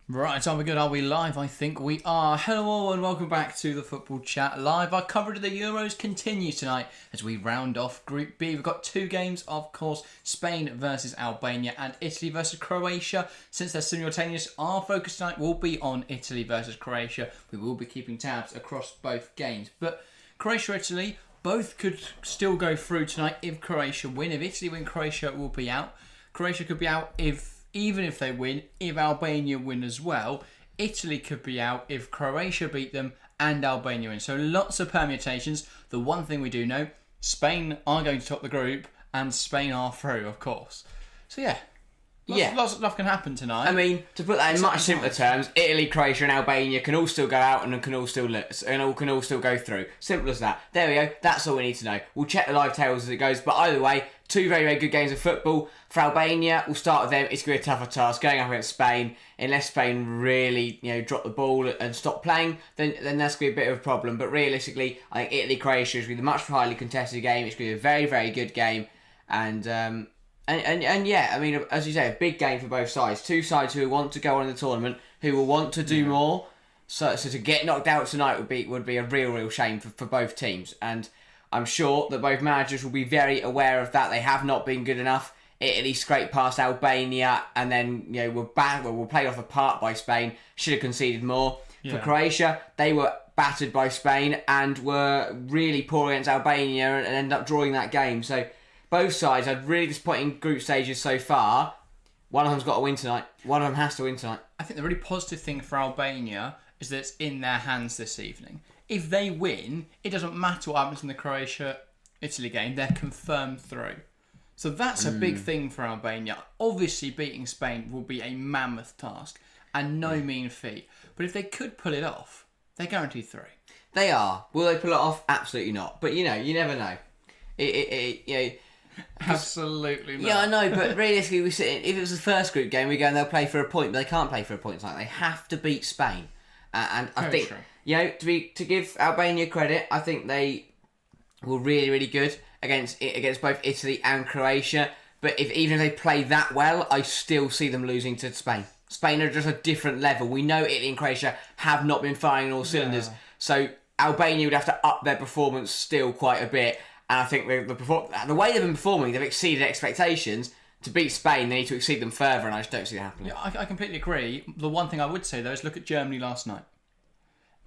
Right, are we good? Are we live? I think we are. Hello all and welcome back to the Football Chat Live. Our coverage of the Euros continues tonight as we round off Group B. We've got two games, of course, Spain versus Albania and Italy versus Croatia. Since they're simultaneous, our focus tonight will be on Italy versus Croatia. We will be keeping tabs across both games. But Croatia-Italy, both could still go through tonight if Croatia win. If Italy win, Croatia will be out. Croatia could be out even if they win, if Albania win as well. Italy could be out if Croatia beat them and Albania win. So lots of permutations. The one thing we do know, Spain are going to top the group and Spain are through, of course. So lots of stuff can happen tonight. I mean, to put that in much simpler terms, Italy, Croatia and Albania can all still go out and can all still go through. Simple as that. There we go. That's all we need to know. We'll check the live tables as it goes. But either way, two very, very good games of football. For Albania, we'll start with them. It's going to be a tougher task going up against Spain. Unless Spain really, drop the ball and stop playing, then that's going to be a bit of a problem. But realistically, I think Italy, Croatia is going to be a much highly contested game. It's going to be a very, very good game. And yeah, I mean, as you say, a big game for both sides. Two sides who want to go on in the tournament, who will want to do more. So to get knocked out tonight would be a real shame for both teams. And I'm sure that both managers will be very aware of that. They have not been good enough. Italy scraped past Albania and then were played off apart by Spain. Should have conceded more. Yeah. For Croatia, they were battered by Spain and were really poor against Albania and ended up drawing that game. So both sides had really disappointing group stages so far. One of them's got to win tonight. One of them has to win tonight. I think the really positive thing for Albania is that it's in their hands this evening. If they win, it doesn't matter what happens in the Croatia-Italy game. They're confirmed through. So that's a big thing for Albania. Obviously, beating Spain will be a mammoth task and no mean feat. But if they could pull it off, they're guaranteed through. They are. Will they pull it off? Absolutely not. But, you never know. Absolutely not. Yeah, I know, but realistically, if it was the first group game, we go and they'll play for a point, but they can't play for a point tonight. They have to beat Spain. And I think, to give Albania credit, I think they were really, really good against both Italy and Croatia. But even if they play that well, I still see them losing to Spain. Spain are just a different level. We know Italy and Croatia have not been firing on all cylinders. Yeah. So Albania would have to up their performance still quite a bit. And I think the way they've been performing, they've exceeded expectations. To beat Spain, they need to exceed them further, and I just don't see that happening. Yeah, I completely agree. The one thing I would say, though, is look at Germany last night.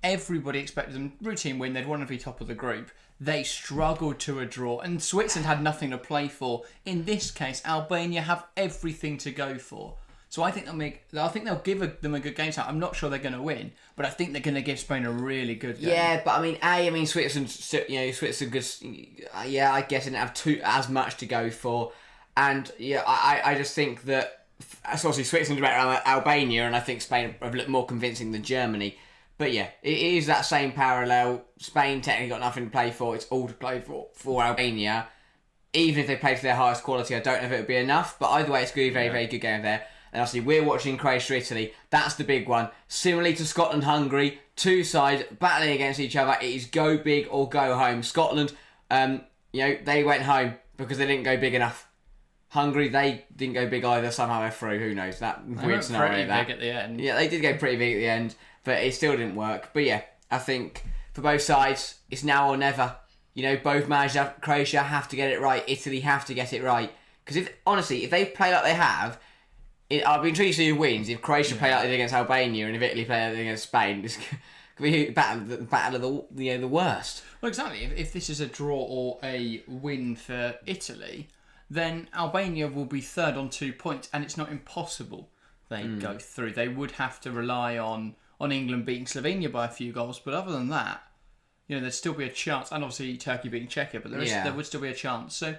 Everybody expected them routine win. They'd want to be top of the group. They struggled to a draw, and Switzerland had nothing to play for. In this case, Albania have everything to go for. So I think they'll give them a good game. I'm not sure they're going to win, but I think they're going to give Spain a really good game. Yeah, but I mean, Switzerland, I guess didn't have as much to go for, and I just think that obviously Switzerland's better than Albania, and I think Spain have looked more convincing than Germany. But yeah, it is that same parallel. Spain technically got nothing to play for. It's all to play for Albania. Even if they played to their highest quality, I don't know if it would be enough. But either way, it's going to be a very, very good game there. And obviously, we're watching Croatia-Italy. That's the big one. Similarly to Scotland-Hungary, two sides battling against each other. It is go big or go home. Scotland, they went home because they didn't go big enough. Hungary, they didn't go big either. Somehow they're through. Who knows? That weird scenario. Pretty big at the end. Yeah, they did go pretty big at the end, but it still didn't work. But yeah, I think for both sides, it's now or never. Both managers, Croatia have to get it right. Italy have to get it right. Because if they play like they have, I'll be intrigued to see who wins. If Croatia play like they did against Albania and if Italy play like they did against Spain, it's going to be a battle of the worst. Well, exactly. If this is a draw or a win for Italy, then Albania will be third on 2 points, and it's not impossible they go through. They would have to rely on England beating Slovenia by a few goals, but other than that, there'd still be a chance. And obviously Turkey beating Czechia, but there would still be a chance. So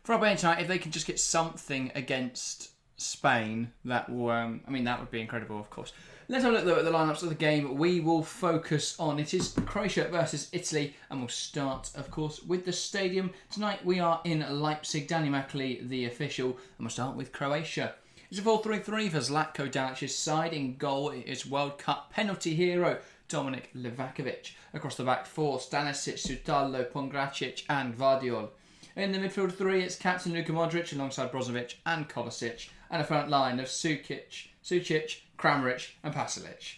for Albania tonight, if they can just get something against Spain, that would be incredible, of course. Let's have a look at the lineups of the game we will focus on. It is Croatia versus Italy, and we'll start, of course, with the stadium. Tonight we are in Leipzig. Danny Mackley, the official, and we'll start with Croatia. It's a 4-3-3 for Zlatko Dalic's side. In goal, it is World Cup penalty hero Dominik Livakovic. Across the back four, Stanisic, Sutalo, Pongracic and Vardiol. In the midfield three, it's captain Luka Modric alongside Brozovic and Kovacic. And a front line of Sukic, Sucic, Kramaric and Pasalic.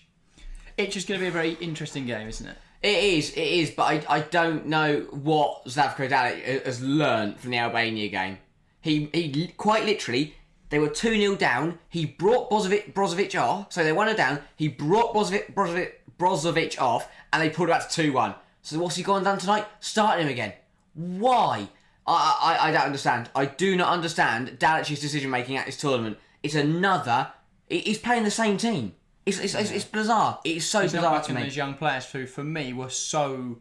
It's just going to be a very interesting game, isn't it? It is, but I don't know what Zlatko Dalic has learned from the Albania game. He quite literally, they were 2-0 down, he brought Brozovic off, so they 1-0 down, he brought Brozovic off, and they pulled it back to 2-1. So what's he gone and done tonight? Starting him again. Why? I don't understand. I do not understand Dalic's decision making at this tournament. It's another, he's playing the same team. It's bizarre. It's so bizarre to me. Those young players who, for me, were so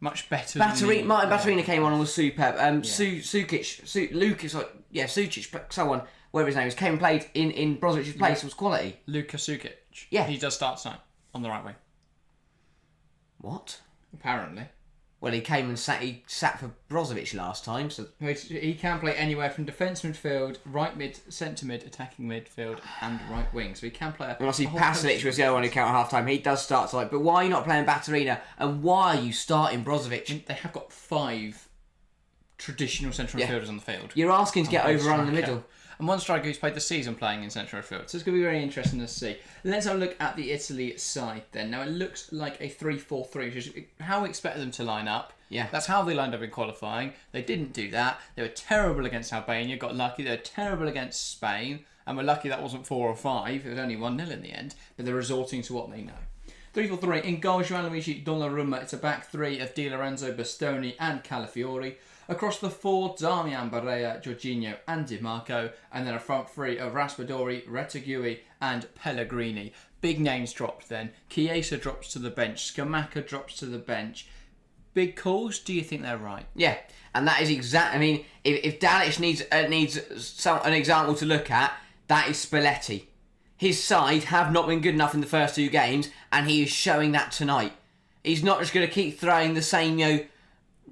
much better. Martin Baturina came on and was superb. Sucic, someone, whatever his name is, came and played in Brozovic's place. Was quality. Luka Sucic. Yeah, he does start tonight on the right wing. What? Apparently. Well, he came and sat for Brozovic last time, so he can play anywhere from defence midfield, right mid, centre mid, attacking midfield, and right wing. So he can play. And obviously, Pasalic was the other one who came at half time. He does start tonight, but why are you not playing Baturina? And why are you starting Brozovic? They have got 5 traditional central midfielders on the field. You're asking to get overrun in the middle. And one striker who's played the season playing in central midfield. So it's going to be very interesting to see. Let's have a look at the Italy side then. Now it looks like a 3-4-3, which is how we expected them to line up. Yeah. That's how they lined up in qualifying. They didn't do that. They were terrible against Albania, got lucky. They were terrible against Spain, and we're lucky that wasn't 4 or 5. It was only 1-0 in the end, but they're resorting to what they know. 3-4-3. In goal, Gianluigi Donnarumma. It's a back 3 of Di Lorenzo, Bastoni and Calafiori. Across the 4, Damian Barrea, Jorginho and Di Marco. And then a front 3 of Raspadori, Retegui and Pellegrini. Big names dropped then. Chiesa drops to the bench. Scamacca drops to the bench. Big calls, do you think they're right? Yeah, and that is exact. I mean, if Dalic needs an example to look at, that is Spalletti. His side have not been good enough in the first 2 games, and he is showing that tonight. He's not just going to keep throwing the same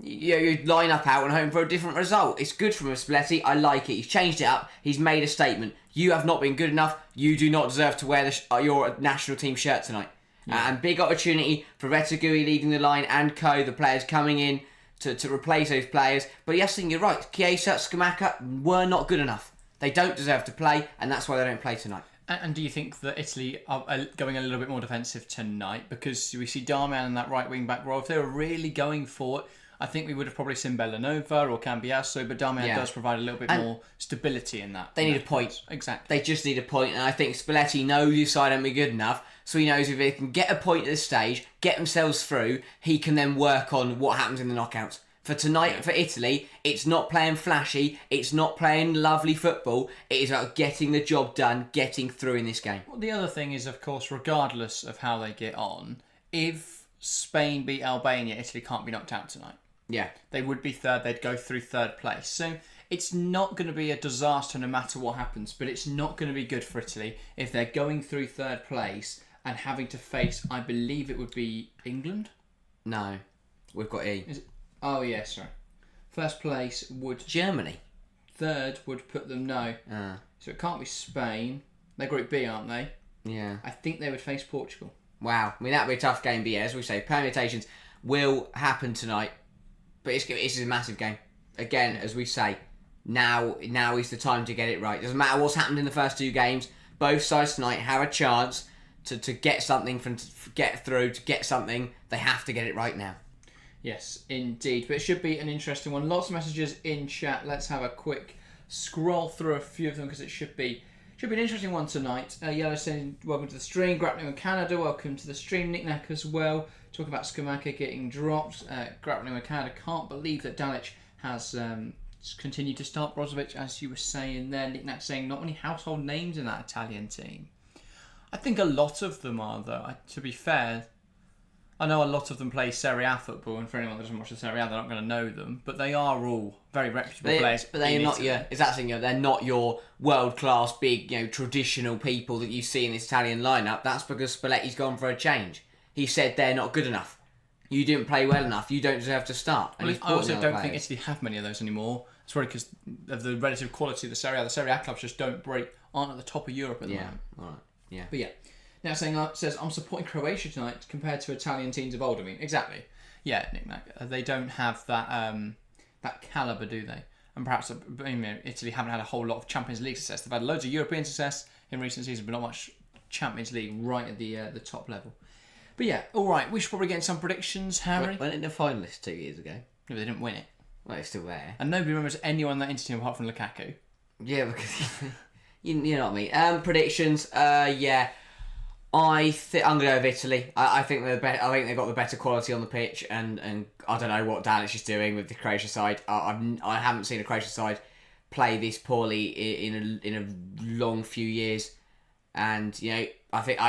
line up out and hoping for a different result. It's good from Spalletti. I like it. He's changed it up. He's made a statement. You have not been good enough. You do not deserve to wear your national team shirt tonight. Yeah. And big opportunity for Retegui leading the line and the players coming in to replace those players. But yes, I think you're right. Chiesa, Scamacca were not good enough. They don't deserve to play, and that's why they don't play tonight. And do you think that Italy are going a little bit more defensive tonight? Because we see Darmian in that right wing back role. If they were really going for it, I think we would have probably seen Bellanova or Cambiasso, but Darmian does provide a little bit more stability in that. They need a point. Exactly. They just need a point, and I think Spalletti knows his side won't be good enough, so he knows if they can get a point at this stage, get themselves through, he can then work on what happens in the knockouts. For tonight, for Italy, it's not playing flashy, it's not playing lovely football, it is about getting the job done, getting through in this game. Well, the other thing is, of course, regardless of how they get on, if Spain beat Albania, Italy can't be knocked out tonight. Yeah. They would be third, they'd go through third place. So it's not going to be a disaster no matter what happens, but it's not going to be good for Italy if they're going through third place and having to face, I believe it would be England? No, we've got E. Oh, yeah, sorry. First place would... Germany. Third would put them, no. So it can't be Spain. They're Group B, aren't they? Yeah. I think they would face Portugal. Wow. I mean, that'd be a tough game, but yeah, as we say, permutations will happen tonight. But it's a massive game. Again, as we say, now is the time to get it right. Doesn't matter what's happened in the first 2 games. Both sides tonight have a chance to get something, to get through, to get something. They have to get it right now. Yes, indeed. But it should be an interesting one. Lots of messages in chat. Let's have a quick scroll through a few of them because it should be an interesting one tonight. Yellow saying, welcome to the stream. Grappling with Canada, welcome to the stream. Nick Nack as well. Talk about Scamacca getting dropped. Grappling with Canada, can't believe that Dalic has continued to start Brozovic, as you were saying there. Nick Nack saying, not many household names in that Italian team. I think a lot of them are, though. To be fair, I know a lot of them play Serie A football, and for anyone that doesn't watch the Serie A, they're not going to know them. But they are all very reputable players. But they're not they're not your world class big traditional people that you see in this Italian lineup. That's because Spalletti's gone for a change. He said they're not good enough. You didn't play well enough. You don't deserve to start. And I also don't think Italy have many of those anymore. It's probably because of the relative quality of the Serie A. The Serie A clubs just aren't at the top of Europe at the moment. All right. Yeah. But yeah. Now says, I'm supporting Croatia tonight compared to Italian teams of old. I mean, exactly. Yeah, Nick Nack. They don't have that calibre, do they? And perhaps Italy haven't had a whole lot of Champions League success. They've had loads of European success. in recent seasons, but not much Champions League right at the top level. But yeah, all right. We should probably get in some predictions, Harry. Went in the finalists 2 years ago. No, but they didn't win it. Well, it's still there. And nobody remembers anyone on that Inter team apart from Lukaku. Yeah, because you know what I mean. Predictions. Yeah. I'm gonna go with Italy. I think they're I think they've got the better quality on the pitch, and I don't know what Danic is doing with the Croatia side. I haven't seen a Croatia side play this poorly in a long few years, and you know I think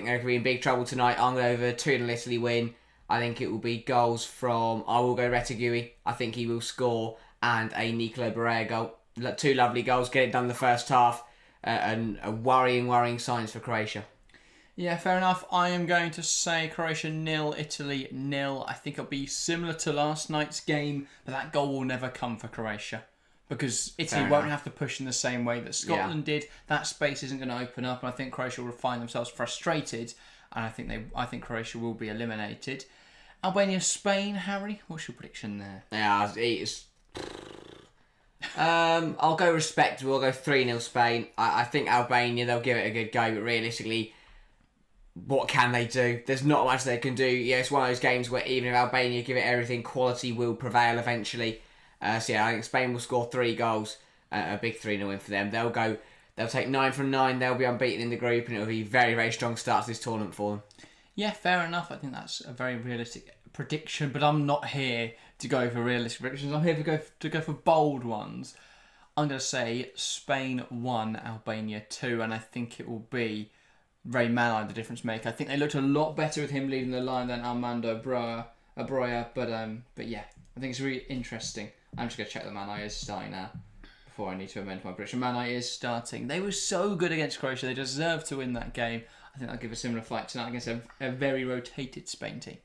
they're gonna be in big trouble tonight. I'm gonna go over 2-0 Italy win. I think it will be goals from. I will go Retegui. I think he will score, and a Nicolo Barrea goal. 2 lovely goals. Get it done in the first half, and worrying signs for Croatia. Yeah, fair enough. I am going to say Croatia 0, Italy 0. I think it'll be similar to last night's game, but that goal will never come for Croatia because Italy won't have to push in the same way that Scotland did. That space isn't going to open up, and I think Croatia will find themselves frustrated, and I think Croatia will be eliminated. Albania, Spain, Harry. What's your prediction there? Yeah, it's. I'll go respectable. I'll go 3-0 Spain. I think Albania, they'll give it a good go, but realistically, what can they do? There's not much they can do. Yeah, it's one of those games where even if Albania give it everything, quality will prevail eventually. So yeah, I think Spain will score 3 goals. A big 3-0 win for them. They'll take 9 from 9. They'll be unbeaten in the group, and it'll be a very, very strong start to this tournament for them. Yeah, fair enough. I think that's a very realistic prediction, but I'm not here to go for realistic predictions. I'm here to go for bold ones. I'm going to say Spain 1, Albania 2, and I think it will be Ray Malai, the difference maker. I think they looked a lot better with him leading the line than Armando Broja, but yeah, I think it's really interesting. I'm just going to check that Malai is starting now before I need to amend my prediction. Malai is starting. They were so good against Croatia. They deserved to win that game. I think they'll give a similar fight tonight against a very rotated Spain team.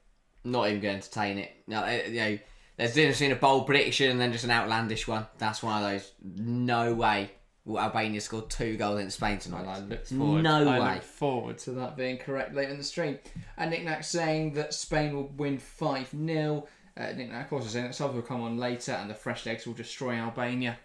Not even going to entertain it. No, you know, there's difference between a bold prediction and then just an outlandish one. That's one of those. No way will Albania score 2 goals in Spain tonight. I look forward to that being correct later in the stream. And Nick Nack saying that Spain will win 5-0. Nick Nack also saying that subs will come on later and the fresh legs will destroy Albania.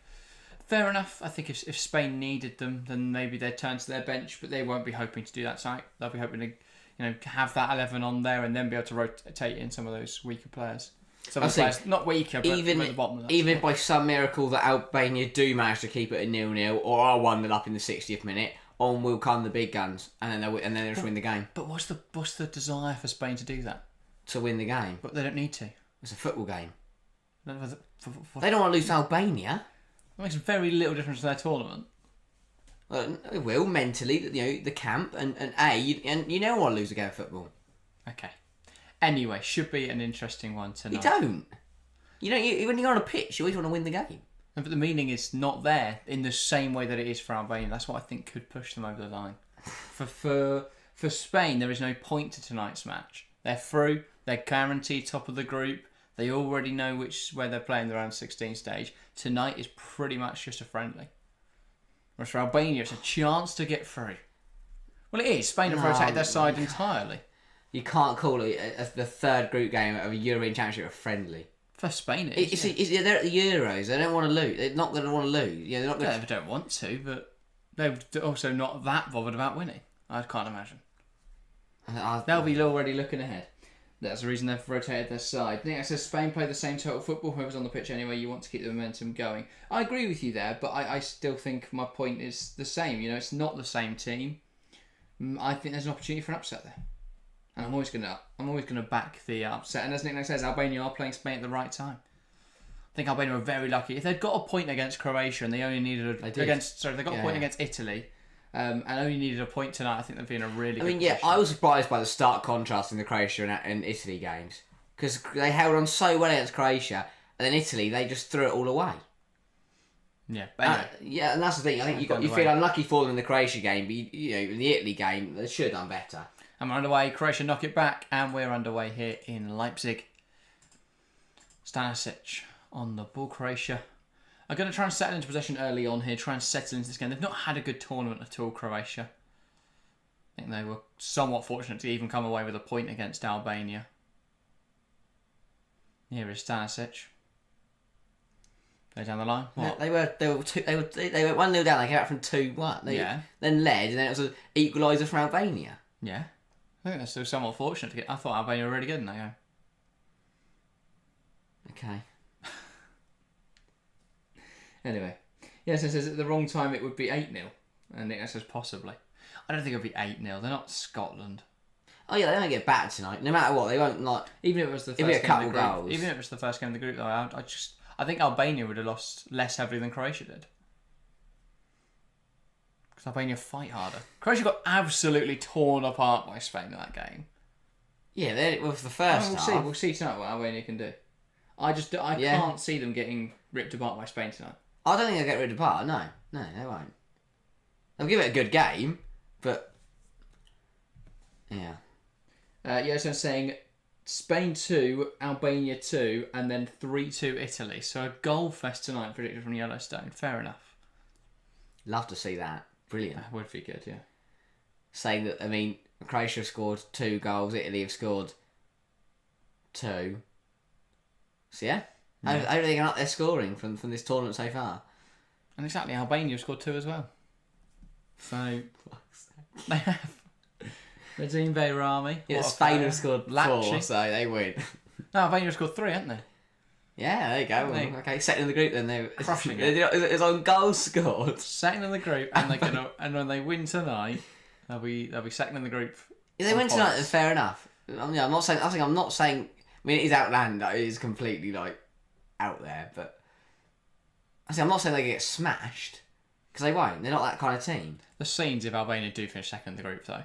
Fair enough. I think if Spain needed them, then maybe they'd turn to their bench, but they won't be hoping to do that tonight. They'll be hoping to have that 11 on there and then be able to rotate in some of those weaker players. Some of the players, not weaker, but at the bottom of that. Even if by some miracle that Albania do manage to keep it at 0-0 or are 1-0 up in the 60th minute, on will come the big guns and then they'll just win the game. But what's the desire for Spain to do that? To win the game. But they don't need to. It's a football game. They don't want to lose to Albania. That makes very little difference to their tournament. It will mentally, the camp and you never want to lose a game of football. Okay. Anyway, should be an interesting one tonight. You don't. When you're on a pitch, you always want to win the game. But the meaning is not there in the same way that it is for Albania. That's what I think could push them over the line. For Spain, there is no point to tonight's match. They're through. They're guaranteed top of the group. They already know where they're playing the round 16 stage. Tonight is pretty much just a friendly. Whereas for Albania, it's a chance to get through. Well, it is. Spain have rotated their side entirely. You can't call it the third group game of a European Championship a friendly. For Spain, it is. They're at the Euros. They don't want to lose. They're not going to want to lose. They're not They don't want to, but they're also not that bothered about winning. I can't imagine. They'll be already looking ahead. That's the reason they've rotated their side. Nick says Spain play the same total football. Whoever's on the pitch anyway, you want to keep the momentum going. I agree with you there, but I still think my point is the same. It's not the same team. I think there's an opportunity for an upset there. And I'm always gonna back the upset. And as Nick says, Albania are playing Spain at the right time. I think Albania were very lucky. If they'd got a point against Croatia and they only needed they got a point against Italy, and only needed a point tonight, I think they'd be in a really good position. I was surprised by the stark contrast in the Croatia and Italy games because they held on so well against Croatia, and then Italy they just threw it all away. Yeah, but anyway, and that's the thing. I think you feel unlucky for them in the Croatia game, but in the Italy game they should have done better. And we're underway. Croatia knock it back, and we're underway here in Leipzig. Stanisic on the ball. Croatia are going to try and settle into possession early on here, try and settle into this game. They've not had a good tournament at all, Croatia. I think they were somewhat fortunate to even come away with a point against Albania. Here is Stanisic. Go down the line. What? They went 1-0 down. They came out from 2-1. They then led, and then it was an equaliser for Albania. Yeah. I think they're still somewhat fortunate to get. I thought Albania were really good in that game. Okay. Anyway. Yes, it says at the wrong time it would be 8-0. And Nick says possibly. I don't think it'll be 8-0. They're not Scotland. Oh yeah, they won't get battered tonight. No matter what, they won't like. Even if it was the first be a game couple of the group. goals. Even if it was the first game of the group, though, I think Albania would have lost less heavily than Croatia did. Because Albania fight harder. Croatia got absolutely torn apart by Spain in that game. Yeah, it was the first half. We'll see tonight what Albania can do. I can't see them getting ripped apart by Spain tonight. I don't think they'll get rid apart. No, they won't. They'll give it a good game, but yeah. So I'm saying Spain 2, Albania 2, and then 3-2 Italy. So a goal fest tonight predicted from Yellowstone. Fair enough. Love to see that. Brilliant. That would be good, yeah. Saying that, I mean, Croatia have scored 2 goals, Italy have scored 2. So yeah. How do they get up their scoring from this tournament so far? And exactly, Albania scored 2 as well. So they have Radim Bayrami. Yeah, Spain have scored 4, so they win. No, Albania have scored 3, haven't they? Yeah, there you go. Well, okay, second in the group then. They're crushing it. It's on goals scored. Second in the group, and when they win tonight, they'll be second in the group. If they win tonight, then fair enough. I'm not saying. I'm not saying. I mean, it is outland. It is completely like out there, but I'm not saying they get smashed because they won't. They're not that kind of team. The scenes if Albania do finish second in the group, though,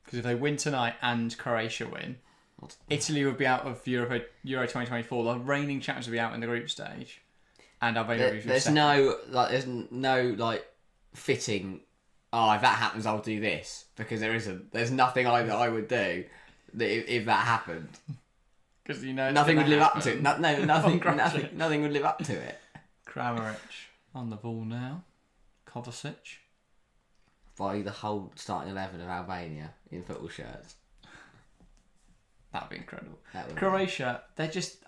because if they win tonight and Croatia win, Italy would be out of Euro 2024. The reigning champions would be out in the group stage, and Albania would be there's second. There's no fitting. Oh, if that happens, I'll do this because there isn't. There's nothing that I would do if that happened. Because nothing would live up to it. Nothing would live up to it. Kramaric on the ball now. Kovacic. By the whole starting 11 of Albania in football shirts. That'd be incredible. Croatia, they're just.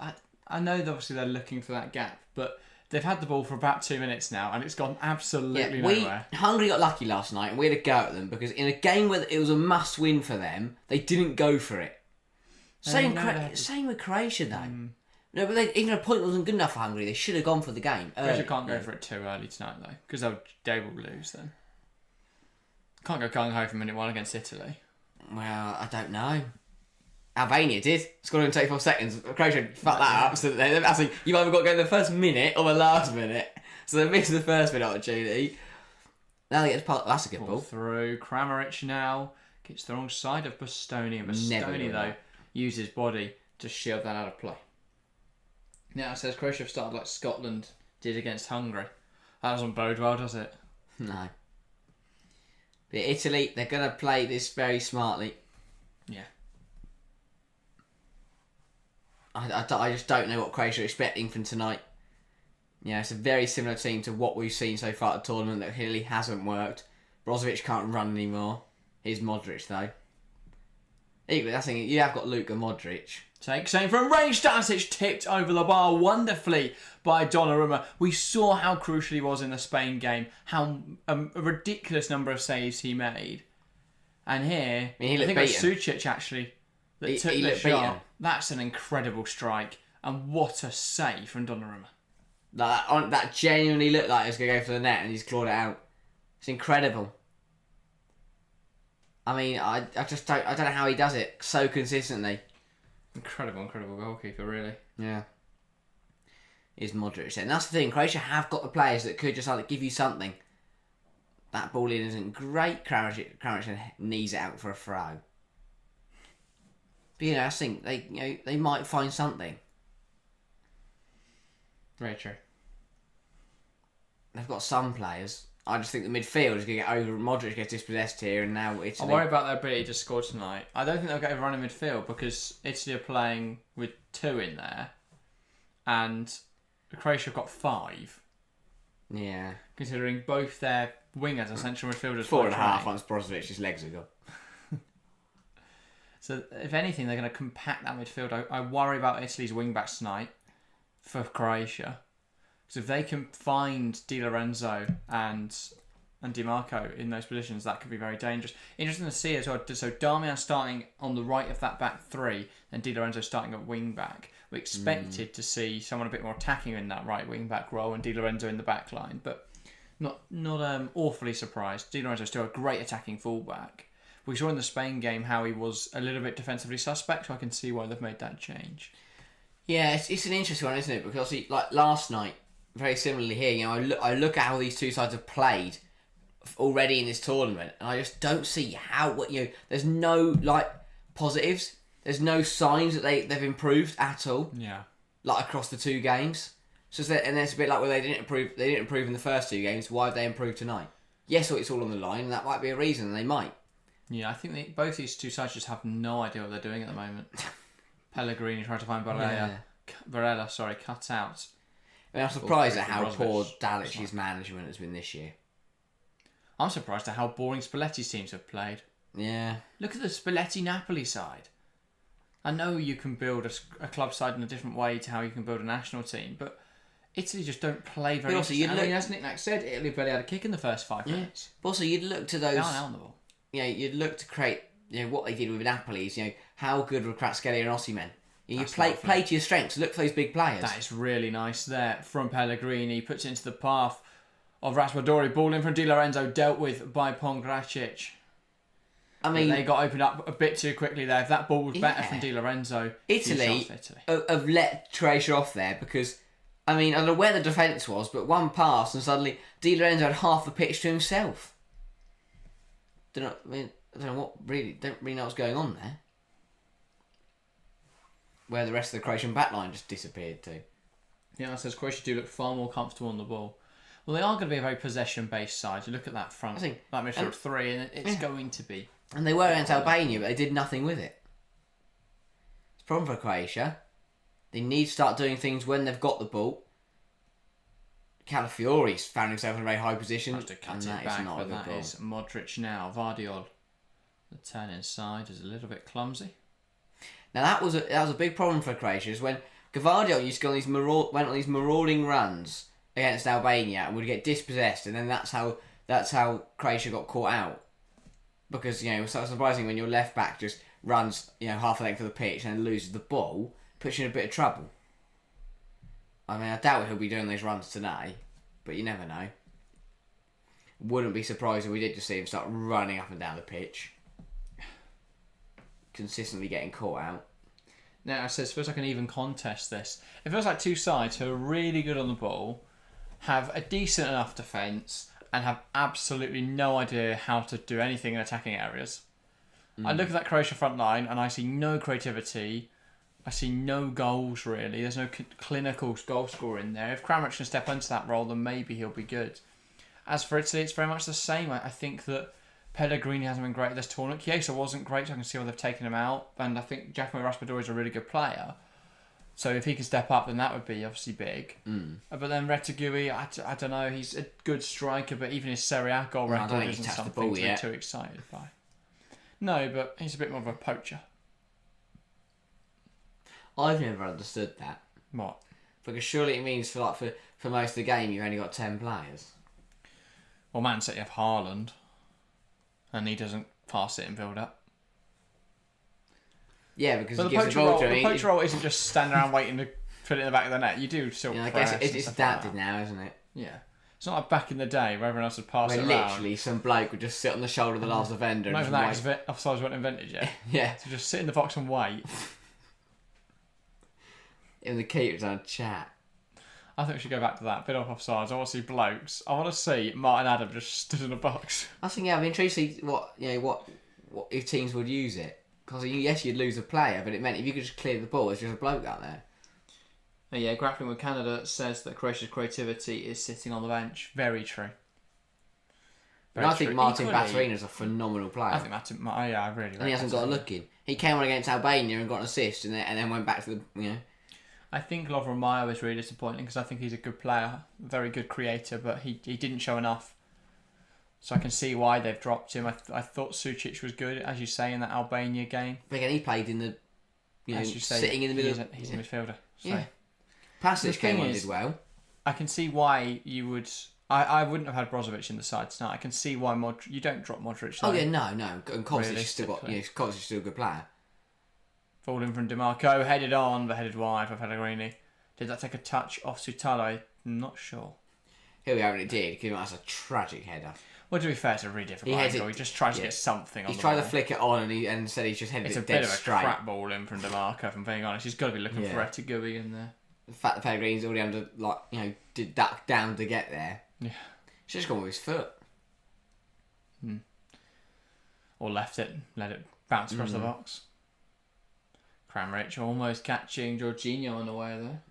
I know that obviously they're looking for that gap, but they've had the ball for about 2 minutes now, and it's gone absolutely nowhere. Hungary got lucky last night, and we had a go at them because in a game where it was a must-win for them, they didn't go for it. Same with Croatia though. No, but even a point wasn't good enough for Hungary. They should have gone for the game. Croatia can't go for it too early tonight though, because they will lose then. Can't go gung ho for minute 1 against Italy. Well, I don't know. Albania did. Scored in 24 seconds. Croatia fucked that up. So I think you've either got to go in the first minute or the last minute. So they missed the first minute opportunity. Now they get to part. That's a good ball. Through. Kramaric now gets the wrong side of Bastoni. And Bastoni, though, used his body to shield that out of play. Now it says Croatia have started like Scotland did against Hungary. That doesn't bode well, does it? No. But Italy, they're going to play this very smartly. Yeah. I just don't know what Croatia are expecting from tonight. Yeah, it's a very similar team to what we've seen so far at the tournament that really hasn't worked. Brozovic can't run anymore. Here's Modric, though. Equally, that's the thing, you have got Luka Modric. Same from range. Stanisic tipped over the bar wonderfully by Donnarumma. We saw how crucial he was in the Spain game, how a ridiculous number of saves he made. And here, I think it was Sucic actually that took the shot. Beaten. That's an incredible strike. And what a save from Donnarumma. That genuinely looked like it was going to go for the net and he's clawed it out. It's incredible. I mean, I don't know how he does it so consistently. Incredible goalkeeper, really. Yeah. Is Modric then? That's the thing. Croatia have got the players that could just give you something. That ball in isn't great. Kramaric knees it out for a throw. But I think they might find something. Very true. They've got some players. I just think the midfield is going to get over. Modric gets dispossessed here, and now Italy. I worry about their ability to score tonight. I don't think they'll get overrun in midfield because Italy are playing with 2 in there, and Croatia have got 5. Yeah. Considering both their wingers and central midfielders. 4.5 once Brozovic's legs are gone. So if anything, they're going to compact that midfield. I worry about Italy's wing backs tonight. for Croatia. So if they can find Di Lorenzo and Di Marco in those positions, that could be very dangerous. Interesting to see as well. So Darmian starting on the right of that back three, and Di Lorenzo starting at wing back. We expected to see someone a bit more attacking in that right wing back role, and Di Lorenzo in the back line, but not awfully surprised. Di Lorenzo is still a great attacking fullback. We saw in the Spain game how he was a little bit defensively suspect, so I can see why they've made that change. Yeah, it's an interesting one, isn't it? Because like last night, very similarly here, I look at how these two sides have played already in this tournament, and I just don't see how there's no positives. There's no signs that they've improved at all. Yeah, across the two games. So and it's a bit like they didn't improve. They didn't improve in the first two games. Why have they improved tonight? Yes, it's all on the line, and that might be a reason. And they might. Yeah, I think both these two sides just have no idea what they're doing at the moment. Pellegrini trying to find Varela, cut out. I mean, I'm surprised at how poor Dalic's management has been this year. I'm surprised at how boring Spalletti's teams have played. Yeah. Look at the Spalletti-Napoli side. I know you can build a club side in a different way to how you can build a national team, but Italy just don't play very well. As Nick Nack said, Italy barely had a kick in the first 5 minutes. But also, you'd look to those... Down on the ball. You'd look to create what they did with Napoli is, how good were Kvaratskhelia and Osimhen? You play to your strengths, look for those big players. That is really nice there from Pellegrini. Puts it into the path of Raspadori. Ball in from Di Lorenzo, dealt with by Pongracic. I mean, they got opened up a bit too quickly there. If that ball was better from Di Lorenzo, Italy have let Croatia off there because, I don't know where the defence was, but one pass and suddenly Di Lorenzo had half the pitch to himself. I don't know what's going on there. Where the rest of the Croatian backline just disappeared to. Yeah, it says Croatia do look far more comfortable on the ball. Well, they are going to be a very possession-based side. You look at that front, that midfield of three, and it's going to be. And they were against Albania, but they did nothing with it. It's a problem for Croatia. They need to start doing things when they've got the ball. Calafiori's found himself in a very high position, and that is Modric now. Vardiol, the turn inside is a little bit clumsy. Now that was a big problem for Croatia. Is when Gvardiol used to go on went on these marauding runs against Albania and would get dispossessed, and then that's how Croatia got caught out. Because it's so surprising when your left back just runs half a length of the pitch and then loses the ball, puts you in a bit of trouble. I doubt he'll be doing those runs today, but you never know. Wouldn't be surprised if we did just see him start running up and down the pitch, consistently getting caught out. Now, it says, feels like an even contest, this. It feels like two sides who are really good on the ball, have a decent enough defence, and have absolutely no idea how to do anything in attacking areas. I look at that Croatia front line, and I see no creativity. I see no goals, really. There's no clinical goal scorer in there. If Kramaric can step into that role, then maybe he'll be good. As for Italy, it's very much the same. I think that Pellegrini hasn't been great at this tournament. Chiesa wasn't great, so I can see why they've taken him out. And I think Giacomo Raspadori is a really good player. So if he can step up, then that would be obviously big. But then Retegui, I don't know, he's a good striker, but even his Serie A goal record isn't something to be too excited by. No, but he's a bit more of a poacher. I've never understood that. What? Because surely it means for most of the game you've only got 10 players. Well, Man City have Haaland, and he doesn't pass it and build up. Yeah, because but he gives the ball to him. The poacher role isn't just standing around waiting to put it in the back of the net. You do still press. I guess it's adapted now, isn't it? Yeah. It's not like back in the day where everyone else would pass it around. Literally some bloke would just sit on the shoulder of the last defender and just wait. Offsides weren't invented yet. Yeah. So just sit in the box and wait. And the keeper's on chat. I think we should go back to that. Bit off offsides. I want to see blokes. I want to see Martin Adam just stood in a box. I think I'm intrigued to see what if teams would use it. Because yes, you'd lose a player, but it meant if you could just clear the ball, there's just a bloke out there. Yeah, Grappling with Canada says that Croatia's creativity is sitting on the bench. Very true. But I think Martin Baturina's a phenomenal player. I think Martin, I really. And he hasn't got a look in. He came on against Albania and got an assist, and then went back to the I think Lovren Mayo is really disappointing because I think he's a good player, very good creator, but he didn't show enough. So I can see why they've dropped him. I thought Sucic was good, as you say, in that Albania game. But again, he played in the, as you say, sitting in the middle. He's a midfielder. So. Yeah. Pasic came on, did well. I can see why you would. I wouldn't have had Brozovic in the side tonight. I can see why you don't drop Modric. Oh yeah, no. And Kozic's still got. Kozic's still a good player. Falling from DiMarco, headed on, but headed wide for Pellegrini. Did that take a touch off Sutalo? I'm not sure. Here we are, it did. Because that's a tragic header. Well, to be fair, it's a really difficult angle. He just tried to get something on the ball. He's tried to flick it on and said he's just headed it dead straight. It's a bit of a crap ball in from DiMarco, if I'm being honest. He's got to be looking for Retigui in there. The fact that Pellegrini's already under, did duck down to get there. Yeah. He's just gone with his foot. Or left it, let it bounce across the box. Kramaric almost catching Jorginho on the way there.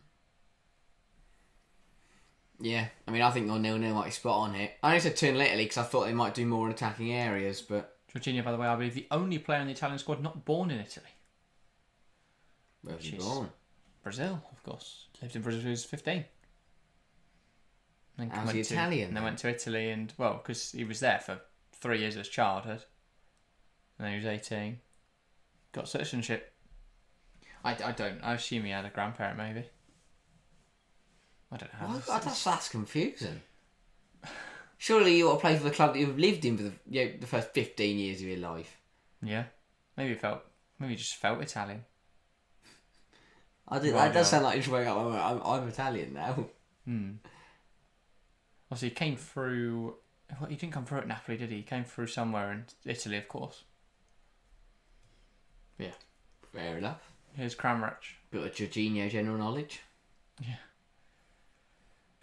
Yeah, I mean, I think your 0-0 might be spot on here. I only said 2-0 Italy because I thought they might do more in attacking areas, but... Jorginho, by the way, I believe the only player in the Italian squad not born in Italy. Where was he born? Brazil, of course. Lived in Brazil when he was 15. How's he Italian? And then went to Italy and, well, because he was there for 3 years of his childhood. And then he was 18. Got citizenship. I don't. I assume he had a grandparent, maybe. I don't know. That's confusing. Surely you want to play for the club that you've lived in for the first 15 years of your life. Yeah. Maybe he just felt Italian. That does sound like you're just waking up. I'm Italian now. Also, he came through... Well, he didn't come through at Napoli, did he? He came through somewhere in Italy, of course. Yeah. Fair enough. Here's Kramaric. Bit of Jorginho general knowledge. Yeah.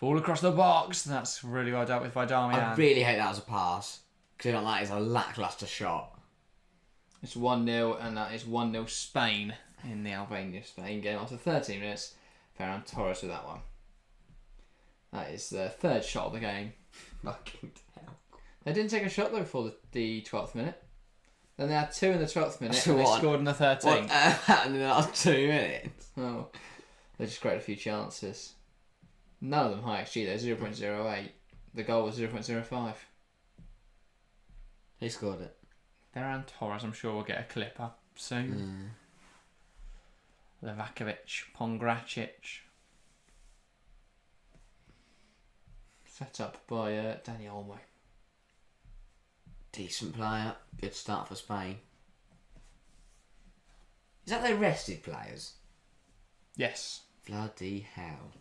Ball across the box. That's really well dealt with by Darmian. I really hope that was a pass. Because that is a lacklustre shot. It's 1-0, and that is 1-0 Spain in the Albania-Spain game. After 13 minutes, Ferran Torres with that one. That is the third shot of the game. Fucking hell. They didn't take a shot, though, before the 12th minute. Then they had 2 in the 12th minute, So and they scored in the 13th. What happened in the last 2 minutes? Oh, they just created a few chances. None of them high XG, though. 0.08. The goal was 0.05. Who scored it? Ferran Torres, I'm sure we'll get a clip up soon. Levakovic, Pongracic. Set up by Dani Olmo. Decent player. Good start for Spain. Is that their rested players? Yes. Bloody hell.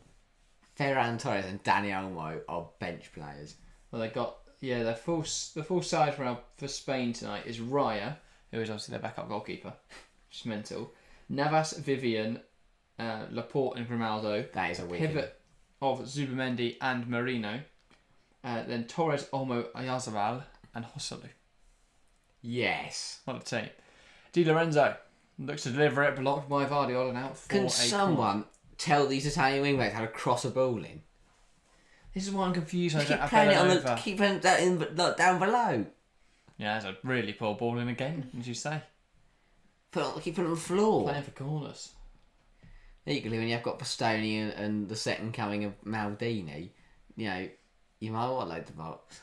Ferran Torres and Dani Olmo are bench players. Well, they got the full side for Spain tonight is Raya, who is obviously their backup goalkeeper, which is mental. Navas, Vivian, Laporte, and Grimaldo. That is a wicked. Pivot of Zubimendi and Marino. Then Torres, Olmo, Ayarzabal, and Hosselu. Yes. What a team. Di Lorenzo looks to deliver it, blocked by Vardy and out for Can someone tell these Italian wingbacks how to cross a ball in? This is why I'm confused. Keep playing that in down below. Yeah, that's a really poor ball in again, as you say. Keep putting on the floor. Playing for corners. Equally, when you've got Bastoni and the second coming of Maldini, you might want to load the box.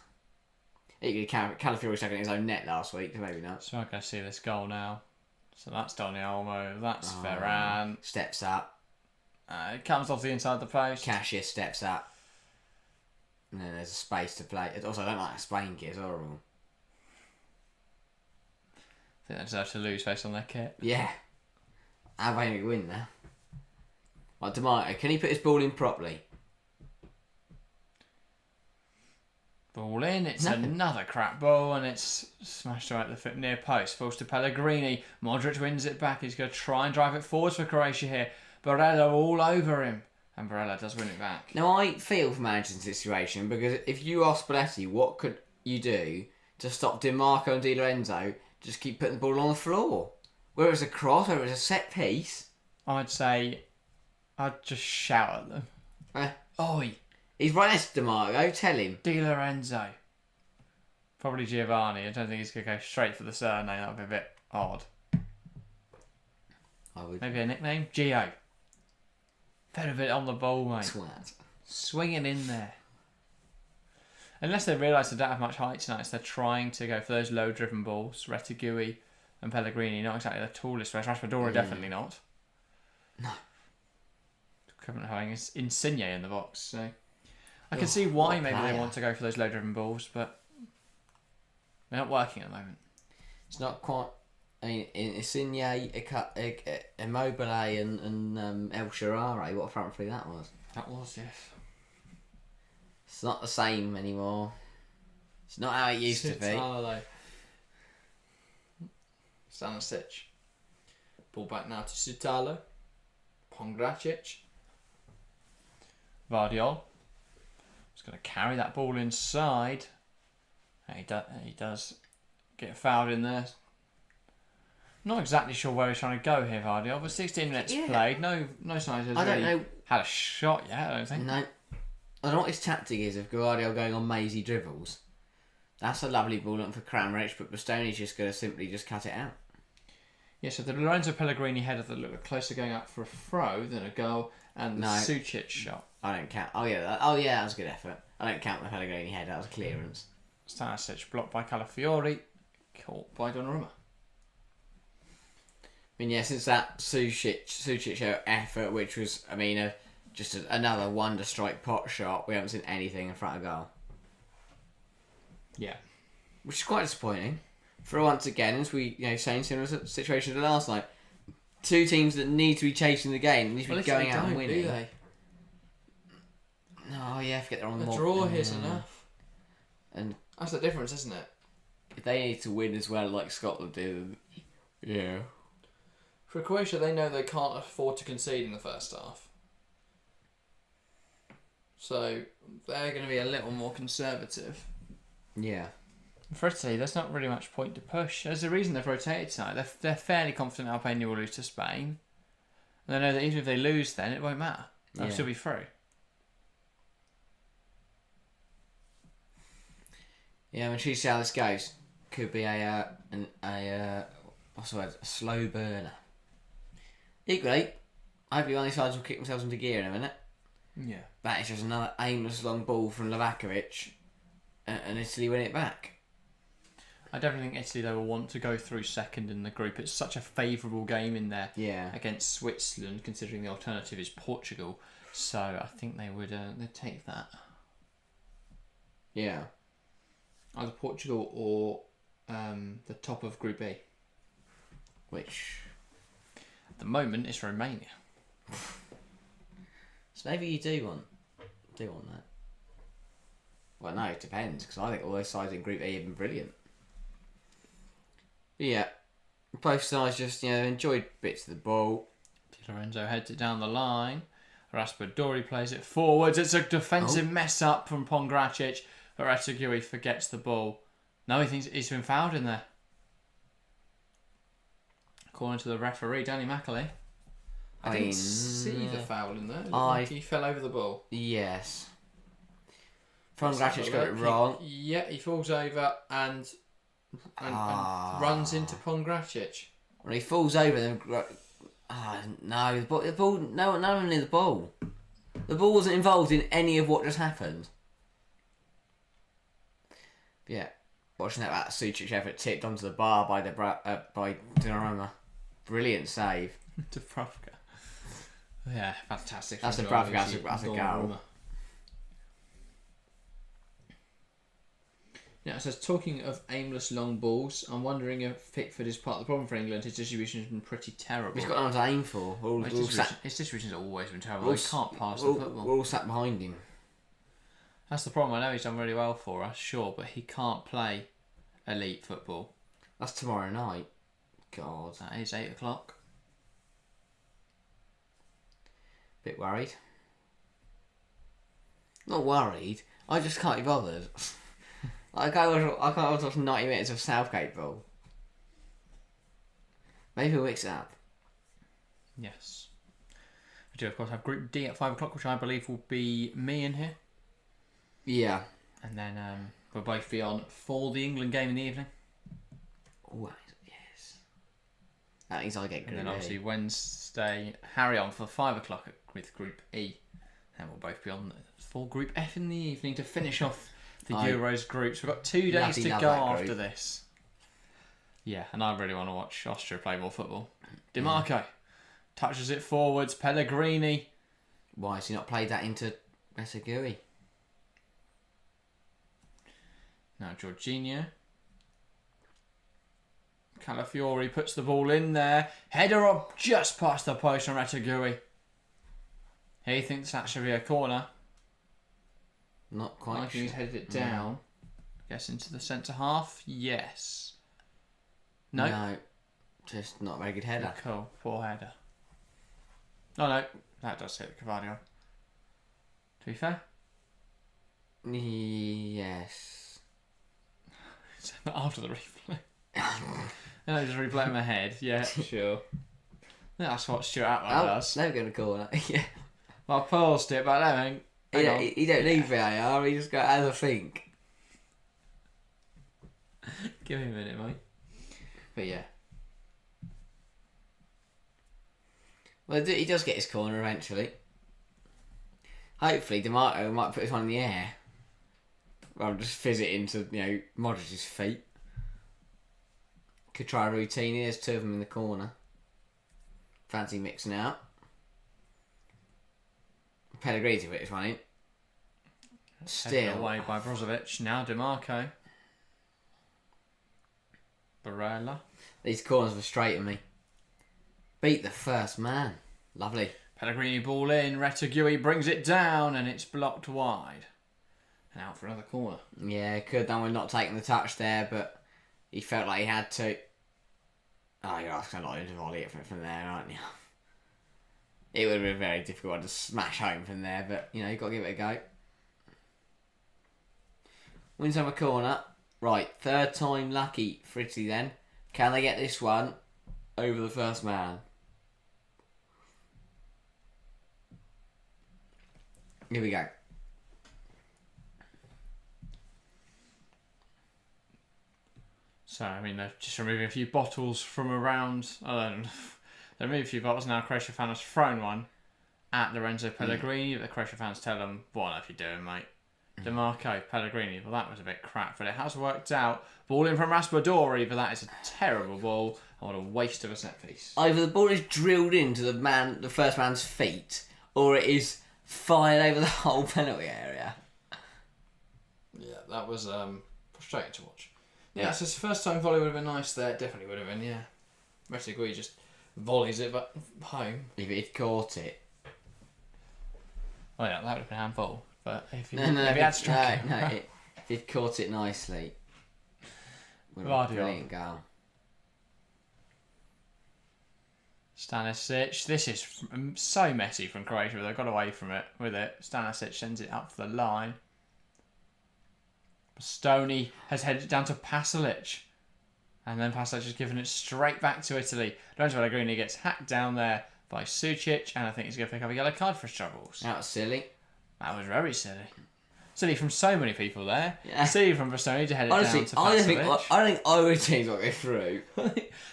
Equally, Calafiori stuck in his own net last week, so maybe not. So I can see this goal now. So that's Dani Olmo, that's Ferran. Steps up. It comes off the inside of the post. Cassius steps up. And then there's a space to play. Also, I don't like Spain kit, it's horrible. I think they deserve to lose based on their kit. Yeah. Albania win there. Like DiMarco, can he put his ball in properly? Ball in, it's another crap ball, and it's smashed right at the foot near post. Falls to Pellegrini. Modric wins it back. He's going to try and drive it forwards for Croatia here. Barella all over him. And Barella does win it back. Now, I feel for managing the situation, because if you are Spalletti, what could you do to stop DiMarco and Di Lorenzo just keep putting the ball on the floor? Whether it's a cross, whether it's a set piece. I'd say I'd just shout at them. Oi! He's right next to DiMarco, tell him. Di Lorenzo. Probably Giovanni. I don't think he's going to go straight for the surname. That would be a bit odd. Maybe a nickname? Gio. Better bit on the ball, mate. Swat. Swinging in there. Unless they realise they don't have much height tonight, so they're trying to go for those low-driven balls. Retigui and Pellegrini, not exactly the tallest. Raspadori definitely not. No. equivalent of having Insigne in the box. So I can see why maybe they want to go for those low-driven balls, but they're not working at the moment. It's not quite. I mean, Insigne, Immobile, and El Shaarawy. What a front three that was. That was, yes. It's not the same anymore. It's not how it used to be. Stanisic. Ball back now to Sutalo. Pongracic. Vardiol. He's going to carry that ball inside. He does get fouled in there. Not exactly sure where he's trying to go here, Vardiol, but 16 minutes played. No signs has really had a shot yet, I don't think. No. I don't know what his tactic is of Guardiola going on mazy dribbles. That's a lovely ball for Kramaric, but Bastoni's just going to simply just cut it out. Yeah, so the Lorenzo Pellegrini header that looked closer going up for a throw than a goal, and the Sucic shot. I don't count. Oh yeah, that was a good effort. I don't count the Pellegrini header. That was a clearance. Stanisic blocked by Calafiori, caught by Donnarumma. I mean, yeah, since that Sucic effort, which was, I mean, just another wonder strike pot shot, we haven't seen anything in front of goal. Yeah, which is quite disappointing. For once again, as we saying similar situation to last night, two teams that need to be chasing the game, need to be going out and winning. Do they? No, yeah, forget they're on the draw here's enough, and that's the difference, isn't it? If they need to win as well, like Scotland do, yeah. For Croatia, they know they can't afford to concede in the first half, so they're going to be a little more conservative. Yeah. For Italy, there's not really much point to push. There's a reason they've rotated tonight. They're fairly confident Albania will lose to Spain. And they know that even if they lose, then it won't matter. They'll still be through. Yeah, I'm intrigued to see how this goes. Could be a what's the word? A slow burner. Equally, hopefully one of these sides will kick themselves into gear in a minute. Yeah. That is just another aimless long ball from Livakovic, and Italy win it back. I definitely think Italy, though, will want to go through second in the group. It's such a favourable game in there against Switzerland, considering the alternative is Portugal. So I think they would they'd take that. Yeah. Either Portugal or the top of Group E. Which? At the moment, it's Romania. So maybe you do want that. Well, no, it depends, because I think all those sides in Group E have been brilliant. But yeah, both sides just enjoyed bits of the ball. Di Lorenzo heads it down the line. Raspadori plays it forwards. It's a defensive mess up from Pongracic, but Retegui forgets the ball. No, he thinks he's been fouled in there. According to the referee, Danny McAlee. I didn't see the foul in there. Like he fell over the ball. Yes. Pongracic got it wrong. He falls over and runs into Pongracic. When he falls over, then no, the ball. No one near the ball. The ball wasn't involved in any of what just happened. Yeah, watching that Sucic effort tipped onto the bar by Donnarumma. Brilliant save. Dubravka. Yeah, fantastic. That's Dubravka. That's a goal. Yeah, it says, talking of aimless long balls, I'm wondering if Pickford is part of the problem for England. His distribution has been pretty terrible. He's got no one to aim for. His distribution's always been terrible. He can't pass the football. We're all sat behind him. That's the problem. I know he's done really well for us, sure, but he can't play elite football. That's tomorrow night. God. That is 8 o'clock. Bit worried. Not worried. I just can't be bothered. I can't watch 90 minutes of Southgate ball. Maybe we'll mix it up. Yes. We do, of course, have Group D at 5 o'clock, which I believe will be me in here. Yeah. And then we'll both be on for the England game in the evening. Oh, yes. That means I get Group E. And then obviously Wednesday, Harry on for 5 o'clock with Group E. And we'll both be on for Group F in the evening to finish off the Euros groups. We've got 2 days to go after this. Yeah, and I really want to watch Austria play more football. Di Marco touches it forwards. Pellegrini Why has he not played that into Retegui? Now Jorginho. Calafiori puts the ball in there. Header up just past the post on Retegui. He thinks that should be a corner. Not quite sure. He's headed it down. Guess into the centre half. Yes. No. Just not a very good header. Cool. Poor header. Oh no. That does hit the Cavadio. To be fair. Yes. After the replay. And I just replay in my head. Yeah, sure. That's what Stuart Atwell does. Never going to corner. Yeah. Well, I paused it, but I don't think. He don't need VAR. He just got to have a think. Give me a minute, mate. But yeah. Well, he does get his corner eventually. Hopefully, DeMarco might put his one in the air. Rather just fizz it into, Modric's feet. Could try a routine. There's two of them in the corner. Fancy mixing out. Pellegrini to put his one in. Still. Away by Brozovic. Now DeMarco. Barella. These corners frustrating me. Beat the first man. Lovely. Pellegrini ball in. Retegui brings it down and it's blocked wide. And out for another corner. Yeah, could have done with not taking the touch there, but he felt like he had to. Oh, you're asking a lot of him to volley it from there, aren't you? It would have been a very difficult one to smash home from there, but, you've got to give it a go. Wins on a corner. Right, third time lucky for Italy then. Can they get this one over the first man? Here we go. So, they're just removing a few bottles from around. They're removing a few bottles now. Croatia fan has thrown one at Lorenzo Pellegrini. The Croatia fans tell him, what on earth are you doing, mate? DeMarco, Pellegrini. Well, that was a bit crap, but it has worked out. Ball in from Raspadori, but that is a terrible ball. And what a waste of a set piece. Either the ball is drilled into the first man's feet, or it is fired over the whole penalty area. Yeah, that was frustrating to watch. Yeah, so his first time volley would have been nice there. Definitely would have been, yeah. Retegui just volleys it, but home. If he'd caught it. Oh yeah, that would have been a handball. But if he, No, if he had struck it. No, if he'd caught it nicely. Would have been a brilliant goal. Stanisic. This is so messy from Croatia. They got away from it with it. Stanisic sends it up for the line. Bastoni has headed down to Pasalic. And then Pasalic has given it straight back to Italy. Lorenzo Pellegrini gets hacked down there by Sucic. And I think he's going to pick up a yellow card for his troubles. That was silly. That was very silly. Silly from so many people there. Yeah. Silly from Bastoni to head it down to Pasalic. I think either team's got to go through.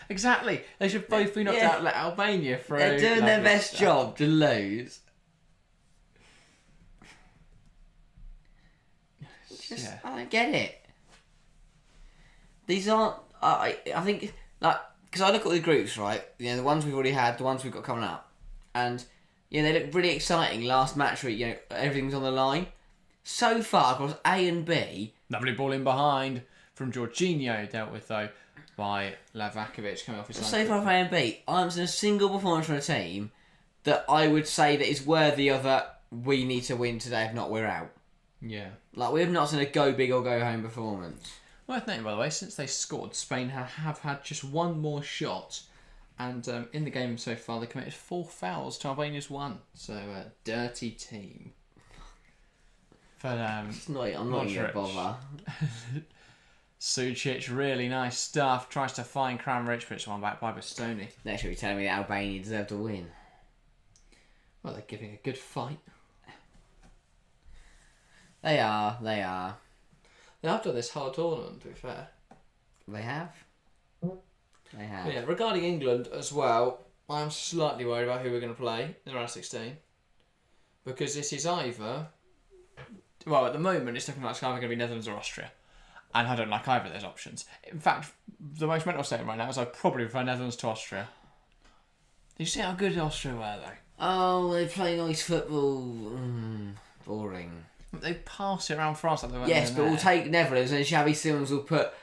Exactly. They should both be knocked out. Let Albania through. They're doing their best job to lose. Yeah. I don't get it. These aren't. I think because I look at the groups, right? The ones we've already had, the ones we've got coming up, and they look really exciting. Last match week, everything's on the line. So far across A and B. Lovely ball in behind from Jorginho, dealt with though by Lavakovic coming off his line. So far from A and B, I haven't seen a single performance from a team that I would say that is worthy of we need to win today. If not, we're out. Yeah. We have not seen a go big or go home performance. Worth noting, by the way, since they scored, Spain have had just one more shot. And in the game so far, they committed 4 fouls to Albania's 1. So, dirty team. But, I'm not going to bother. Sucic, really nice stuff. Tries to find Kramaric, but it's one back by Bastoni. Next, you'll be telling me that Albania deserve to win. Well, they're giving a good fight. They are. They have done this hard tournament, to be fair. They have. They have. But yeah, regarding England as well, I'm slightly worried about who we're going to play in the round of 16. Because this is either... Well, at the moment, it's looking like it's either going to be Netherlands or Austria. And I don't like either of those options. In fact, the most mental statement right now is I'd probably prefer Netherlands to Austria. Did you see how good Austria were, though? Oh, they play nice football. Boring. They pass it around France like they went Yes, in but we'll there. take Netherlands and Xavi Simons will put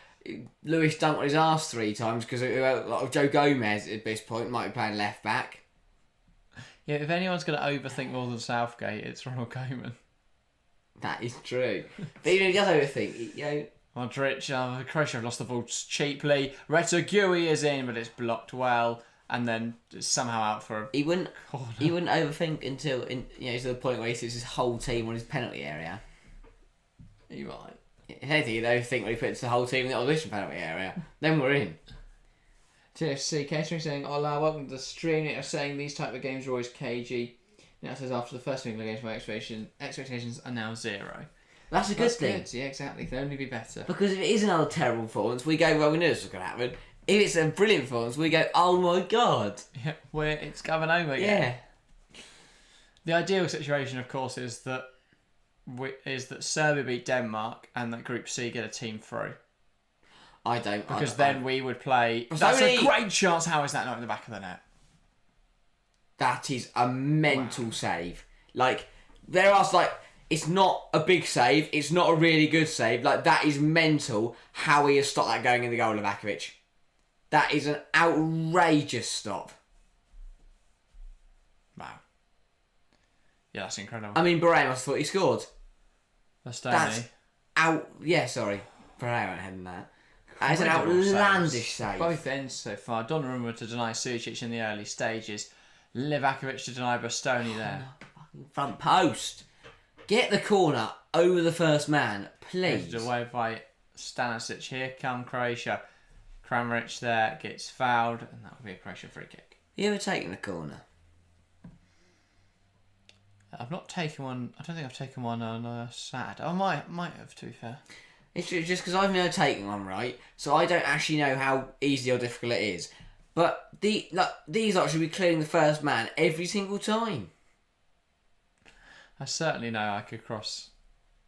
Lewis Dunk on his arse 3 times because Joe Gomez at this point might be playing left back. Yeah, if anyone's going to overthink more than Southgate, it's Ronald Koeman. That is true. But even if he does overthink, you know. Modric, Croatia have lost the ball cheaply. Retegui is in, but it's blocked well, and then it's somehow out for a He wouldn't corner. overthink until to the point where he sees his whole team on his penalty area. You right. If anything, he'd overthink when he puts the whole team in the opposition penalty area. Then we're in. TFC catering saying, "Hola, welcome to the stream." They're saying these type of games are always cagey. Now it says after the first England games, my expectations are now 0. That's a good thing. Good. Yeah, exactly. They'll only be better. Because if it is another terrible performance, we go, well, we knew this was going to happen. If it's a brilliant performance, we go, oh my god. Yeah, it's coming home again. Yeah. The ideal situation, of course, is that Serbia beat Denmark and that Group C get a team through. I don't. Because then we would play. But That's only- a great chance. How is that not in the back of the net? That is a mental save. Like, there are like, it's not a big save. It's not a really good save. Like, that is mental how he has stopped that going in the goal, Livakovic. That is an outrageous stop. Wow. Yeah, that's incredible. I mean, Barre must have thought he scored. That's Yeah, sorry. Barre went ahead in that. That is an Incredible outlandish saves. save. Both ends so far. Donnarumma to deny Sucic in the early stages. Livakovic to deny Bastoni there. Front post. Get the corner over the first man, please. Headed away by Stanisic. Here come Croatia. Kramaric there gets fouled, and that will be a Croatian free kick. You ever taken a corner? I've not taken one. I don't think I've taken one on Sad. I might have, to be fair. It's just because I've never taken one, right? So I don't actually know how easy or difficult it is. But these lot should be clearing the first man every single time. I certainly know I could cross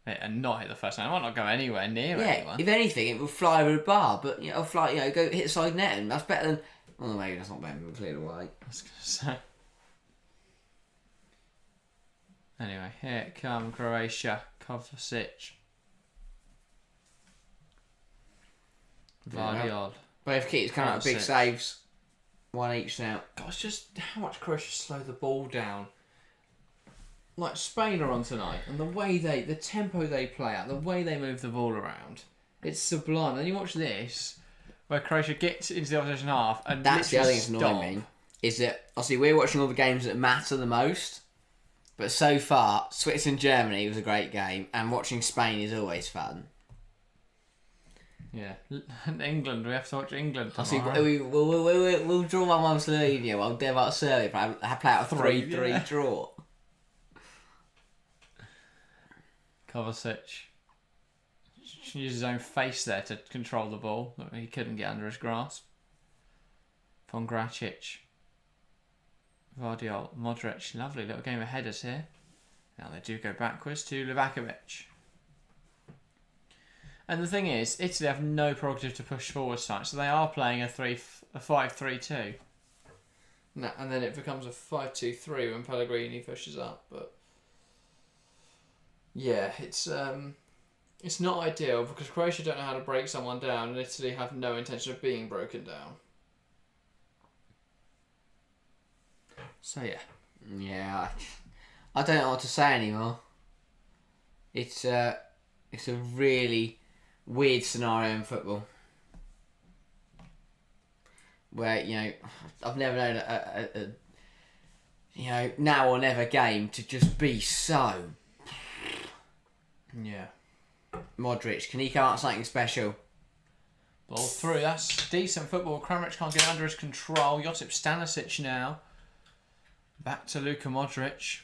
it and not hit the first man. I might not go anywhere near anyone. If anything, it will fly over a bar, but it'll fly. Go hit the side net, and that's better than. Well, maybe that's not better than cleared away. I was going to say. Anyway, here come Croatia. Kovacic. Vardiol. Both keepers coming out with big Kovacic. saves. One each now. God, it's just how much Croatia slow the ball down. Like Spain are on tonight, and the tempo they play at, the way they move the ball around, it's sublime. Then you watch this, where Croatia gets into the opposition half, and That's the other literally thing that's annoying me. Is that obviously we're watching all the games that matter the most, but so far Switzerland-Germany was a great game, and watching Spain is always fun. Yeah, and England. We have to watch England Obviously, tomorrow. we'll draw 1-1 Slovenia. We'll do about Serbia, but play out a 3-3 draw. Kovacic uses his own face there to control the ball. He couldn't get under his grasp. Von Gracic. Vardiol. Modric. Lovely little game of headers here. Now they do go backwards to Livakovic. And the thing is, Italy have no prerogative to push forward side, so they are playing a 5-3-2. No, and then it becomes a 5-2-3 when Pellegrini pushes up, but yeah, it's not ideal because Croatia don't know how to break someone down, and Italy have no intention of being broken down. So yeah. Yeah, I don't know what to say anymore. It's a really weird scenario in football where I've never known a now or never game to just be so. Yeah. Modric, can he come out with something special? Ball through. That's decent football. Kramaric can't get under his control. Josip Stanisic now. Back to Luka Modric.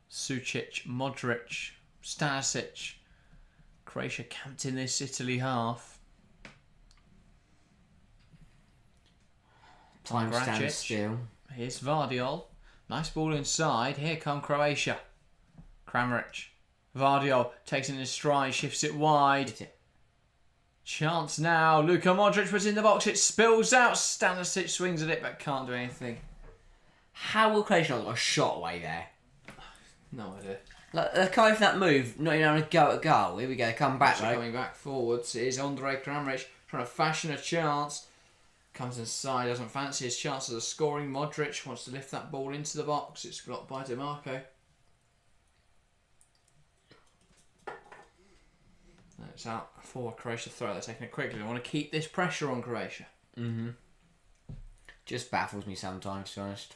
Sucic, Modric, Stanisic. Croatia camped in this Italy half. Time Gracic. stands still. Here's Vardiol. Nice ball inside. Here come Croatia. Kramaric. Vardiol takes it in his stride, shifts it wide. Hit it. Chance now. Luka Modric was in the box. It spills out. Stanisic swings at it but can't do anything. How will Croatia not got a shot away there? No idea. Like, they're coming for that move, not even having a go at goal. Here we go, come back though. Coming back forwards is Andrej Kramaric trying to fashion a chance. Comes inside, doesn't fancy his chances of scoring. Modric wants to lift that ball into the box. It's blocked by DiMarco. It's out for Croatia throw. They're taking it quickly. They want to keep this pressure on Croatia. Just baffles me sometimes, to be honest.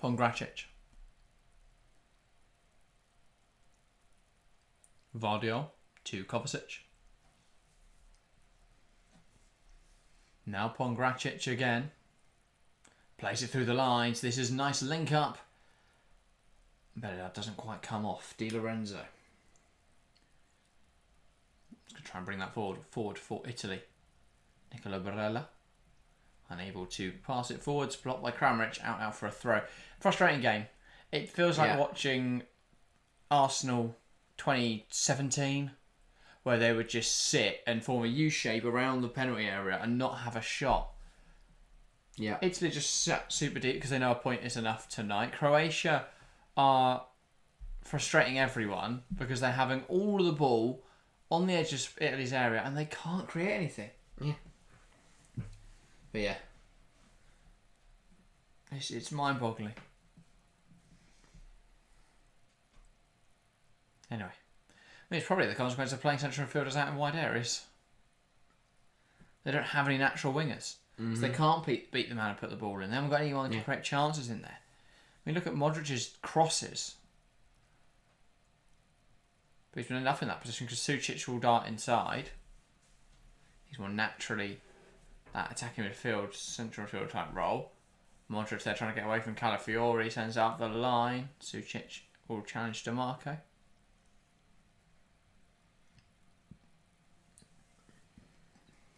Pongracic. Vardiol to Kovacic. Now Pongracic again. Plays it through the lines. This is a nice link up. But that doesn't quite come off. Di Lorenzo. Let's going to try and bring that forward for Italy. Nicola Barella. Unable to pass it forwards. Blocked by Kramaric. Out for a throw. Frustrating game. It feels like watching Arsenal 2017, where they would just sit and form a U shape around the penalty area and not have a shot. Yeah. Italy just sat super deep because they know a point is enough tonight. Croatia are frustrating everyone because they're having all of the ball on the edge of Italy's area and they can't create anything. Yeah. But yeah. It's mind-boggling. Anyway. I mean, it's probably the consequence of playing central midfielders out in wide areas. They don't have any natural wingers. So they can't beat the man and put the ball in. They haven't got anyone that can create chances in there. I mean, look at Modric's crosses. But he's been enough in that position because Sucic will dart inside. He's more naturally that attacking midfield, central midfield type role. Modric there trying to get away from Calafiori, sends out the line. Sucic will challenge DiMarco.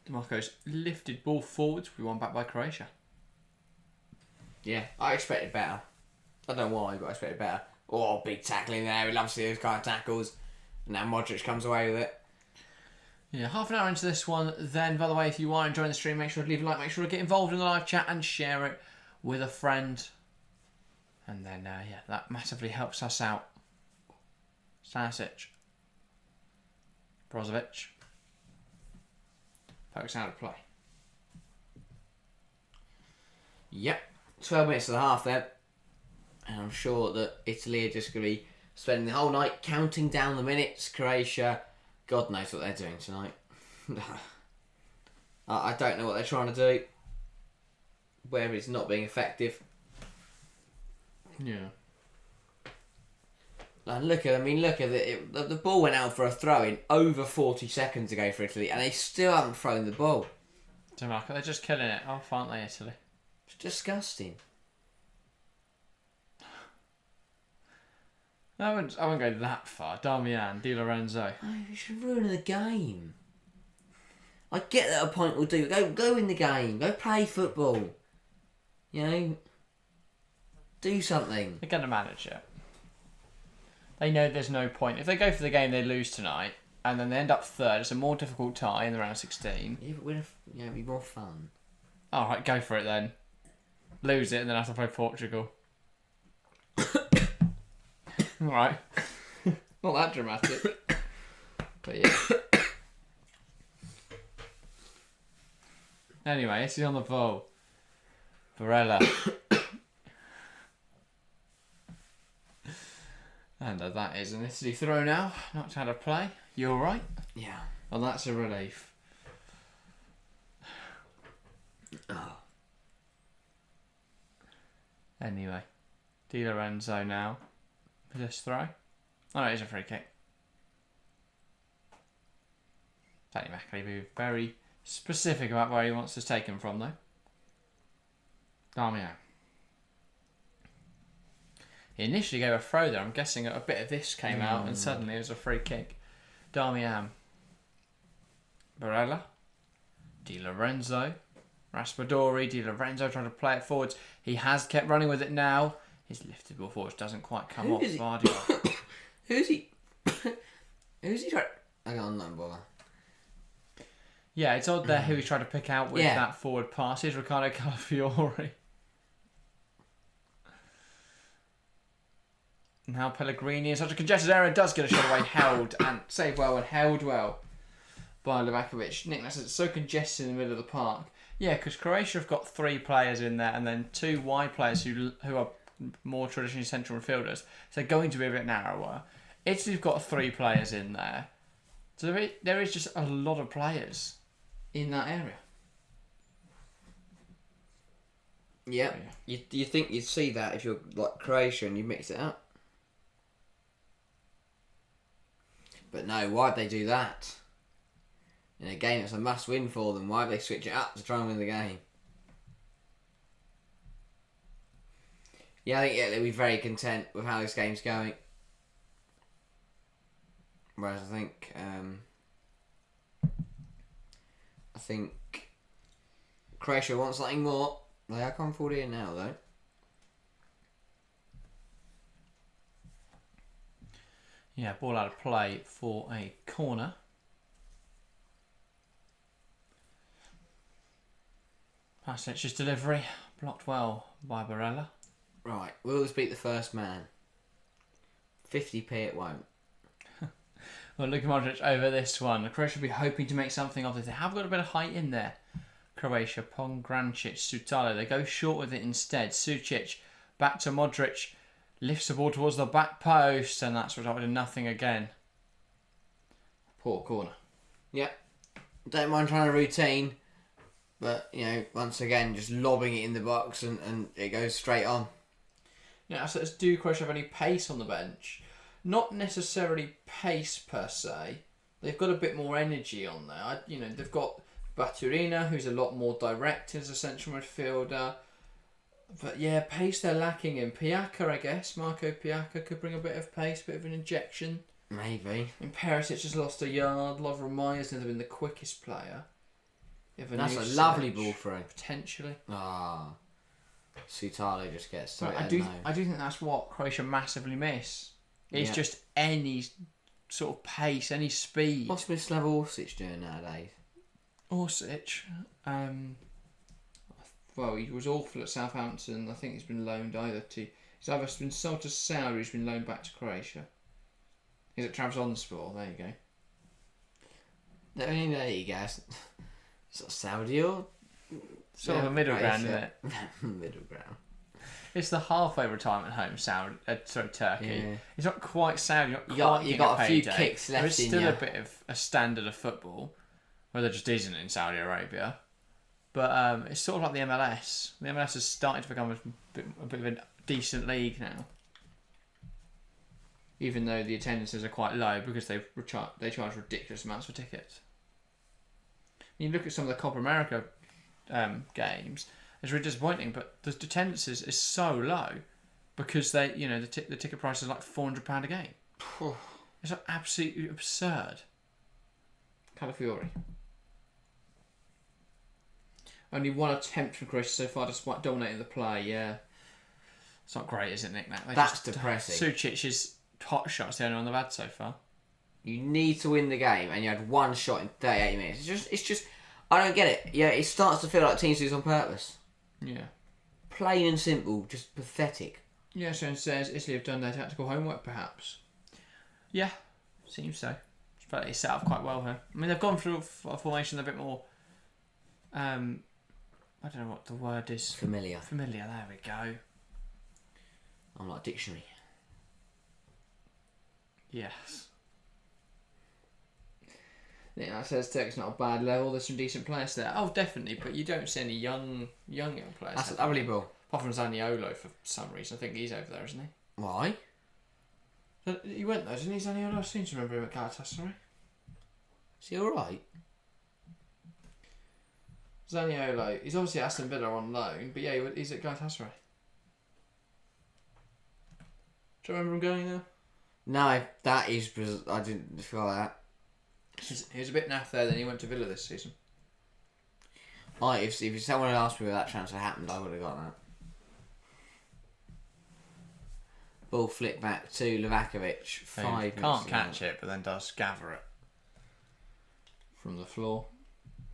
DiMarco's lifted ball forwards. We won back by Croatia. Yeah, I expected better. I don't know why, but I expected better. Oh, big tackling there. We love to see those kind of tackles. And now Modric comes away with it. Yeah, half an hour into this one. Then, by the way, if you are enjoying the stream, make sure to leave a like, make sure to get involved in the live chat and share it with a friend. And then, yeah, that massively helps us out. Stanisic. Brozovic. Pokes out of play. Yep. 12 minutes of the half then. And I'm sure that Italy are just going to be spending the whole night counting down the minutes. Croatia, God knows what they're doing tonight. I don't know what they're trying to do. Whether it's not being effective. Yeah. And look at it. The ball went out for a throw-in over 40 seconds ago for Italy, and they still haven't thrown the ball. DiMarco, they're just killing it off, aren't they, Italy? It's disgusting. I wouldn't go that far. Darmian, Di Lorenzo. Oh, you should ruin the game. I get that a point will do. Go in the game. Go play football. You know, do something. They're going to manage it. They know there's no point. If they go for the game, they lose tonight, and then they end up third. It's a more difficult tie in the round of 16. Yeah, but it'd be more fun. All right, go for it then. Lose it, and then have to play Portugal. All right. Not that dramatic. But yeah. Anyway, it's on the ball. Barella. And that is an Italy throw now. Not out of play. You alright? Yeah. Well, that's a relief. Oh. Anyway. Di Lorenzo now. For this throw. Oh, no, it is a free kick. Danny McAlee be very specific about where he wants this taken from, though. Darmian. He initially gave a throw there. I'm guessing a bit of this came out and suddenly it was a free kick. Darmian. Barella. Di Lorenzo. Raspadori. Di Lorenzo trying to play it forwards. He has kept running with it now. His lifted ball forwards doesn't quite come off. Vardiol. Who's he? Who's he trying? Hang on, no bother. Yeah, it's odd there who he's trying to pick out with Yeah. that forward pass. Is Riccardo Calafiori. Now Pellegrini in such a congested area does get a shot away, held and saved well and held well by Livakovic. Nick, that's so congested in the middle of the park. Yeah, because Croatia have got 3 players in there and then 2 wide players who are more traditionally central midfielders. So they're going to be a bit narrower. Italy've got 3 players in there. So there is just a lot of players in that area. Yeah. You think you'd see that if you're like Croatia and you mix it up. But no, why'd they do that? In a game that's a must-win for them, why'd they switch it up to try and win the game? Yeah, I think they'll be very content with how this game's going. Whereas I think Croatia wants something more. They are coming forward here now, though. Yeah, ball out of play for a corner. Pasic's delivery blocked well by Barella. Right, will this beat the first man? 50p it won't. Well, Luka Modric over this one. Croatia will be hoping to make something of it. They have got a bit of height in there. Croatia, Pongrancic, Sutalo. They go short with it instead. Sucic back to Modric. Lifts the ball towards the back post, and that's resulted in nothing again. Poor corner. Yep. Don't mind trying to routine, but, once again, just lobbing it in the box and it goes straight on. Yeah, so do Croatia have any pace on the bench? Not necessarily pace per se. They've got a bit more energy on there. They've got Baturina, who's a lot more direct as a central midfielder. But yeah, pace they're lacking in. Piaka, I guess. Marco Piaka could bring a bit of pace, bit of an injection. Maybe. And Perisic has lost a yard. Lovromaya's never been the quickest player. That's a lovely ball through. Potentially. Sutalo just gets to I do think that's what Croatia massively miss. It's just any sort of pace, any speed. What's Mislav Orsic doing nowadays? Orsic, well, he was awful at Southampton. I think he's been loaned he's either been sold to Saudi or he's been loaned back to Croatia. He's at Trabzonspor, there you go. There you go. Sort of Saudi or... Sort of a middle ground, isn't it? Middle ground. It's the halfway retirement home, Turkey. Yeah. It's not quite Saudi. You got a few kicks left. There's still a bit of a standard of football, where there just isn't in Saudi Arabia. But it's sort of like the MLS. The MLS has started to become a bit of a decent league now. Even though the attendances are quite low because they charge ridiculous amounts for tickets. You look at some of the Copa America games, it's really disappointing, but the attendances is so low because the ticket price is like £400 a game. It's like absolutely absurd. Calafiori. Only one attempt from Croatia so far, despite dominating the play. Yeah, it's not great, is it, Nick? That's depressing. Sucic's hot shot's the only one they've had so far. You need to win the game, and you had one shot in 38 minutes. It's just, I don't get it. Yeah, it starts to feel like teams do this on purpose. Yeah. Plain and simple, just pathetic. Yeah, so it says Italy have done their tactical homework, perhaps. Yeah, seems so. But it's set up quite well here. I mean, they've gone through a formation a bit more. I don't know what the word is. Familiar. There we go. I'm like dictionary. Yes. Yeah, that says Turkey's not a bad level. There's some decent players there. Oh, definitely, but you don't see any young players. That's a lovely ball. Apart from Zaniolo for some reason. I think he's over there, isn't he? Why? He went there, didn't he, Zaniolo? I seem to remember him at Galatasaray. Is he alright? Zaniolo, he's obviously at Aston Villa on loan, but yeah, he's at Galatasaray. Do you remember him going there? No, that is... I didn't feel that. He was a bit naff there, then he went to Villa this season. If someone had asked me whether that transfer happened, I would have got that. Ball flick back to Livakovic. 5 minutes. Can't catch it, but then does gather it from the floor.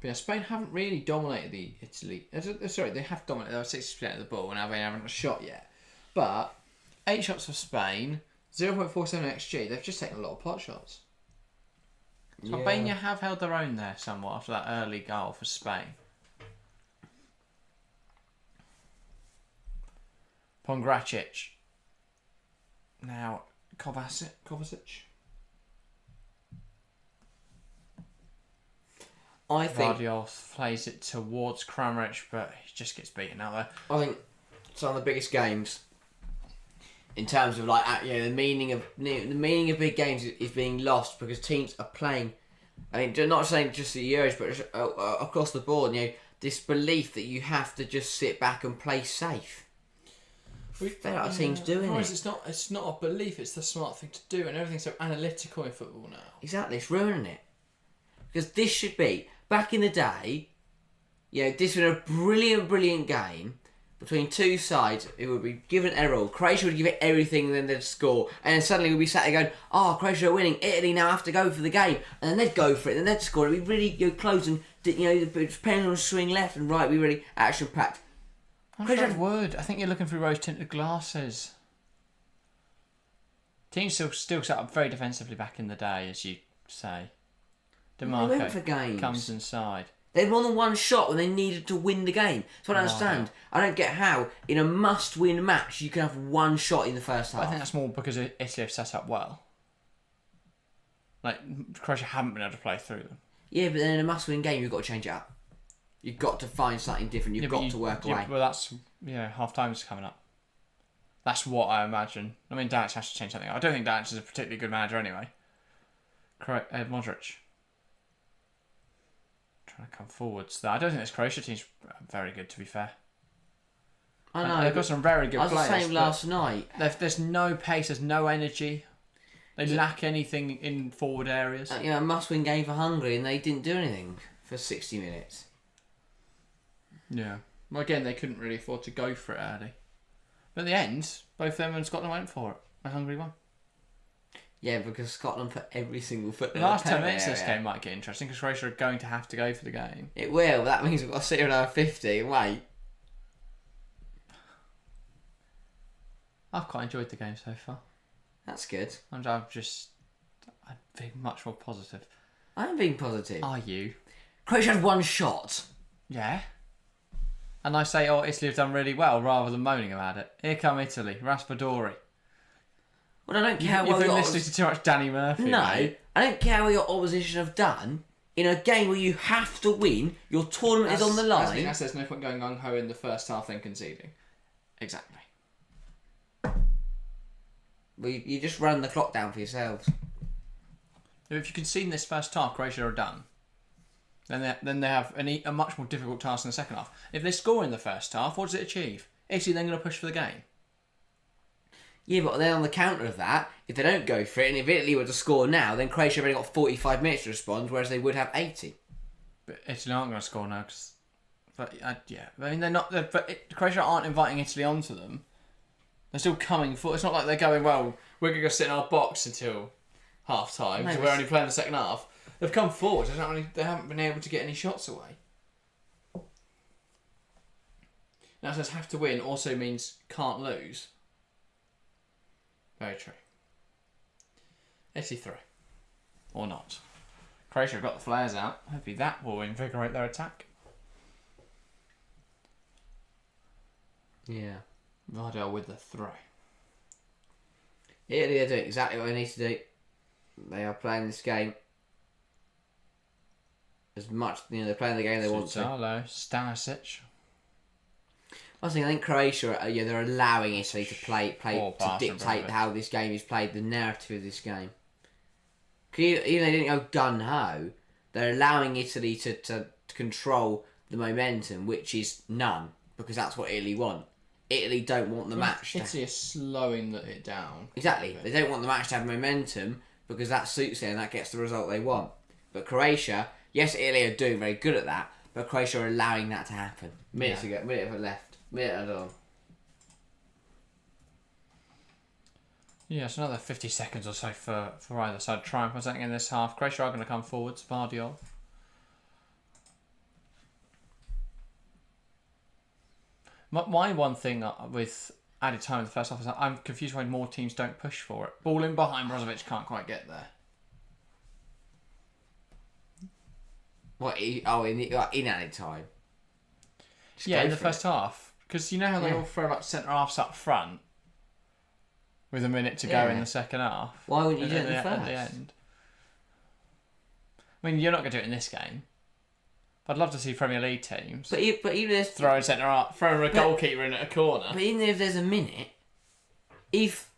But yeah, Spain haven't really dominated the Italy. Sorry, they have dominated. They have 60% of the ball, and Albania haven't got a shot yet. But 8 shots for Spain, 0.47 XG. They've just taken a lot of pot shots. So Albania have held their own there somewhat after that early goal for Spain. Pongracic. Now Kovacic. I think Vardiol plays it towards Kramaric, but he just gets beaten out there. I think some of the biggest games, in terms of like the meaning of big games is being lost because teams are playing. I mean, not saying just the Euros, but across the board. This belief that you have to just sit back and play safe. There are teams doing it. It's not a belief. It's the smart thing to do, and everything's so analytical in football now. Exactly, it's ruining it. Because this should be back in the day. This was a brilliant game between two sides. It would be given a role. Croatia would give it everything, and then they'd score. And then suddenly we'd be sat there going, "Oh, Croatia are winning. Italy now have to go for the game." And then they'd go for it, and then they'd score. It'd be really close, and the pendulum swing left and right. It'd be really action packed. I think you're looking through rose-tinted glasses. Teams still set up very defensively back in the day, as you say. DeMarco They went for games. Comes inside. They had more than one shot when they needed to win the game. So I don't understand. I don't get how, in a must-win match, you can have one shot in the first half. I think that's more because Italy have set up well. Like, Croatia haven't been able to play through them. Yeah, but then in a must-win game, you've got to change it up. You've got to find something different. You've got to work away. Well, that's... half-time is coming up. That's what I imagine. I mean, Danic has to change something. I don't think Danic is a particularly good manager anyway. Modric. Trying to come forwards there. I don't think this Croatia team's very good, to be fair. I know. They've got some very good players. I was the same last night. There's no pace, there's no energy. They lack anything in forward areas. A must-win game for Hungary, and they didn't do anything for 60 minutes. Yeah. Well, again, they couldn't really afford to go for it, had they? But in the end, both them and Scotland went for it. And Hungary won. Yeah, because Scotland put every single foot The in the last 10 penalty minutes of this area. game might get interesting because Croatia are going to have to go for the game. It will. That means we've got to sit here another 50 and wait. I've quite enjoyed the game so far. That's good. I'm being much more positive. I'm being positive. Are you? Croatia had one shot. Yeah. And I say, Italy have done really well rather than moaning about it. Here come Italy. Raspadori. Well, I don't care You've what been your listening to too much Danny Murphy. No, mate. I don't care what your opposition have done. In a game where you have to win, your tournament is on the line. I think there's no point going gung-ho in the first half then conceding. Exactly. Well, you just run the clock down for yourselves. If you concede in this first half, Croatia are done. Then they have a much more difficult task in the second half. If they score in the first half, what does it achieve? Italy then going to push for the game. Yeah, but then on the counter of that, if they don't go for it, and if Italy were to score now, then Croatia have only got 45 minutes to respond, whereas they would have 80. But Italy aren't going to score now. I mean, they're not. Croatia aren't inviting Italy onto them. They're still coming forward. It's not like they're going, well, we're going to go sit in our box until half time because we're only playing the second half. They've come forward. They haven't been able to get any shots away. Now, it says have to win also means can't lose. Very true. Italy 3. Or not. Croatia have got the flares out. Hopefully that will invigorate their attack. Yeah. Vardiol with the throw. Italy are doing exactly what they need to do. They are playing this game as much. They're playing the game they want to. Stanisic. I think Croatia, they're allowing Italy to play to dictate how this game is played, the narrative of this game. Even though they didn't go gun ho, they're allowing Italy to control the momentum, which is none, because that's what Italy want. Italy don't want the match. Italy is slowing it down. Exactly, they don't want the match to have momentum because that suits them and that gets the result they want. But Croatia, yes, Italy are doing very good at that, but Croatia are allowing that to happen. Minute left. Minute on. Yeah, it's another 50 seconds or so for either side to try and put something in this half. Croatia are going to come forwards. Vardiol. My one thing with added time in the first half is I'm confused why more teams don't push for it. Ball in behind, Brozovic can't quite get there. What? In added time. Just Yeah, go in the for it. first half. Because you know how they Yeah. all throw like centre halves up front with a minute to go Yeah. in the second half. Why wouldn't you do it And in the at first? the end. I mean, you're not going to do it in this game. I'd love to see Premier League teams But even if throwing centre half, throwing a goalkeeper in at a corner. But even if there's a minute, if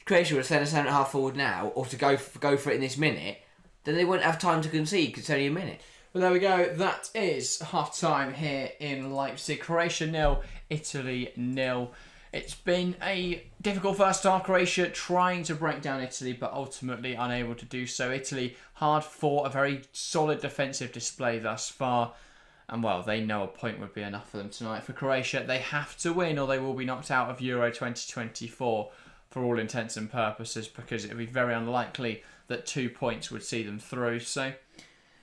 Croatia were to send a centre half forward now, or to go for it in this minute, then they wouldn't have time to concede because it's only a minute. Well, there we go. That is half time here in Leipzig. Croatia 0, Italy 0. It's been a difficult first half. Croatia trying to break down Italy, but ultimately unable to do so. Italy hard fought, a very solid defensive display thus far. And well, they know a point would be enough for them tonight. For Croatia, they have to win or they will be knocked out of Euro 2024 for all intents and purposes, because it would be very unlikely that 2 points would see them through. So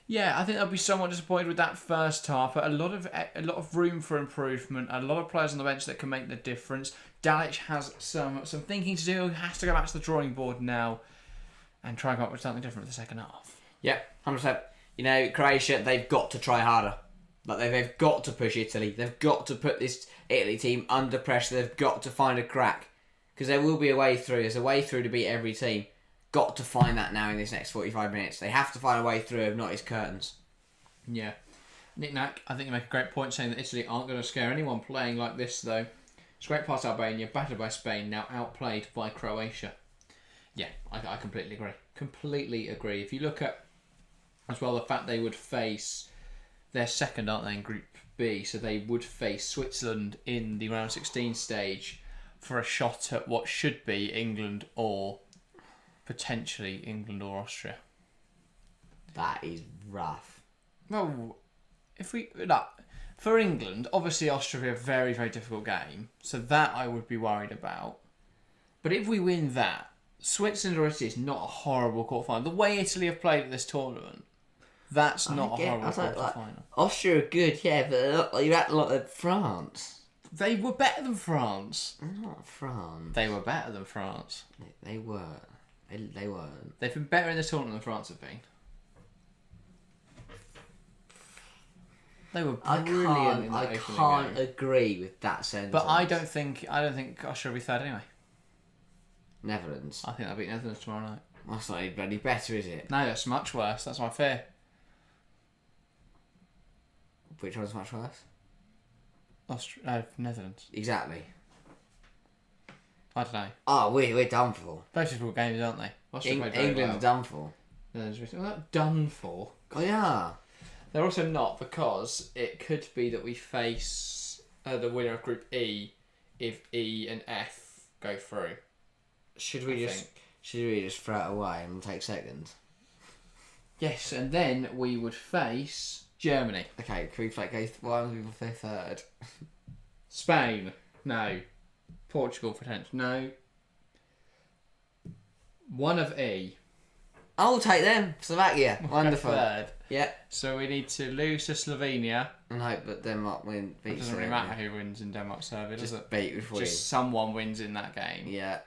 yeah, I think they'll be somewhat disappointed with that first half, but a lot of room for improvement. A lot of players on the bench that can make the difference. Dalic has some thinking to do. He has to go back to the drawing board now and try and come up with something different for the second half. Yep, 100%. You know, Croatia, they've got to try harder. Like they've got to push Italy. They've got to put this Italy team under pressure. They've got to find a crack, because there will be a way through. There's a way through to beat every team. Got to find that now in this next 45 minutes. They have to find a way through, if not, it's curtains. Yeah. Nick Nack, I think you make a great point saying that Italy aren't going to scare anyone playing like this, though. It's great past Albania, battered by Spain, now outplayed by Croatia. Yeah, I completely agree. Completely agree. If you look at, as well, the fact they would face, they're second, aren't they, in Group B, so they would face Switzerland in the round 16 stage for a shot at what should be England or potentially England or Austria. That is rough. Well, if we for England, obviously Austria will be a very, very difficult game, so that I would be worried about. But if we win that, Switzerland or Italy is not a horrible quarterfinal. The way Italy have played at this tournament, that's not a horrible quarterfinal. Austria are good, yeah, but you act like France. They were better than France. Not France. They were better than France. They were. They weren't. They've been better in this tournament than France have been. They were brilliant in the opening game. I can't agree with that sentence. But I don't think Austria will be third anyway. Netherlands. I think they'll beat Netherlands tomorrow night. That's not any better, is it? No, that's much worse. That's my fear. Which one's much worse? Netherlands. Exactly. I don't know. Oh, we're done for. Both difficult games, aren't they? Austria played very England's well. done for. Netherlands, well, not done for. Oh yeah. They're also not, because it could be that we face the winner of Group E if E and F go through. Should we just throw it away and take second? Yes, and then we would face Germany. Okay, can we go? Why don't we play third? Spain. No. Portugal potential. No. One of E. I'll take them. Slovakia. Wonderful. Third. Yeah. So we need to lose to Slovenia. And hope that Denmark beat. It doesn't really matter who wins in Denmark Serbia, does it? Beat before Just someone wins in that game. Yeah.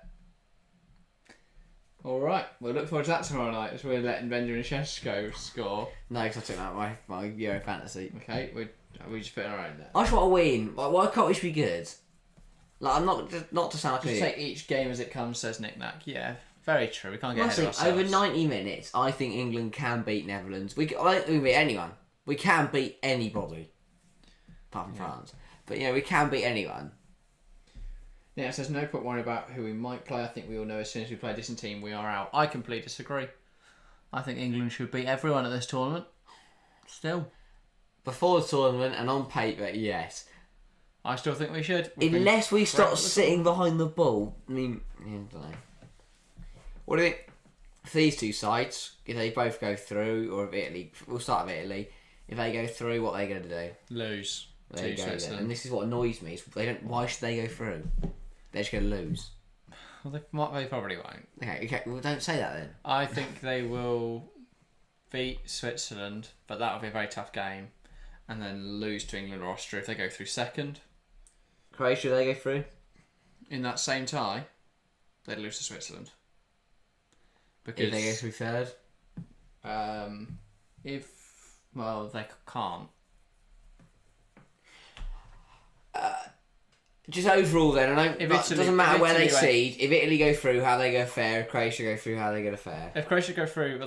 Alright, we'll look forward to that tomorrow night as we're letting Benjamin Sheshko score. No, because I took out my Euro fantasy. Okay, we just put our own there. I just want to win. Like, why can't we just be good? Like, I'm not to sound like Just an take each game as it comes, says Nick Nack. Yeah, very true. We can't get ahead of Honestly, ourselves. over 90 minutes, I think England can beat Netherlands. I don't think we can beat anyone. We can beat anybody. Apart from France. But, we can beat anyone. Yeah, it says no point worrying about who we might play. I think we all know as soon as we play a decent team, we are out. I completely disagree. I think England should beat everyone at this tournament. Still. Before the tournament and on paper, yes. I still think we should. Unless we start sitting behind the ball. I mean, I don't know. What do you think? For these two sides, if they both go through, or if Italy, we'll start with Italy. If they go through, what are they going to do? Lose. There you go. And this is what annoys me. They don't. Why should they go through? They're just going to lose. Well, they probably won't. Okay. Well, don't say that then. I think they will beat Switzerland, but that'll be a very tough game, and then lose to England or Austria if they go through second. Croatia, they go through? In that same tie, they'd lose to Switzerland. Because if they go through third? They can't. Just overall then, it doesn't matter where they seed. If Italy go through, how they go fair. If Croatia go through, how they go fair. If Croatia go through,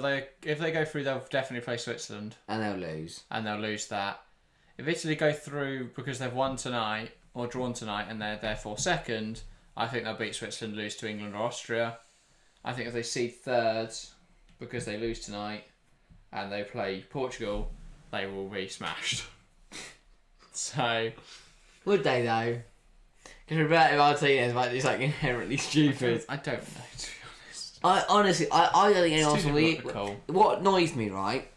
if they go through, they'll definitely play Switzerland. And they'll lose. And they'll lose that. If Italy go through because they've won tonight or drawn tonight and they're therefore second, I think they'll beat Switzerland, lose to England or Austria. I think if they seed third because they lose tonight and they play Portugal, they will be smashed. So... Would they though? Because Roberto Martinez might be like inherently stupid. I don't know, to be honest. I don't think anyone will. What annoys me, right?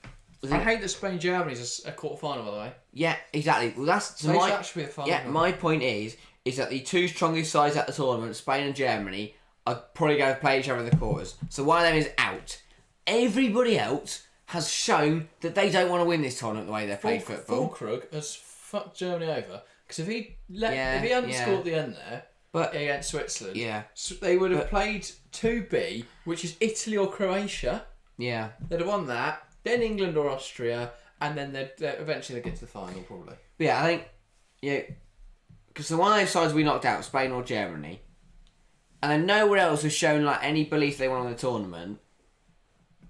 I hate that Spain-Germany's a quarter-final, by the way. Yeah, exactly. Well, that should be a final. Yeah, my point is that the two strongest sides at the tournament, Spain and Germany, are probably going to play each other in the quarters. So one of them is out. Everybody else has shown that they don't want to win this tournament the way they've played football. Fulkrug has fucked Germany over. Because if he hadn't scored at the end there against Switzerland, they would have played 2B, which is Italy or Croatia. Yeah. They'd have won that, then England or Austria, and then they'd eventually get to the final, probably. But yeah, I think, because the one of those sides we knocked out, Spain or Germany, and then nowhere else has shown like any belief they want to win the tournament,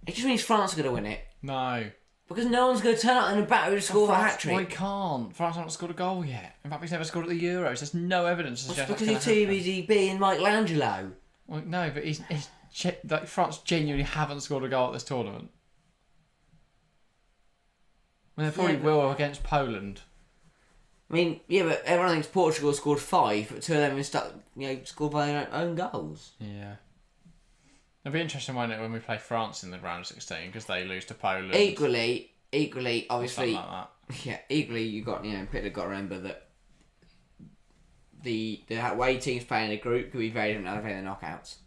it just means France are going to win it. No. Because no one's going to turn up in a battle to score a hat-trick. Why can't? France haven't scored a goal yet. Mbappe's never scored at the Euros. There's no evidence to suggest because he's too busy being Michelangelo. Well, no, but he's like France genuinely haven't scored a goal at this tournament. I mean, they probably will against Poland. I mean, yeah, but everyone thinks Portugal scored 5, but 2 of them scored by their own goals. Yeah. It'll be interesting when we play France in the round of 16 because they lose to Poland. Equally, obviously, like that. Yeah. Equally, you got Peter got to remember that the way teams play in a group could be very different how they play in the knockouts.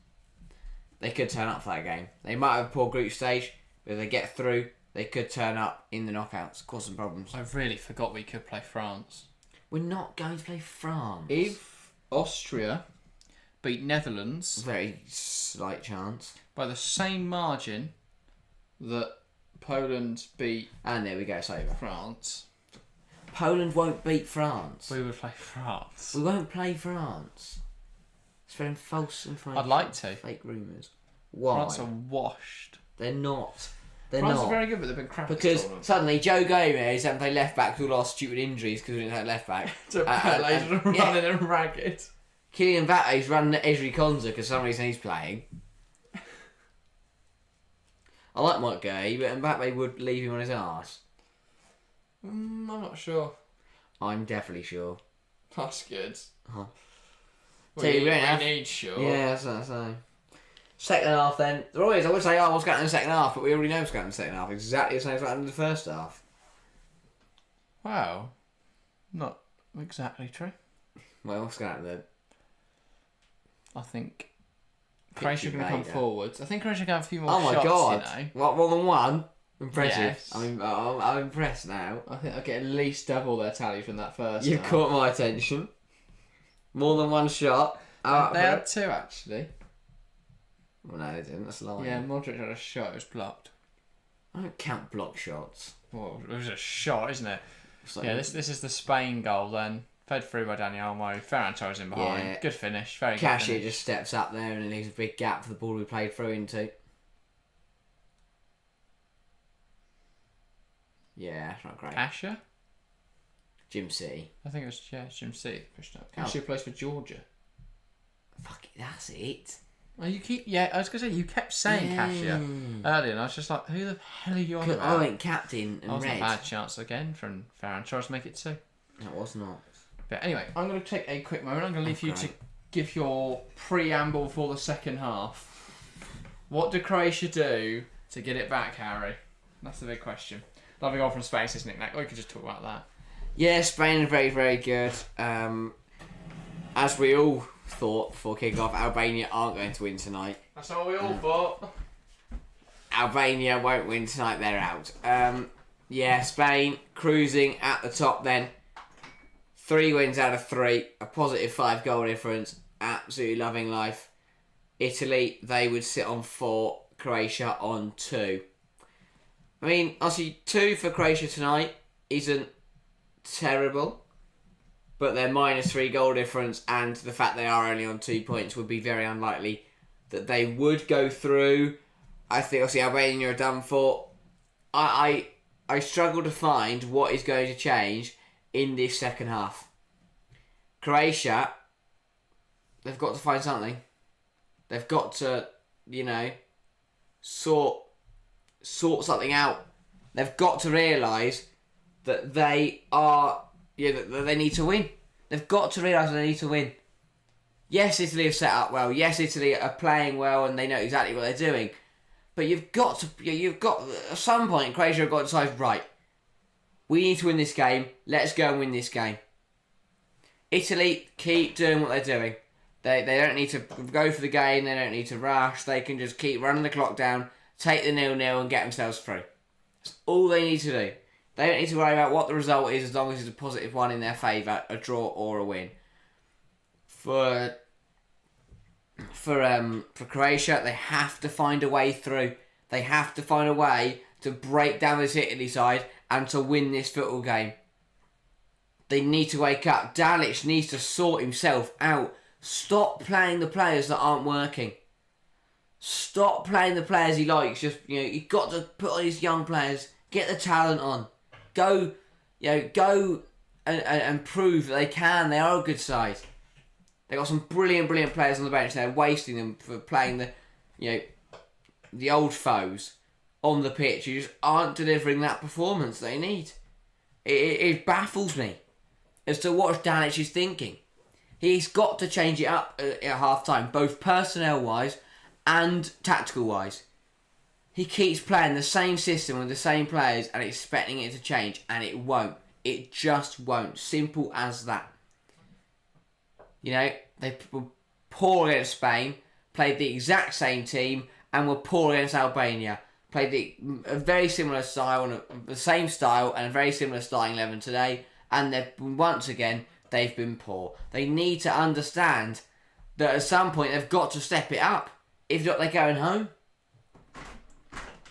They could turn up for that game. They might have a poor group stage, but if they get through, they could turn up in the knockouts, cause some problems. I really forgot we could play France. We're not going to play France. If Austria beat Netherlands, very slight chance, by the same margin that Poland beat, and there we go, it's over. France. Poland won't beat France. We would play France. We won't play France. Spreading false information. I'd like to. Fake rumours. Why? France are washed. They're not. France are very good, but they've been crap. Because suddenly Joe Gomez hasn't played left back because all our stupid injuries because we didn't have left back. Running and ragged. Kylian Mbappe's running at Ezri Konsa because for some reason he's playing. I like Mike Gay, but Mbappe would leave him on his arse. I'm not sure. I'm definitely sure. That's good. Huh. We need sure. Yeah, that's what I'm saying. Second half then. There always, I would say, what's going on in the second half, but we already know what's going on in the second half. Exactly the same as what happened in the first half. Wow. Not exactly true. Well, what's going on then? I think Croatia going to come forwards. I think Croatia can have a few more shots, my God. You know? What, more than one? Impressive. Yes. I'm impressed now. I think I'll get at least double their tally from that first You've half. caught my attention. More than one shot. They had 2, actually. Well, no, they didn't. That's lying. Yeah, Modric had a shot. It was blocked. I don't count block shots. Well, it was a shot, isn't it? Like, yeah, this is the Spain goal then. Fed through by Dani Olmo. Ferran Torres in behind. Yeah. Good finish. Very good Cashier finish. just steps up there and leaves a big gap for the ball we played through into. Yeah, that's not great. Cashier? Jim C. I think it was Jim C. pushed up. Cashier plays for Georgia. Fuck it, that's it. Oh, I was going to say, you kept saying Cashier earlier, and I was just like, who the hell are you on about? I went captain and that was red. a bad chance again from Ferran Torres to make it 2. That was not. But anyway, I'm going to take a quick moment. I'm going to leave you to give your preamble for the second half. What did Croatia do to get it back, Harry? That's the big question. Lovely goal from Spain, isn't it, Nick? We could just talk about that. Yeah, Spain are very, very good. As we all thought before kick-off, Albania aren't going to win tonight. That's what we all thought. Albania won't win tonight, they're out. Yeah, Spain cruising at the top then. 3 wins out of 3, a positive 5 goal difference, absolutely loving life. Italy, they would sit on 4, Croatia on 2. I mean, obviously 2 for Croatia tonight isn't terrible, but their -3 goal difference and the fact they are only on 2 points would be very unlikely that they would go through. I think obviously Albania are done for. I struggle to find what is going to change in this second half. Croatia, they've got to find something. They've got to, sort something out. They've got to realise that they are, that they need to win. They've got to realise they need to win. Yes, Italy have set up well. Yes, Italy are playing well and they know exactly what they're doing. But at some point, Croatia have got to decide, right, we need to win this game. Let's go and win this game. Italy keep doing what they're doing. They don't need to go for the game. They don't need to rush. They can just keep running the clock down, take the 0-0 and get themselves through. That's all they need to do. They don't need to worry about what the result is as long as it's a positive one in their favour, a draw or a win. For Croatia, they have to find a way through. They have to find a way to break down this Italy side and to win this football game. They need to wake up. Dalic needs to sort himself out. Stop playing the players that aren't working. Stop playing the players he likes. Just you've got to put on these young players. Get the talent on. Go and prove that they can. They are a good side. They've got some brilliant players on the bench. They're wasting them for playing the old foes on the pitch who just aren't delivering that performance they need. It baffles me as to what Danic is thinking. He's got to change it up at half-time, both personnel-wise and tactical-wise. He keeps playing the same system with the same players and expecting it to change, and it won't. It just won't. Simple as that. They were poor against Spain, played the exact same team, and were poor against Albania. Played a very similar style, the same style, and a very similar starting 11 today, and once again, they've been poor. They need to understand that at some point they've got to step it up. If not, they're going home.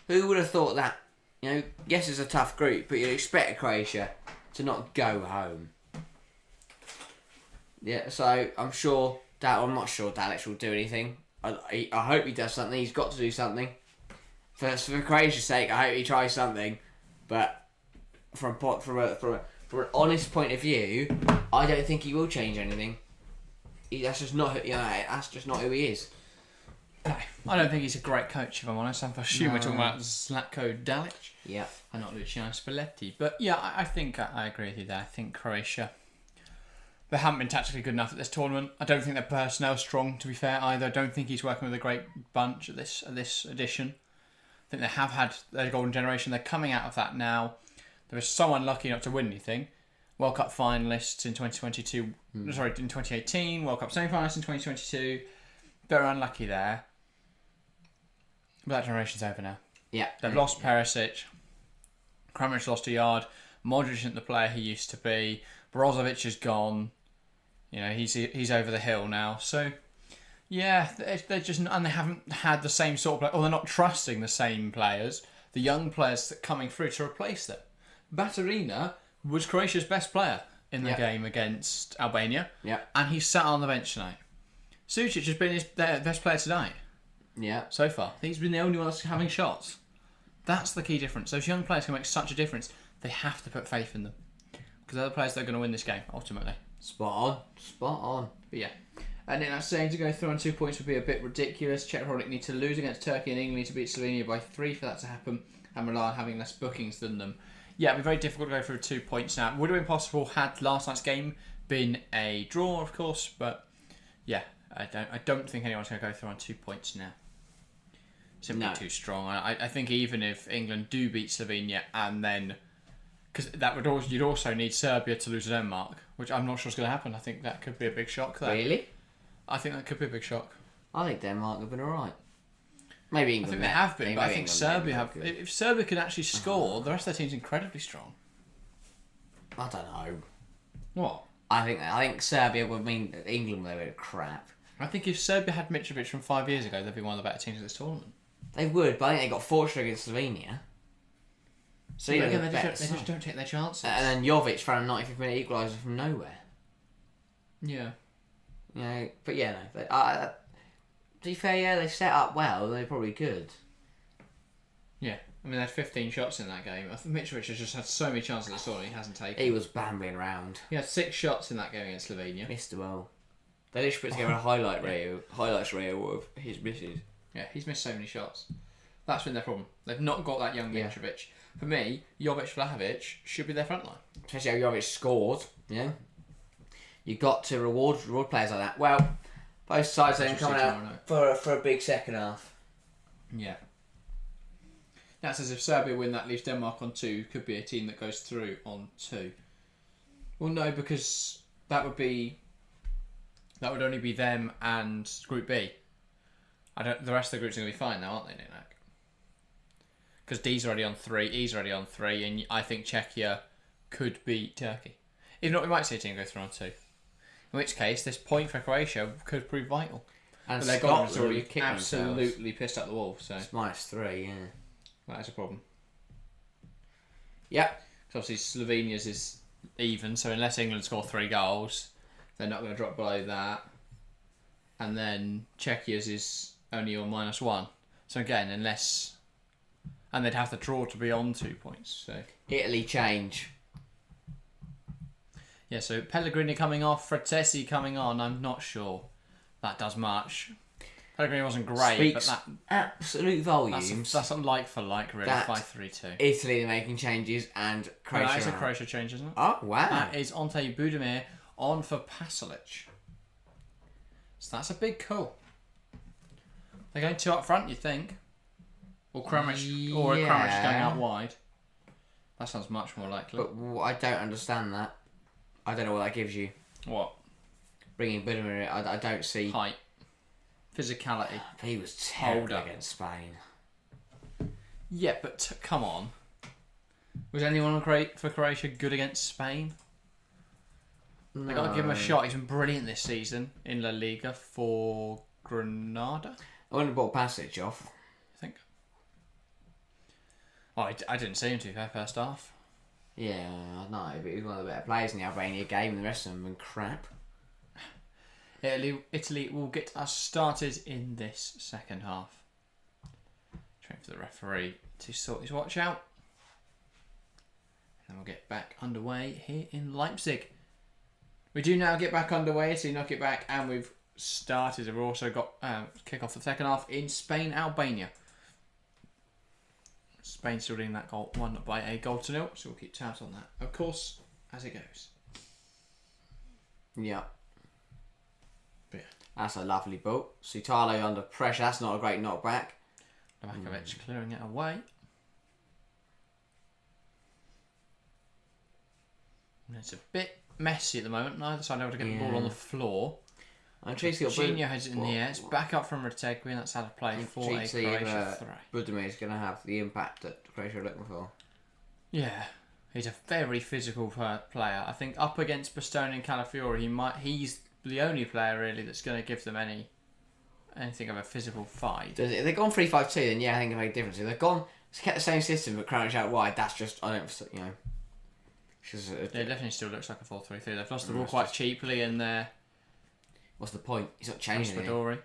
Who would have thought that? Yes, it's a tough group, but you'd expect Croatia to not go home. Yeah, so I'm not sure Dalic will do anything. I hope he does something. He's got to do something. For Croatia's sake, I hope he tries something. But from an honest point of view, I don't think he will change anything. That's just not who he is. No, I don't think he's a great coach, if I'm honest. I assume we're talking about Zlatko Dalic. Yeah. And not Luciano Spalletti. But yeah, I think I agree with you there. I think Croatia, they haven't been tactically good enough at this tournament. I don't think their personnel strong, to be fair, either. I don't think he's working with a great bunch at this edition. I think they have had their golden generation. They're coming out of that now. They were so unlucky not to win anything. World Cup finalists in 2022. In 2018. World Cup semi-finalists in 2022. Very unlucky there. But that generation's over now. Yeah. They've lost Perisic. Kramaric lost a yard. Modric isn't the player he used to be. Brozovic is gone. He's over the hill now. So, yeah, they're just, and they haven't had the same sort of play, or they're not trusting the same players, the young players that coming through to replace them. Baturina was Croatia's best player in the game against Albania. Yeah. And he sat on the bench tonight. Sucic has been their best player tonight. Yeah. So far. He's been the only one that's having shots. That's the key difference. Those young players can make such a difference. They have to put faith in them. Because they're the players that are going to win this game, ultimately. Spot on. But yeah. And then that's saying to go through on 2 points would be a bit ridiculous. Czech Republic need to lose against Turkey and England need to beat Slovenia by 3 for that to happen. And rely on having less bookings than them. Yeah, it'd be very difficult to go through 2 points now. Would have been possible had last night's game been a draw, of course. But yeah, I don't think anyone's going to go through on 2 points now. Simply too strong. I think even if England do beat Slovenia and then, because you'd also need Serbia to lose to Denmark, which I'm not sure is going to happen. I think that could be a big shock there. Really? I think that could be a big shock. I think Denmark have been alright. Maybe England. I think they have been, but I think Serbia have. If Serbia can actually score, the rest of their team's incredibly strong. I don't know. What? I think Serbia would mean England they were crap. I think if Serbia had Mitrovic from 5 years ago, they'd be one of the better teams of this tournament. They would, but I think they got fortunate against Slovenia. So yeah, again, they just don't take their chances. And then Jovic found a 95th minute equaliser from nowhere. Yeah. You know, but yeah, no. To be fair, yeah, they set up well. They're probably good. Yeah. I mean, they had 15 shots in that game. I think Mitrovic has just had so many chances this tournament he hasn't taken. He was bambling around. He had 6 shots in that game against Slovenia. Missed well. They literally put together a highlights reel of his misses. Yeah, he's missed so many shots. That's been their problem. They've not got that young Mitrovic. Yeah. For me, Jovic Vlahovic should be their front line. Especially how Jovic scored. Yeah. You got to reward players like that. Well, both sides then coming out for a big second half. Yeah. That's as if Serbia win, that leaves Denmark on 2. Could be a team that goes through on 2. Well, no, because that would only be them and Group B. The rest of the groups are going to be fine now, aren't they, Nick? Because D's already on 3, E's already on 3, and I think Czechia could beat Turkey. If not, we might see a team go through on 2. In which case, this point for Croatia could prove vital. And but their goalkeeper's already absolutely pissed up the wall. So it's -3, yeah. That is a problem. Yep. Because obviously Slovenia's is even, so unless England score 3 goals, they're not going to drop below that. And then Czechia's is only on -1. So again, and they'd have to draw to be on 2 points. So Italy change. Yeah, so Pellegrini coming off, Fratesi coming on. I'm not sure that does much. Pellegrini wasn't great, Speaks but that absolute volumes. That's a like for like, really. 5-3-2. Italy are making changes and Croatia. That is a Croatia change, isn't it? Oh wow! That is Ante Budimir on for Pasalic. So that's a big call. They're going 2 up front, you think? Or Kramaric going out wide. That sounds much more likely. But I don't understand that. I don't know what that gives you. What? Bringing Budimir in, I don't see... Height. Physicality. He was terrible against Spain. Yeah, but come on. Was anyone for Croatia good against Spain? No. They got to give him a shot. He's been brilliant this season in La Liga for Granada. I wouldn't have bought Passage off. I think. Oh, I didn't see him too fair first half. Yeah, I know, but he was one of the better players in the Albania game, and the rest of them have been crap. Italy will get us started in this second half. Trying for the referee to sort his watch out. And we'll get back underway here in Leipzig. We do now get back underway, so you knock it back, and we've started. We've also got kick off the second half in Spain, Albania. Spain still leading that goal 1-0, so we'll keep tabs on that, of course, as it goes. Yeah. But yeah. That's a lovely ball. Sutalo under pressure. That's not a great knockback. Novakovic clearing it away. And it's a bit messy at the moment. Neither side able to get the ball on the floor. Coutinho has it in the air. It's back up from Retegui, and that's out of play for a Croatia throw. Budimir is going to have the impact that Croatia are looking for. Yeah, he's a very physical player. I think up against Bastoni and Calafiori, he's the only player really that's going to give them anything of a physical fight. If they've gone 3-5-2, then yeah, I think it makes a difference. If they've kept the same system but Croatia out wide, that's just, I don't, you know. It definitely still looks like a 4-3-3. They've lost the ball quite cheaply in there. What's the point? He's not changing it.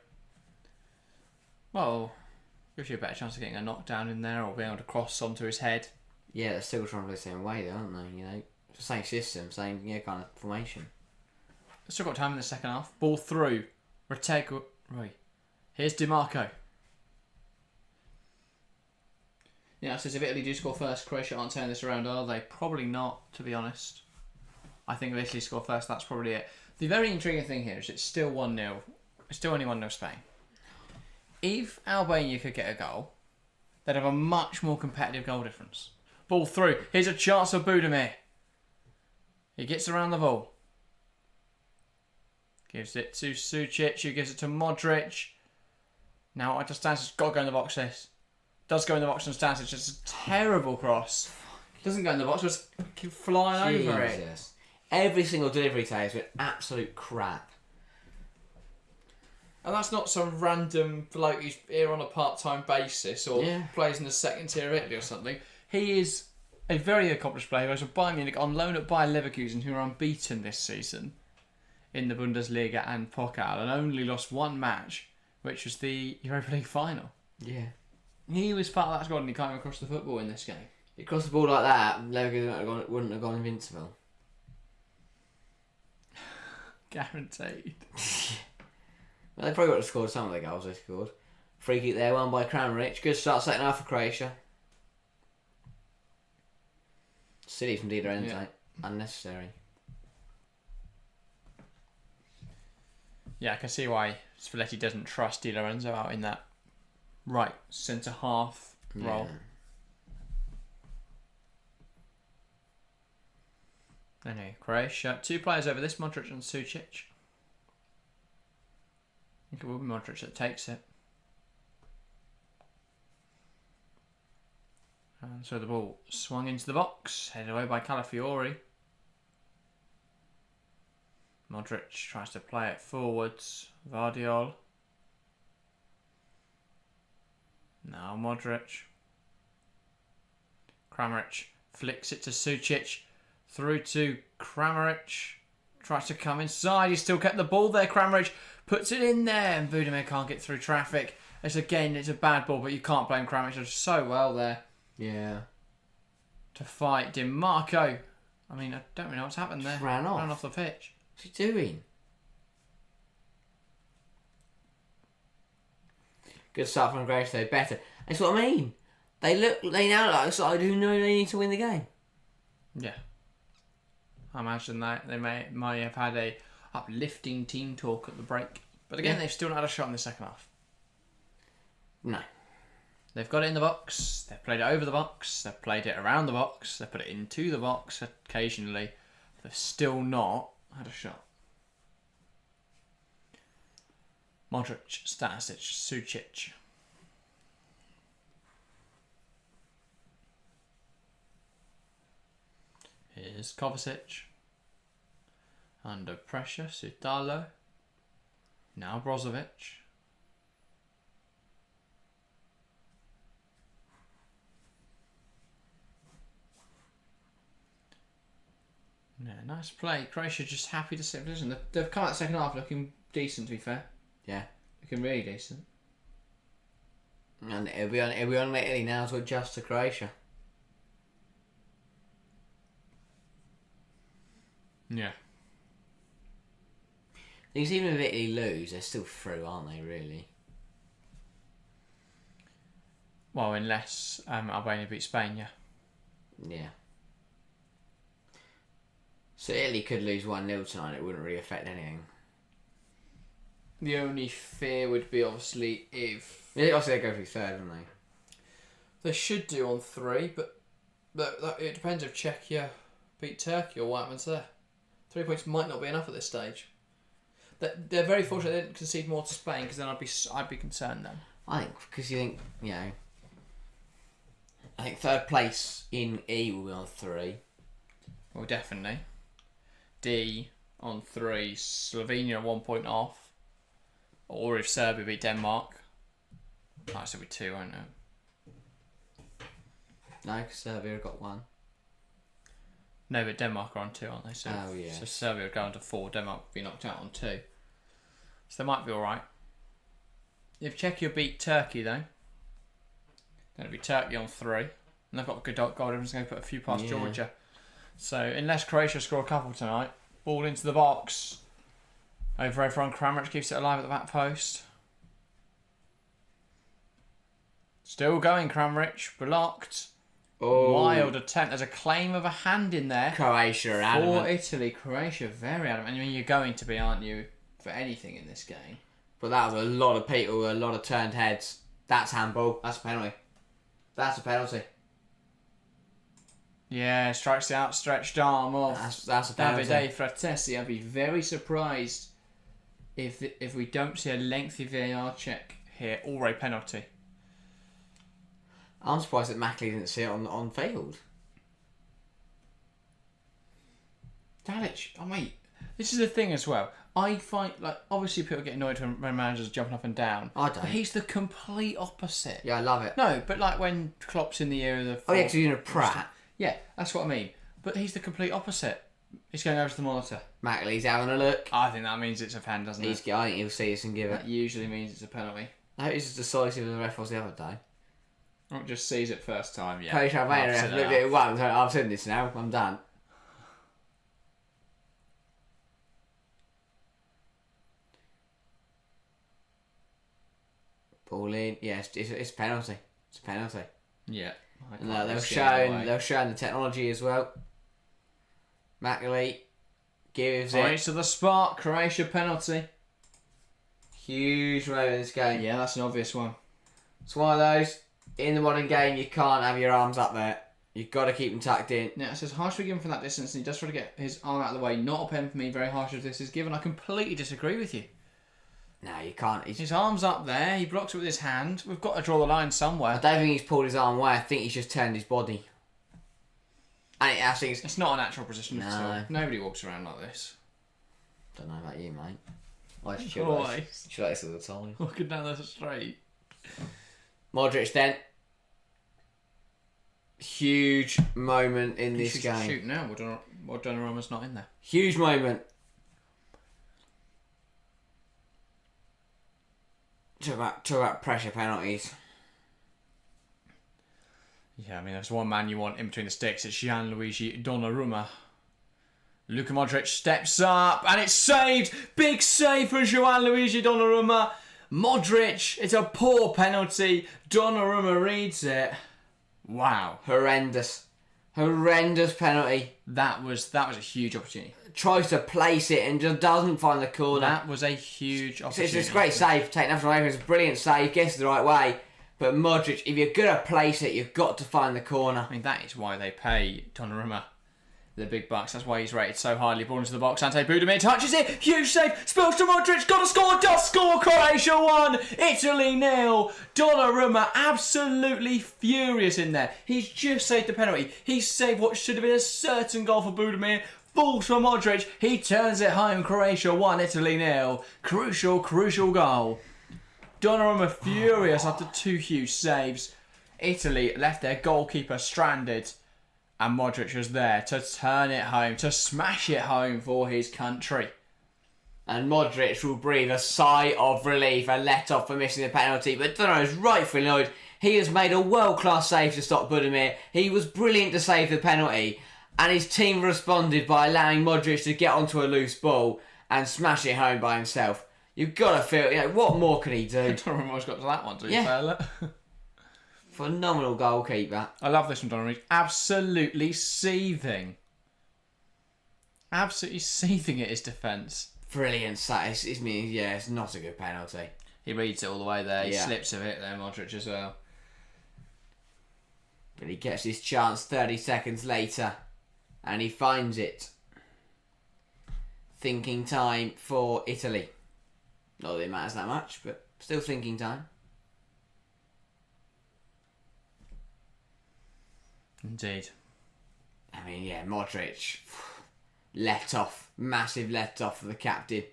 Well, gives you a better chance of getting a knockdown in there or being able to cross onto his head. Yeah, they're still trying to play the same way though, aren't they? You know, it's the same system, same kind of formation. Still got time in the second half. Ball through. Retegui. Here's DiMarco. Yeah, it says if Italy do score first, Croatia aren't turning this around, are they? Probably not, to be honest. I think if Italy score first, that's probably it. The very intriguing thing here is it's still 1-0. It's still only 1-0 Spain. If Albania could get a goal, they'd have a much more competitive goal difference. Ball through. Here's a chance for Budimir. He gets around the ball. Gives it to Sucic, who gives it to Modric. Now, Stasic got to go in the box, this. Does go in the box from Stasic. It's a terrible cross. Doesn't go in the box, just keep flying over it. Every single delivery today has been absolute crap. And that's not some random bloke who's here on a part-time basis or plays in the second tier of Italy or something. He is a very accomplished player who has a Bayern Munich on loan at Bayer Leverkusen, who are unbeaten this season in the Bundesliga and Pokal, and only lost one match, which was the Europa League final. Yeah. He was part of that squad and he came across the football in this game. He crossed the ball like that, Leverkusen wouldn't have gone invincible. Guaranteed. Well, they probably would have scored some of the goals they scored. Free kick there, won by Kramaric. Good start second half for Croatia. Silly from Di Lorenzo. Yeah. Unnecessary. Yeah, I can see why Spalletti doesn't trust Di Lorenzo out in that right centre half role. Anyway, Croatia. 2 players over this, Modric and Sucic. I think it will be Modric that takes it. And so the ball swung into the box, headed away by Calafiori. Modric tries to play it forwards. Vardiol. Now Modric. Kramaric flicks it to Sucic. Through to Kramaric. Tries to come inside. He's still kept the ball there. Kramaric puts it in there. And Budimir can't get through traffic. It's a bad ball, but you can't blame Kramaric. He does so well there. Yeah. To fight DiMarco. I mean, I don't really know what's happened there. Just ran off the pitch. What's he doing? Good start from Croatia though. Better. That's what I mean. They now look like a side who know they need to win the game. Yeah. I imagine that they might have had a uplifting team talk at the break. But again, they've still not had a shot in the second half. No. They've got it in the box. They've played it over the box. They've played it around the box. They've put it into the box occasionally. They've still not had a shot. Modric, Stanisic, Sucic. Here's Kovacic. Under pressure, Sutalo. Now Brozovic. Yeah, nice play. Croatia just happy to sit in position. They've come out the second half looking decent, to be fair. Yeah. Looking really decent. And it'll be on Italy now to adjust to Croatia. Yeah. Because even if Italy lose, they're still through, aren't they, really? Well, unless Albania beat Spain, yeah. Yeah. So Italy could lose 1-0 tonight, it wouldn't really affect anything. The only fear would be obviously if... Yeah, obviously they go through third, don't they? They should do on 3, but it depends if Czechia beat Turkey or what happens there. 3 points might not be enough at this stage. They're very fortunate they didn't concede more to Spain, because then I'd be concerned then. I think, because you think, I think third place in E will be on 3. Well, definitely. D on 3, Slovenia 1 point off. Or if Serbia beat Denmark. Oh, so it'll be 2, won't it? No, because Serbia have got 1. No, but Denmark are on 2, aren't they? So, Oh, yeah. So Serbia would go on to 4, Denmark would be knocked out on 2. So they might be alright. If Czechia beat Turkey, though, then it'll be Turkey on 3. And they've got a good goal difference, going to put a few past Georgia. So, unless Croatia score a couple tonight, ball into the box. Over on Kramaric, keeps it alive at the back post. Still going, Kramaric, blocked. Oh. Wild attempt. There's a claim of a hand in there. Croatia are adamant. For Italy, Croatia very adamant. I mean, you're going to be, aren't you, for anything in this game? But that was a lot of people, a lot of turned heads. That's handball. That's a penalty. That's a penalty. Yeah, strikes the outstretched arm of That's a penalty. Davide Fratesi. I'd be very surprised if we don't see a lengthy VAR check here or a penalty. I'm surprised that Mackley didn't see it on field. Dalic, oh mate, this is the thing as well. I find, like, obviously people get annoyed when managers are jumping up and down. I don't. But he's the complete opposite. Yeah, I love it. No, but like when Klopp's in the ear of the... Oh yeah, because he's in a prat. Yeah, that's what I mean. But he's the complete opposite. He's going over to the monitor. Mackley's having a look. I think that means it's a pen, doesn't it? I think he'll see us and give it. That usually means it's a penalty. I hope he's as decisive as the ref was the other day. Not just sees it first time, yeah. Coach Albania ref looked at it once. I've seen this now. I'm done. Ball in. Yeah, it's a penalty. It's a penalty. Yeah. And they'll show the technology as well. Mackley gives it. Points to the spot. Croatia penalty. Huge moment in this game. Yeah, that's an obvious one. It's one of those. In the modern game, you can't have your arms up there. You've got to keep them tucked in. Now, it says harsh for given from that distance, and he does try to get his arm out of the way. Not a pen for me. Very harsh if this is given. I completely disagree with you. No, you can't. His arm's up there. He blocks it with his hand. We've got to draw the line somewhere. I don't think he's pulled his arm away. I think he's just turned his body. I think it's not a natural position at all. No. Nobody walks around like this. Don't know about you, mate. I just Why? like this all the time. Walking down the street. Modric then. Huge moment in this game. Shoot now. Donnarumma's not in there. Huge moment. Talk about pressure penalties. Yeah, I mean, there's one man you want in between the sticks. It's Gianluigi Donnarumma. Luka Modric steps up, and it's saved. Big save for Gianluigi Donnarumma. Modric, it's a poor penalty. Donnarumma reads it. Wow. Horrendous penalty. That was a huge opportunity. Tries to place it and just doesn't find the corner. That was a huge opportunity. It's a great save. Take nothing away from it. It's a brilliant save. Gets it the right way. But Modric, if you're going to place it, you've got to find the corner. I mean, that is why they pay Donnarumma the big bucks. That's why he's rated so highly. Ball into the box. Ante Budimir touches it. Huge save. Spills to Modric. Got to score. Does score. Croatia 1. Italy 0. Donnarumma absolutely furious in there. He's just saved the penalty. He's saved what should have been a certain goal for Budimir. Falls for Modric. He turns it home. Croatia 1. Italy 0. Crucial goal. Donnarumma furious after two huge saves. Italy left their goalkeeper stranded. And Modric was there to turn it home, to smash it home for his country. And Modric will breathe a sigh of relief and let off for missing the penalty. But Donnarumma is rightfully annoyed. He has made a world-class save to stop Budimir. He was brilliant to save the penalty. And his team responded by allowing Modric to get onto a loose ball and smash it home by himself. You've got to feel, what more can he do? Donnarumma's got to that one, to be fair. Phenomenal goalkeeper. I love this from Donnarumma. He's absolutely seething. Absolutely seething at his defence. Brilliant save. It's not a good penalty. He reads it all the way there. He slips of it there, Modric as well. But he gets his chance 30 seconds later. And he finds it. Thinking time for Italy. Not that it matters that much, but still thinking time. Indeed. I mean, Modric let off. Massive let off for the captain.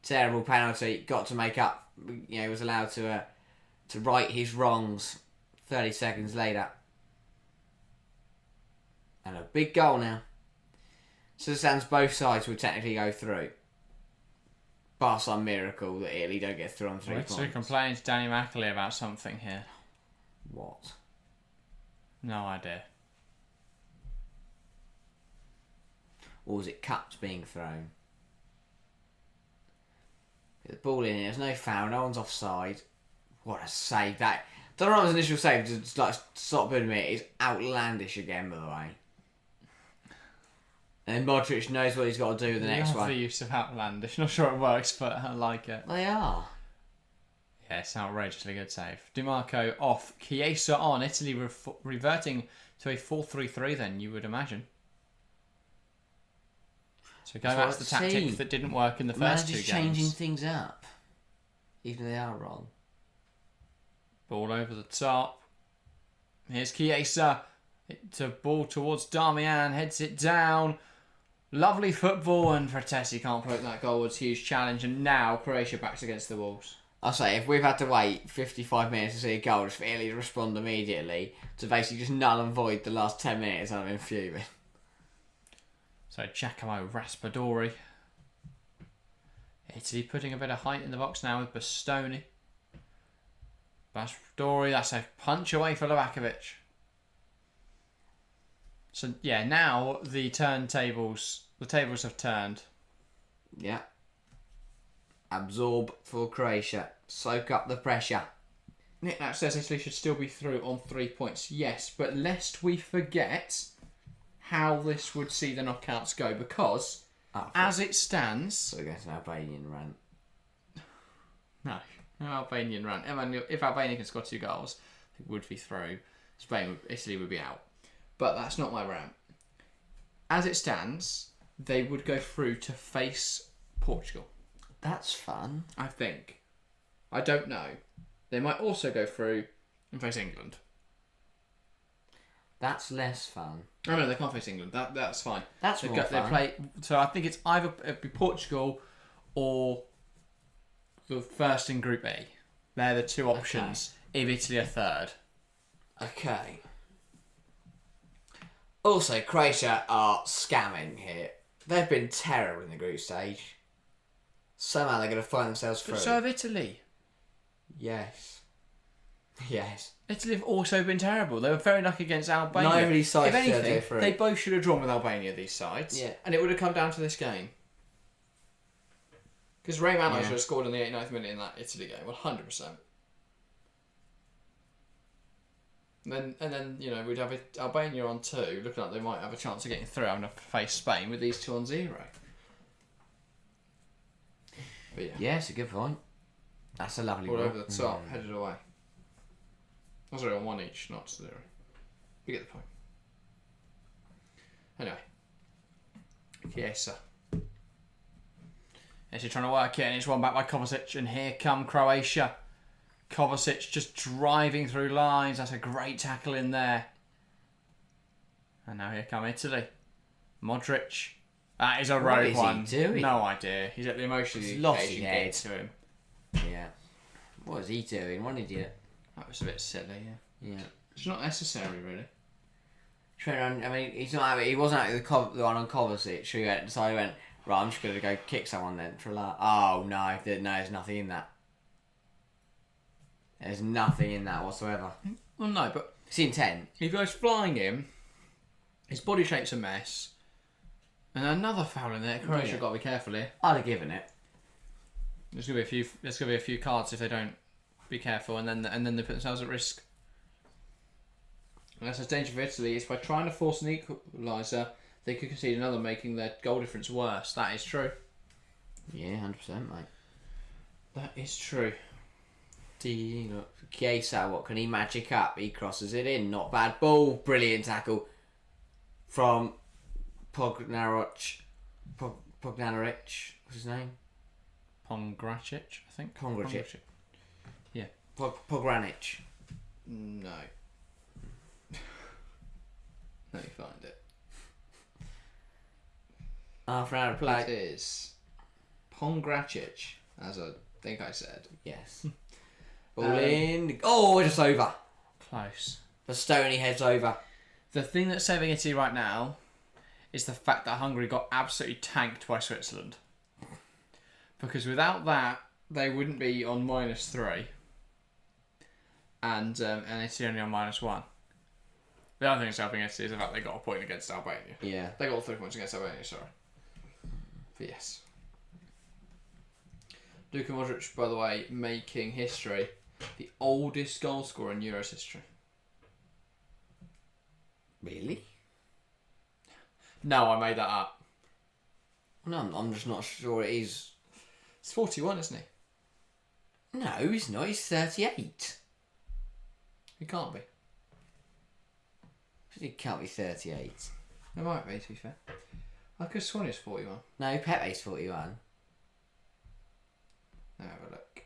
Terrible penalty. Got to make up. Was allowed to right his wrongs 30 seconds later. And a big goal now. So it stands both sides will technically go through. Bar some miracle that Italy don't get through on 3 points. So complaining to Danny Mackley about something here. What? No idea. Or was it cups being thrown? Get the ball in, there's no foul, no one's offside. What a save that. Donnarumma's initial save to stop Budimir is outlandish again, by the way. And then Modric knows what he's got to do with the next one. The use of outlandish. Not sure it works, but I like it. They are. Yeah, it's an outrageously good save. DiMarco off. Chiesa on. Italy reverting to a 4-3-3 then, you would imagine. So going back to the tactic that didn't work in the first two games. Changing things up. Even if they are wrong. Ball over the top. Here's Chiesa. It's a ball towards Darmian. Heads it down. Lovely football, and Fratesi can't put that goal. Was a huge challenge, and now Croatia backs against the walls. I'll say, if we've had to wait 55 minutes to see a goal just for Italy to respond immediately, to basically just null and void the last 10 minutes, I've been fuming. So Giacomo Raspadori. Italy putting a bit of height in the box now with Bastoni. Raspadori, that's a punch away for Lovakovic. So yeah, now the tables have turned. Yeah. Absorb for Croatia. Soak up the pressure. Nick Nat says Italy should still be through on 3 points. Yes, but lest we forget how this would see the knockouts go, because as it stands... So we're going to an Albanian rant. No Albanian rant. If Albania can score 2 goals, it would be through. Italy would be out. But that's not my rant. As it stands, they would go through to face Portugal. That's fun. I think. I don't know. They might also go through and face England. That's less fun. Oh no, they can't face England. That's fine. That's more fun. So I think it's either it'd be Portugal or the first in Group A. They're the 2 options. If Italy are third. Okay. Also, Croatia are scamming here. They've been terrible in the group stage. Somehow they're going to find themselves through. But so have Italy. Yes. Yes. Italy have also been terrible. They were very lucky against Albania. Neither of these sides if anything, go through. they both should have drawn with Albania, these sides. Yeah. And it would have come down to this game. Because Ray Manos would have scored in the 89th minute in that Italy game, 100%. And then we'd have Albania on 2, looking like they might have a chance of getting through, having to face Spain with these 2 on 0. But yeah. Yeah, it's a good point. That's a lovely All goal. over the top, headed away. Oh, sorry, on 1 each, not 0. You get the point. Anyway. Chiesa. Chiesa trying to work it, and it's won back by Kovacic, and here come Croatia. Kovacic just driving through lines. That's a great tackle in there. And now here come Italy. Modric. That is a rogue one. What is he doing? No idea. He's at the emotion He's lost his occasion head. getting to him. Yeah. What is he doing? What an idiot. That was a bit silly, yeah. Yeah. It's not necessary, really. He wasn't out with the one on Kovacic. So he went, right, I'm just going to go kick someone then for a laugh. Oh, no, there's nothing in that. There's nothing in that whatsoever. Well, no, but It's intent. he goes flying in. His body shape's a mess. And another foul in there. Croatia got to be careful here. I'd have given it. There's gonna be a few cards if they don't be careful, and then they put themselves at risk. And that's a danger for Italy. Is by trying to force an equaliser, they could concede another, making their goal difference worse. That is true. Yeah, 100%, mate. That is true. Chiesa, what can he magic up? He crosses it in. Not bad ball. Brilliant tackle from Pognaric. What's his name? Pongracic, I think. Pongracic. Yeah. Pogranic. No. Let me find it. Half an hour of play. It is Pongracic, as I think I said. Yes. Ball in. Oh, just over. Close. Bastoni heads over. The thing that's saving Italy right now is the fact that Hungary got absolutely tanked by Switzerland. Because without that, they wouldn't be on -3. And Italy only on -1. The other thing that's helping Italy is the fact they got a point against Albania. Yeah. They got 3 points against Albania, sorry. But yes. Luka Modric, by the way, making history. The oldest goal scorer in Euros history. Really? No, I made that up. No, I'm just not sure it is. It's 41, isn't he? No, he's not. He's 38. He can't be. He can't be 38. It might be, to be fair. I could have sworn he was 41. No, Pepe's 41. Now have a look.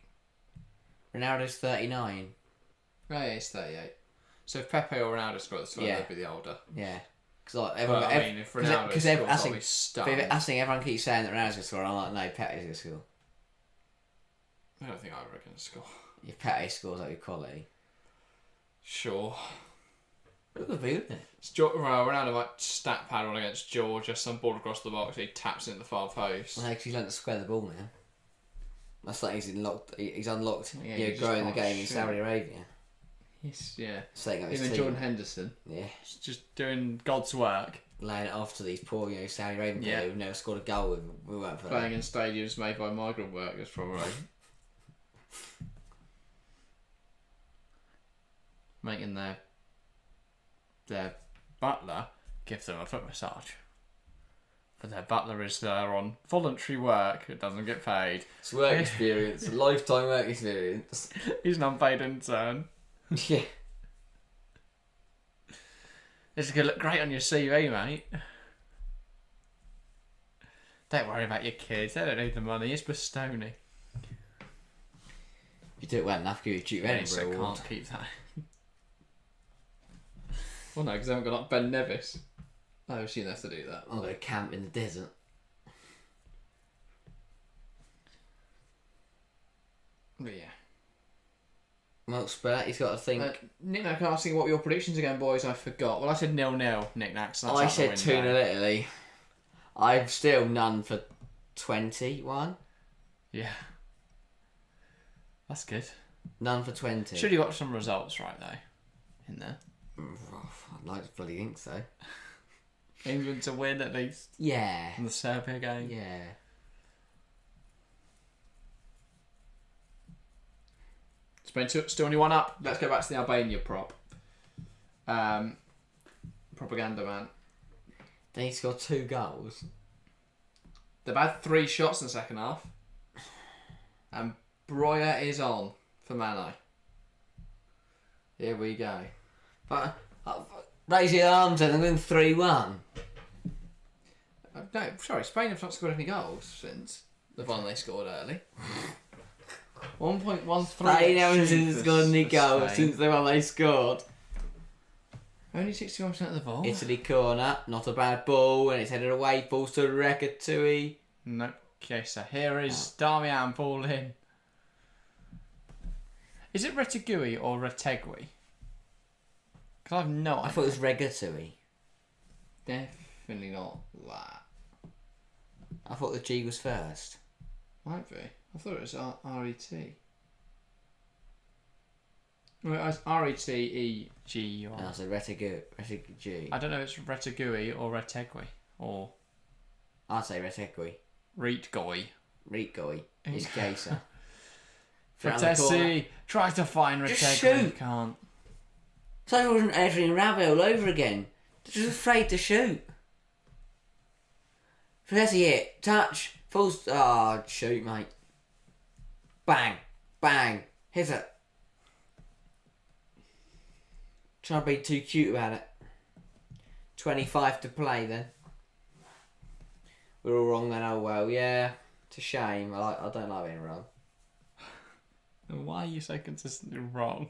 Ronaldo's 39. Oh, yeah, he's 38. So if Pepe or Ronaldo scored this one, Yeah. they'd be the older. Yeah. Because like, everyone, I mean, if Ronaldo scores, I'll be stunned. I think everyone keeps saying that Ronaldo's going to score. I'm like, no, Pepe's going to score. I don't think either are going to score. If Pete scores, that'd be quality. Sure. It would be, wouldn't it? Ronaldo might stat paddle against Georgia, some ball across the box, he taps into the far post. Well, because he's learned to square the ball now. That's like he's unlocked. He's unlocked. Yeah, Yeah, you just growing the can't game in shoot. Saudi Arabia. Yeah. Setting up his Even team. Jordan Henderson. Yeah. He's just doing God's work. Laying it off to these poor, Saudi Arabian Yeah. people who've never scored a goal with. We weren't for Playing in stadiums made by migrant workers, probably. Making their butler give them a foot massage. But their butler is there on voluntary work. It doesn't get paid. It's work experience, a lifetime work experience. He's an unpaid intern. Yeah. This is going to look great on your CV, mate. Don't worry about your kids. They don't need the money. It's Bastoni. You do it well enough, you cheat Yeah, Edinburgh so award. can't keep that. Well, no, because they haven't got like Ben Nevis. I assume they have to do that. I'm going to camp in the desert. But yeah. Well, Spurt, he's got to think. Knick-knack asking what were your predictions again, boys? I forgot. Well, I said 0-0 Knick-knacks. So I said 2-0 Italy. I've still none for 21. Yeah. That's good. None for 20. Should have got some results right, though. In there. I'd like to bloody think so. England to win at least. Yeah. In the Serbia game. Yeah. Spain still only one up. Let's go back to the Albania prop. Propaganda man. They scored 2 goals. They've had 3 shots in the second half. And Breuer is on for Mane. Here we go. But raise your arms and win 3-1. No, sorry, Spain have not scored any goals since the one they scored early. 1.13. Spain haven't scored any goals since the one they scored. Only 61% of the ball. Italy corner, not a bad ball, and it's headed away, falls to Regatui. No. Okay, so here is Damian ball in. Is it Retegui or Retegui? Because I've no idea. I thought it was Regatui. Definitely not that. I thought the G was first. Might be. I thought it was R-E-T. Well, it's R-E-T-E-G-U-I. No, so Retegui. I don't know if it's Retegui or Retegui or I'd say Retegui. Retegui. Retegui. It's Gaser. Fratesi tries to find Just Retegui. shoot. Can't. So it wasn't Adrian Rabiot all over again. Just afraid to shoot. Fratesi hit. Touch. Falls. Oh, shoot, mate. Bang. Bang. Hit it. Trying to be too cute about it. 25 to play then. We're all wrong then. Oh well, yeah. It's a shame. I don't like being wrong. Why are you so consistently wrong?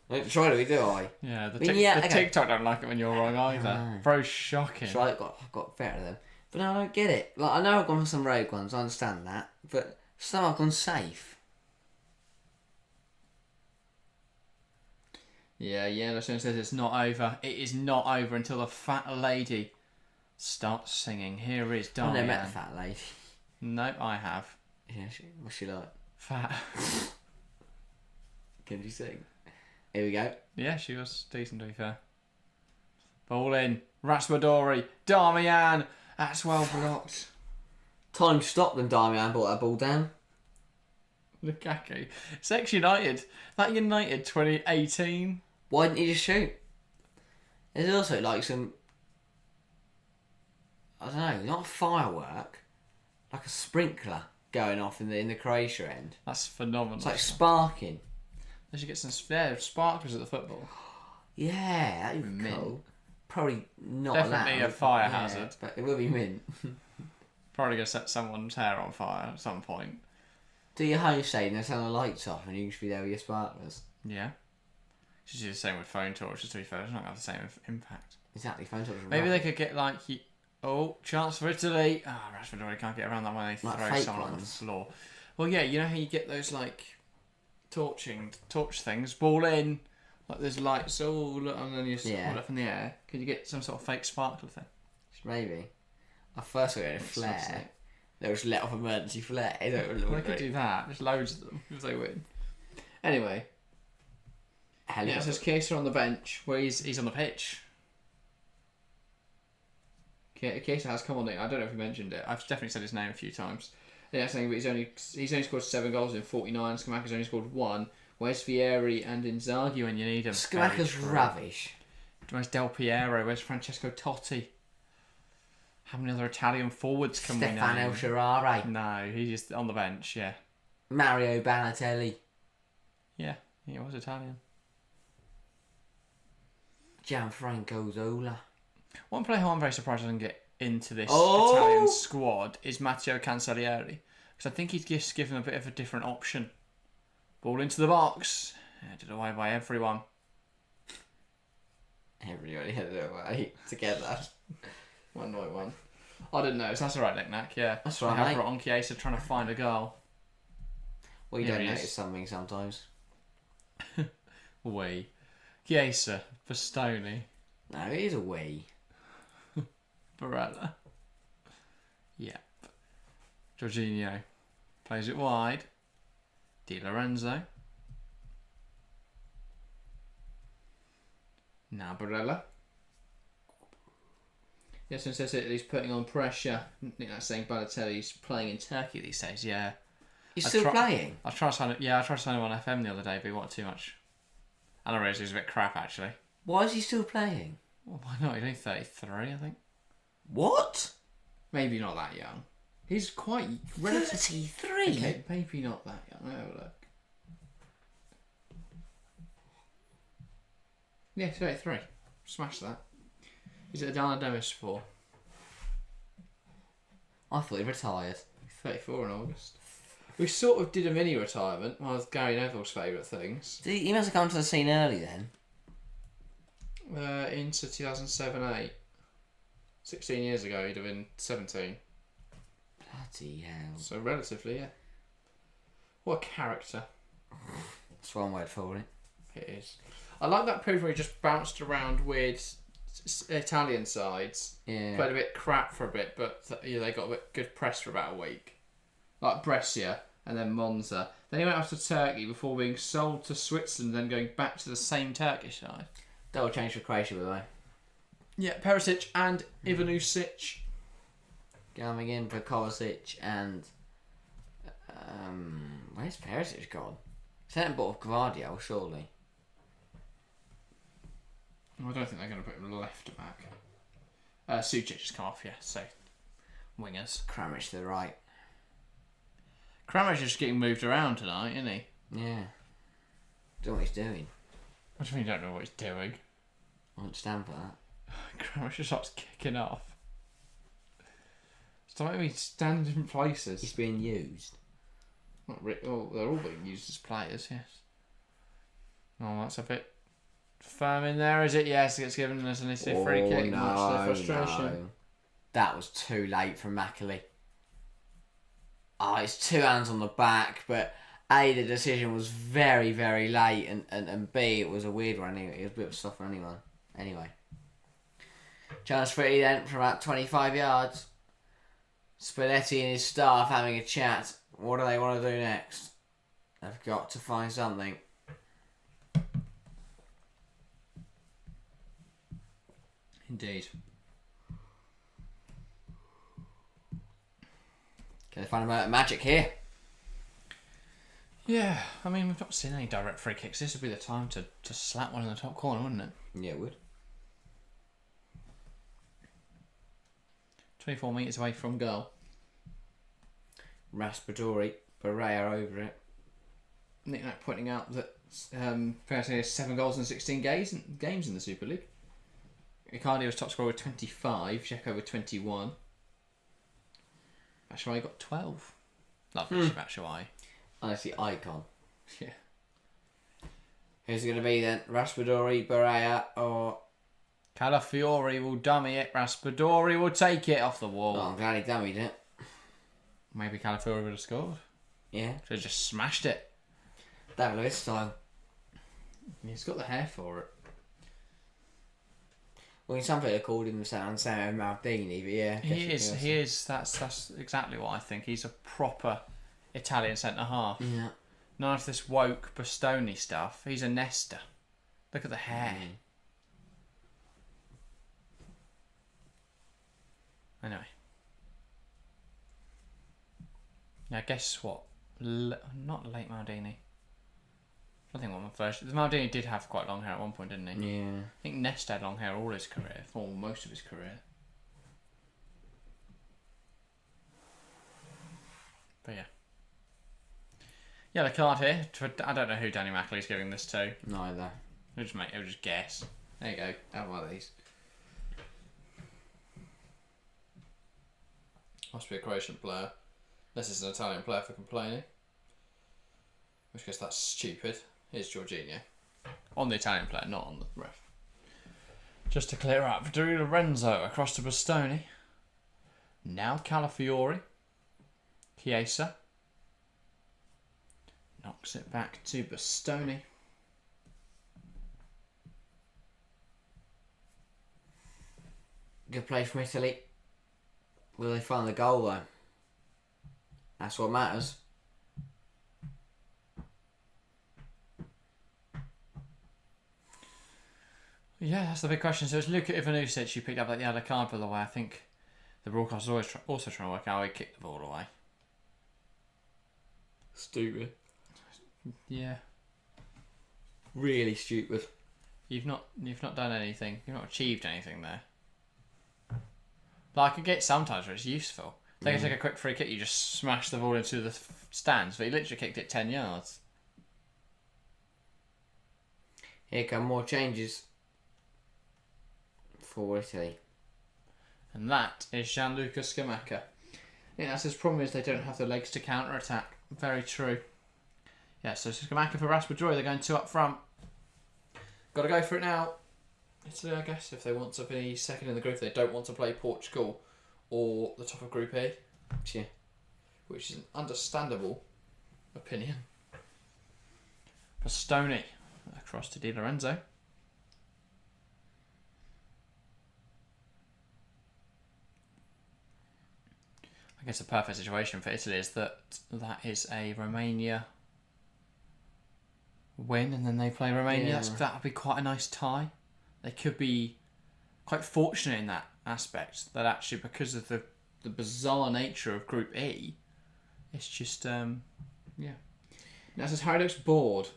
I don't try to, do I? Yeah, the, okay. TikTok don't like it when you're wrong either. No. Very shocking. Try. I've got better than them. But no, I don't get it. Like I know I've gone for some rogue ones. I understand that. But some I've gone safe. Yeah, Anderson says it's not over. It is not over until the fat lady starts singing. Here is I've Damian. never met a fat lady. No, I have. Yeah, what's she like? Fat. Can she sing? Here we go. Yeah, she was decent to be fair. Ball in. Raspadori. Damian. That's well blocked. Time stopped and Damian brought that ball down. Lukaku. It's ex-United. That United 2018. Why didn't he just shoot? There's also like some, I don't know, not a firework, like a sprinkler going off in the Croatia end. That's phenomenal. It's like sparking. They should get some sparklers at the football. Yeah, that'd be Mint. cool. Probably not Definitely allowed, a fire yeah, hazard. but it will be mint. Probably going to set someone's hair on fire at some point. Do your host say there's turn the lights off and you can just be there with your sparklers? Yeah. Should do the same with phone torches, to be fair. It's not going to have the same impact. Exactly. Phone touch. Maybe they could get like, chance for Italy. Rashford already can't get around that when they Like throw fake someone on the ones. floor. Well, yeah, you know how you get those like torch things, ball in, like there's lights all, and then you hold up in the air. Could you get some sort of fake sparkle thing? Maybe. I first got a flare. They was let off emergency flare. They could do that. There's loads of them if they win. Anyway. Yeah, it says Chiesa on the bench. Well, he's on the pitch. Chiesa has come on it. I don't know if he mentioned it. I've definitely said his name a few times. Yeah, saying but he's only scored 7 goals in 49. Scamacca's only scored 1. Where's Vieri and Inzaghi when you need them? Scamacca's rubbish. Where's Del Piero? Where's Francesco Totti? How many other Italian forwards can we name? Stefano Sciarra. No, he's just on the bench. Yeah. Mario Balotelli. Yeah, he was Italian. Gianfranco Zola. One player who I'm very surprised doesn't get into this Oh! Italian squad is Matteo Cancellieri. Because I think he'd just give him a bit of a different option. Ball into the box. Headed away by everyone. Everybody headed away together. 1-1. I didn't notice. That's alright, Nick-Nack. Yeah. That's right, I have mate. brought on Chiesa trying to find a goal. Well, you Here don't he is. notice something sometimes. Chiesa. Bastoni. No, it is a we. Barella. Yep. Jorginho. Plays it wide. Di Lorenzo. Now Barella. Yes, and says he's putting on pressure. I think that's saying Balotelli's playing in Turkey these days, yeah. He's still playing? I tried to sign it. Yeah, I tried to sign him on FM the other day, but he wanted too much. And I realised he was a bit crap, actually. Why is he still playing? Well, why not? He's only 33, I think. What? Maybe not that young. He's quite relatively... 33? Okay, maybe not that young. I'll have a look. Yeah, 33. Smash that. He's at Adana Demis for I thought he retired. 34 in August. We sort of did a mini retirement, one of Gary Neville's favourite things. He must have come to the scene early then. Into 2007-8. 16 years ago, he'd have been 17. Bloody hell. So relatively, yeah. What a character. That's one word for it. It is. I like that period where he just bounced around weird Italian sides. Yeah. Played a bit crap for a bit, but they got a bit good press for about a week. Like Brescia and then Monza. Then he went off to Turkey before being sold to Switzerland, then going back to the same Turkish side. Double change for Croatia, by the way. Yeah, Perisic and Ivanusic. Coming in for Kovacic and... where's Perisic gone? Sent him bought Gvardiol, surely. I don't think they're going to put him left back. Sucic has come off, yeah, so wingers. Kramaric to the right. Kramaric is just getting moved around tonight, isn't he? Yeah. Don't know what he's doing. What do you mean you don't know what he's doing? I won't stand for that. Kramaric just starts kicking off. Stop making me stand in different places. He's being used. They're all being used as players, yes. Oh, that's a bit firm in there, is it? Yes, it's given us an initiative free kick. Much to their frustration. No. That was too late from Macaulay. It's 2 hands on the back, but A, the decision was very, very late, and B, it was a weird one anyway. It was a bit of a soft one anyway. Chance for Italy then from about 25 yards. Spalletti and his staff having a chat. What do they want to do next? They've got to find something. Indeed. Can they find a magic here? Yeah, I mean, we've not seen any direct free kicks. This would be the time to slap one in the top corner, wouldn't it? Yeah, it would. 24 metres away from goal. Raspadori, Barea over it. Nick pointing out that Perisic has 7 goals in 16 games in the Super League. Icardi was top scorer with 25, Dzeko with 21. Batshuayi got 12. Lovely Batshuayi. Honestly, icon. Yeah. Who's it going to be then? Raspadori, Barea, or Calafiori will dummy it. Raspadori will take it off the wall. Oh, I'm glad he dummied it. Maybe Calafiori would have scored. Yeah. Should have just smashed it. David Luiz style. He's got the hair for it. Well, some people called him the San Maldini, but yeah. He is. That's exactly what I think. He's a proper Italian centre half. Yeah. None of this woke Bastoni stuff. He's a Nesta. Look at the hair. Anyway. Now guess what? Not late Maldini. I think one of the first. Maldini did have quite long hair at one point, didn't he? Yeah. I think Nesta had long hair all his career, or most of his career. But yeah. Yellow card here. I don't know who Danny Mackley's giving this to. Neither. He'll just guess. There you go. Have one of these. Must be a Croatian player. Unless it's an Italian player for complaining. In which case that's stupid. Here's Jorginho. On the Italian player, not on the ref. Just to clear up, Di Lorenzo across to Bastoni. Now Calafiori. Chiesa. Knocks it back to Bastoni. Good play from Italy. Will they find the goal though? That's what matters. Yeah, that's the big question. So it's Luka Ivanusic who picked up that yellow card, by the way. I think the broadcast is always also trying to work out how he kicked the ball away. Stupid. Yeah. Really stupid. You've not done anything. You've not achieved anything there. Like I get sometimes where it's useful. They can take a quick free kick. You just smash the ball into the stands, but he literally kicked it 10 yards. Here come more changes for Italy. And that is Gianluca Scamacca. Yeah, that's his problem is they don't have the legs to counter-attack. Very true. Yeah, so Scamacca for Raspadori. They're going 2 up front. Got to go for it now. Italy, I guess, if they want to be second in the group. They don't want to play Portugal or the top of Group E. Yeah. Which is an understandable opinion. Bastoni across to Di Lorenzo. I guess the perfect situation for Italy is that is a Romania win and then they play Romania. Yeah. That would be quite a nice tie. They could be quite fortunate in that aspect, that actually because of the bizarre nature of Group E, it's just, yeah. Now says Harry looks bored.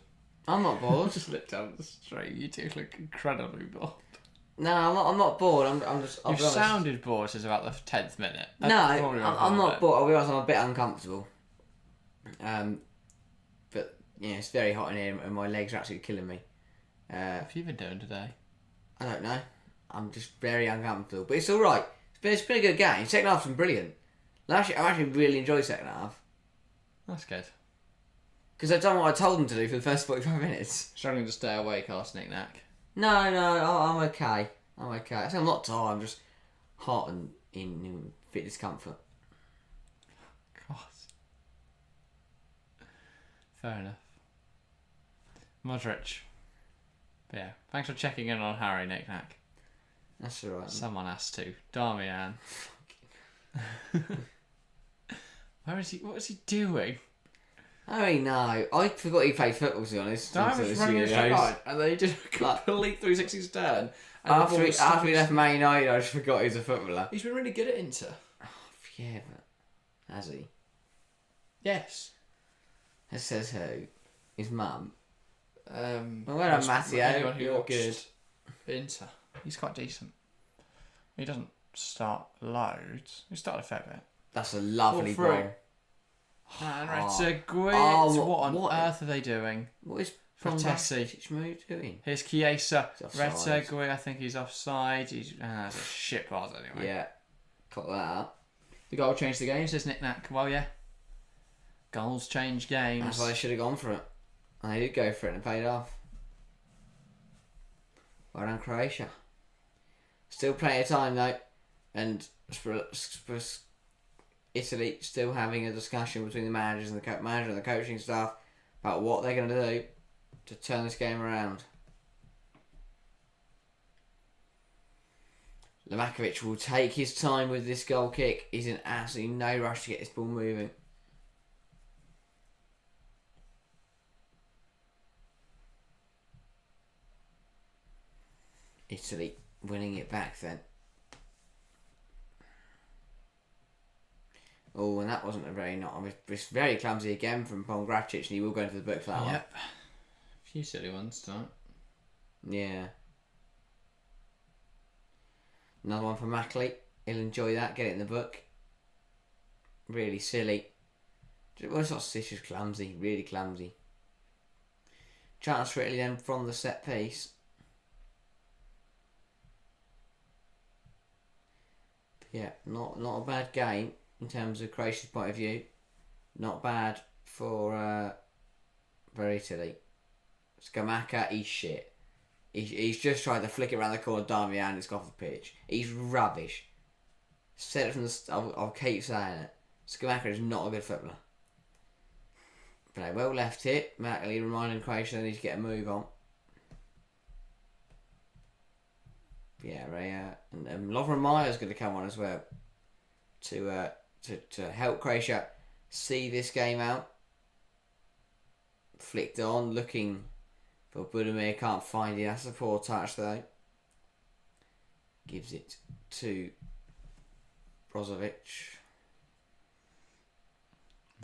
I'm not bored. Just look down the street. You two look incredibly bored. No, I'm not bored. I'm just. I'll You be honest. sounded bored since about the 10th minute. No, I'm not bored. I'll be honest. I'm a bit uncomfortable. But yeah, it's very hot in here, and my legs are absolutely killing me. What have you been doing today? I don't know. I'm just very uncomfortable, but it's all right. It's been a good game. Second half's been brilliant. I've actually really enjoyed second half That's good. because I've done what I told them to do for the first 45 minutes. Struggling to stay awake, Arsenic Knack. No, I'm okay. I'm okay. I think I'm not tired. I'm just hot and in bit discomfort. God. Fair enough. Modric. But yeah, thanks for checking in on Harry, Nick Knack. That's alright. Someone has to. Darmian. Where is he? What is he doing? I don't know. I forgot he played football, to be honest. Darmian was running a straight line, and then he did a complete 360 turn. And After he left Man United, I just forgot he was a footballer. He's been really good at Inter. Yeah, but has he? Yes. That says who? His mum. Well, well done, Matteo. Anyone who You're watched good. Inter. He's quite decent. He doesn't start loads. He started a fair bit. That's a lovely All through. ball. And Oh. Retegui. Oh, what on what- earth are they doing? What is Fratesi. doing? Here's Chiesa. He's offside. Retegui, I think he's offside. That's a shit pass anyway. Yeah. Cut that out. The goal changed the game, says Nick Knack. Well, yeah. Goals change games. That's why they should have gone for it. And they did go for it and it paid off. Well done, Croatia. Still plenty of time though, and Italy still having a discussion between the managers and the coaching staff about what they're going to do to turn this game around. Livakovic will take his time with this goal kick. He's in absolutely no rush to get this ball moving. Italy winning it back then. Oh, and that wasn't a very it's very clumsy again from Pongracic, and he will go into the book for that one. Yep. A few silly ones tonight. Yeah. Another one from Mackley. He'll enjoy that. Get it in the book. Really silly. Well, it's not just clumsy. Really clumsy. Chance for Italy then from the set piece. Yeah, not a bad game in terms of Croatia's point of view. Not bad for Italy. Scamacca, he's shit. He's just tried to flick it around the corner, Damian, it's off the pitch. He's rubbish. Said it from the I'll keep saying it. Scamacca is not a good footballer. But a well left hit. Mackley reminding Croatia they need to get a move on. Yeah, and Lovren Meyer's going to come on as well to help Croatia see this game out. Flicked on, looking for Budimir, can't find it. That's a poor touch though. Gives it to Brozovic.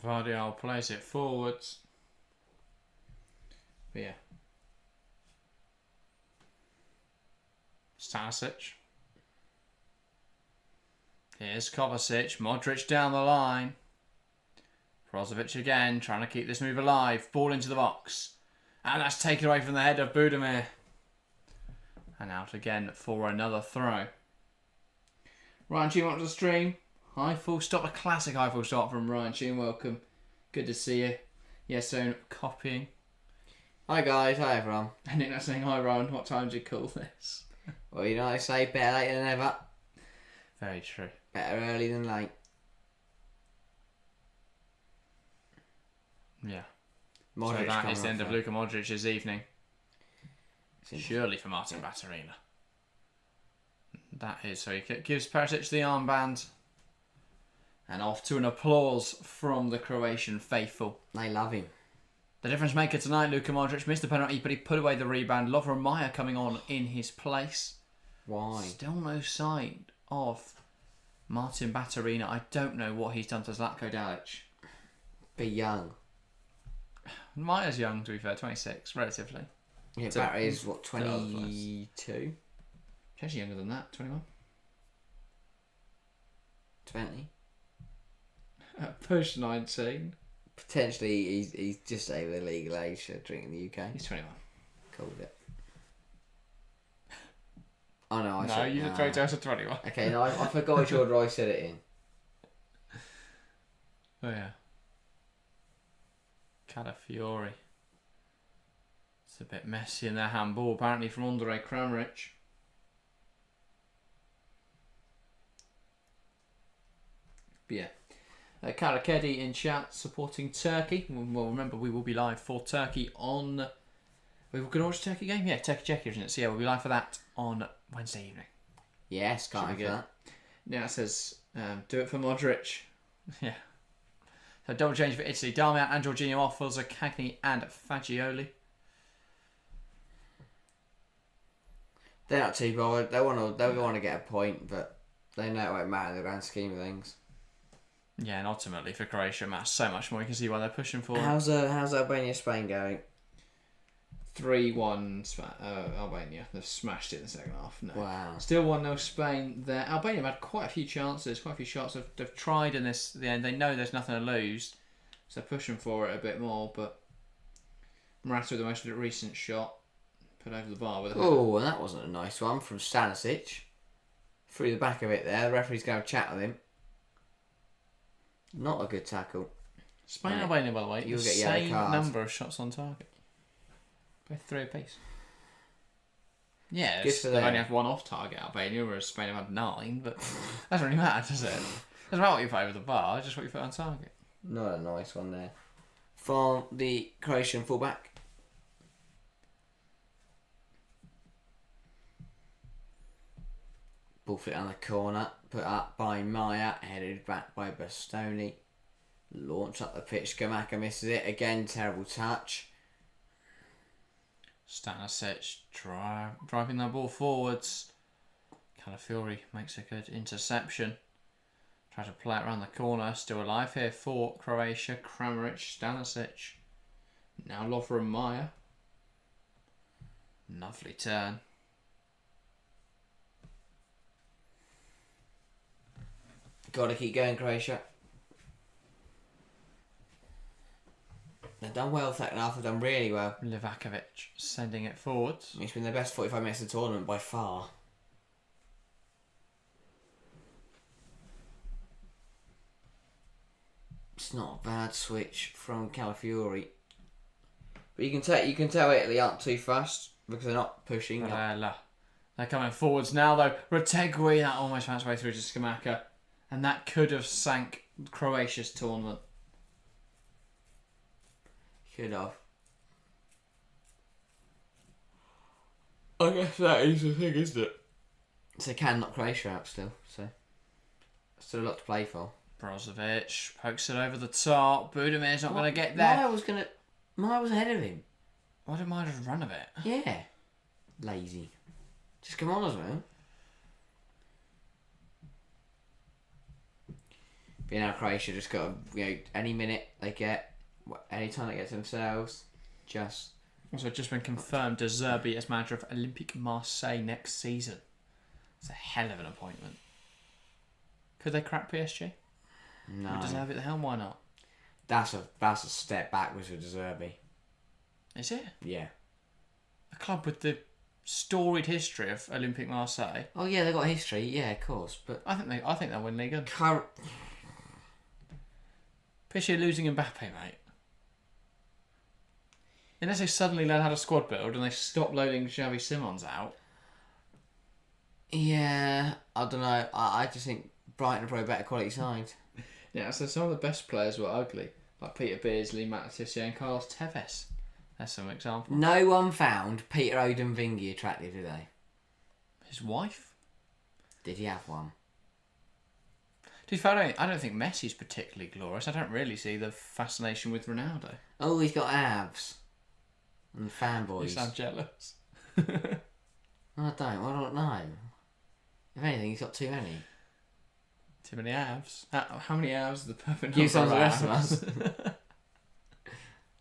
Vardial plays it forwards. But yeah. Stanisic. Here's Kovacic. Modric down the line. Brozovic again, trying to keep this move alive. Ball into the box. And that's taken away from the head of Budimir. And out again for another throw. Ryan Sheen, welcome to the stream. High full stop. A classic high full stop from Ryan Sheen. Welcome. Good to see you. Yes, so copying. Hi guys, hi everyone. And Nick saying, hi Ryan, what time do you call this? Well, you know what I say, better late than never. Very true. Better early than late. Yeah. Modric so that is the end off of Luka Modric's evening. Surely for Martin Batterina. That is, so he gives Perisic the armband. And off to an applause from the Croatian faithful. They love him. The difference maker tonight, Luka Modric missed the penalty, but he put away the rebound. Lovren Meyer coming on in his place. Why? Still no sign of Martin Batterina. I don't know what he's done to Zlatko Dalic. Be young. Meyer's young, to be fair, 26, relatively. Yeah, So- Barry is what, 22? He's actually younger than that, 21. 20? Push 19. Potentially, he's just over the legal age to drink in the UK. He's 21. Called it. Oh no, I No, said you no. throw down to 21. Okay, no, I forgot which order I said it in. Oh yeah. Calafiori. It's a bit messy in their handball, apparently, from Andrej Kramaric. But yeah. Karakedi in chat supporting Turkey. Well, remember, we will be live for Turkey on... We're going to watch a Turkey game? Yeah, Turkey-Czechia, isn't it? So yeah, we'll be live for that on Wednesday evening. Yes, can't Should be have good. that. Yeah, it says, do it for Modric. Yeah. So double change for Italy. Damian and Jorginho off for Cagney and Fagioli. They're not too bothered. They want to get a point, but they know it won't matter in the grand scheme of things. Yeah, and ultimately for Croatia, it matters so much more. You can see why they're pushing for How's Albania Spain going? 3-1 Albania. They've smashed it in the second half. No. Wow. Still 1-0 Spain there. Albania have had quite a few chances, quite a few shots. They've tried in this at the end. They know there's nothing to lose, so they're pushing for it a bit more. But Morata with the most recent shot, put over the bar with a header. Oh, and that wasn't a nice one from Stanisic. Through the back of it there. The referee's going to chat with him. Not a good tackle. Spain and Right. Albania, by the way, You'll the get yellow same cards. number of shots on target. Both 3 apiece. Yeah, Good for they've them. only had one off-target, Albania, whereas Spain have had 9, but doesn't really matter, does it? Doesn't matter what you put over the bar, just what you put on target. Not a nice one there. From the Croatian fullback. Ball flick on the corner, put up by Maya, headed back by Bastoni. Launch up the pitch, Skamaka misses it. Again, terrible touch. Stanisic driving that ball forwards. Calafiori makes a good interception. Try to play it around the corner. Still alive here for Croatia. Kramaric, Stanisic. Now Lovren Maya. Lovely turn. Got to keep going, Croatia. They've done well second half. They've done really well. Livakovic sending it forwards. It's been the best 45 minutes of the tournament by far. It's not a bad switch from Calafiori. But you can tell Italy aren't too fast because they're not pushing. Barella. They're coming forwards now though. Retegui, that almost found its way through to Skamaka. And that could have sank Croatia's tournament. Should have. I guess that is the thing, isn't it? So they can knock Croatia out still. So still a lot to play for. Brozovic pokes it over the top. Budamir's not going to get there. Maya was ahead of him. Why did Maya just run a bit? Yeah. Lazy. Just come on as well. But now Croatia just got any minute they get, any time they get to themselves, just. Also, just been confirmed De Zerbi as manager of Olympique Marseille next season. It's a hell of an appointment. Could they crack PSG? No. With De Zerbi at the helm, why not? That's a step backwards with De Zerbi. Is it? Yeah. A club with the storied history of Olympique Marseille. Oh yeah, they got history. Yeah, of course. But I think they'll win Ligue 1. current. PSG are losing Mbappe, mate. Unless they suddenly learn how to squad build and they stop loading Xavi Simons out. Yeah, I don't know. I just think Brighton are probably a better quality side. Yeah, so some of the best players were ugly. Like Peter Beardsley, Matt Tessier and Carlos Tevez. That's some example. No one found Peter Odemwingie attractive, did they? His wife? Did he have one? To be fair, I don't think Messi's particularly glorious. I don't really see the fascination with Ronaldo. Oh, he's got abs. And fanboys. You sound jealous. I don't know. If anything, he's got too many. Too many abs. How many abs is the perfect You number sound of the rest of abs? us.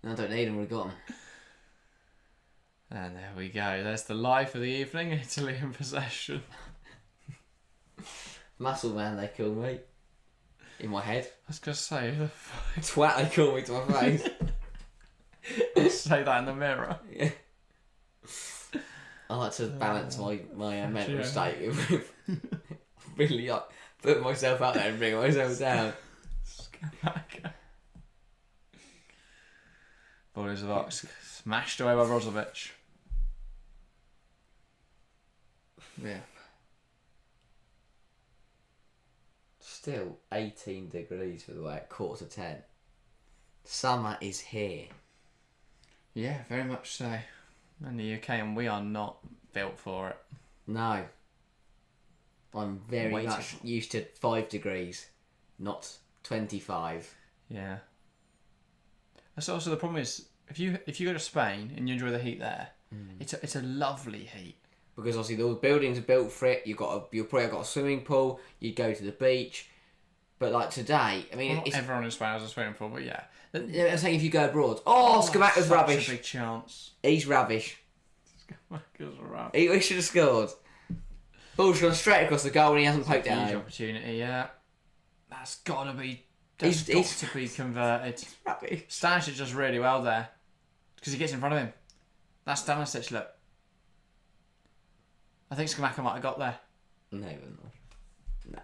No, I don't need them, we've got them. And there we go. There's the life of the evening. Italy in possession. Muscle man, they call me. In my head. I was going to say, who the fuck Twat, they call me to my face. say that in the mirror? Yeah. I like to balance my mental Yeah. state with really like put myself out there and bring myself down. Brozovic smashed away by Brozovic. Yeah. Still 18 degrees for the way at 9:45. Summer is here. Yeah, very much so. In the UK, and we are not built for it. No. I'm very Waiting. much used to 5 degrees, not 25. Yeah. That's also the problem is if you go to Spain and you enjoy the heat there, it's a lovely heat. Because obviously the buildings are built for it. You've probably got a swimming pool. You go to the beach, but like today, I mean, Well, not everyone in Spain has a swimming pool, but yeah. I'm saying if you go abroad, Skamaka's such rubbish. a big chance. He's rubbish. Skamaka's rubbish. He should have scored. Ball's gone straight across the goal and he hasn't poked it Huge home. opportunity, yeah. That's got to be He's to be converted. Rubbish. Stanisic does really well there because he gets in front of him. That's Stanisic, look. I think Skamaka might have got there. No, he wouldn't have. No.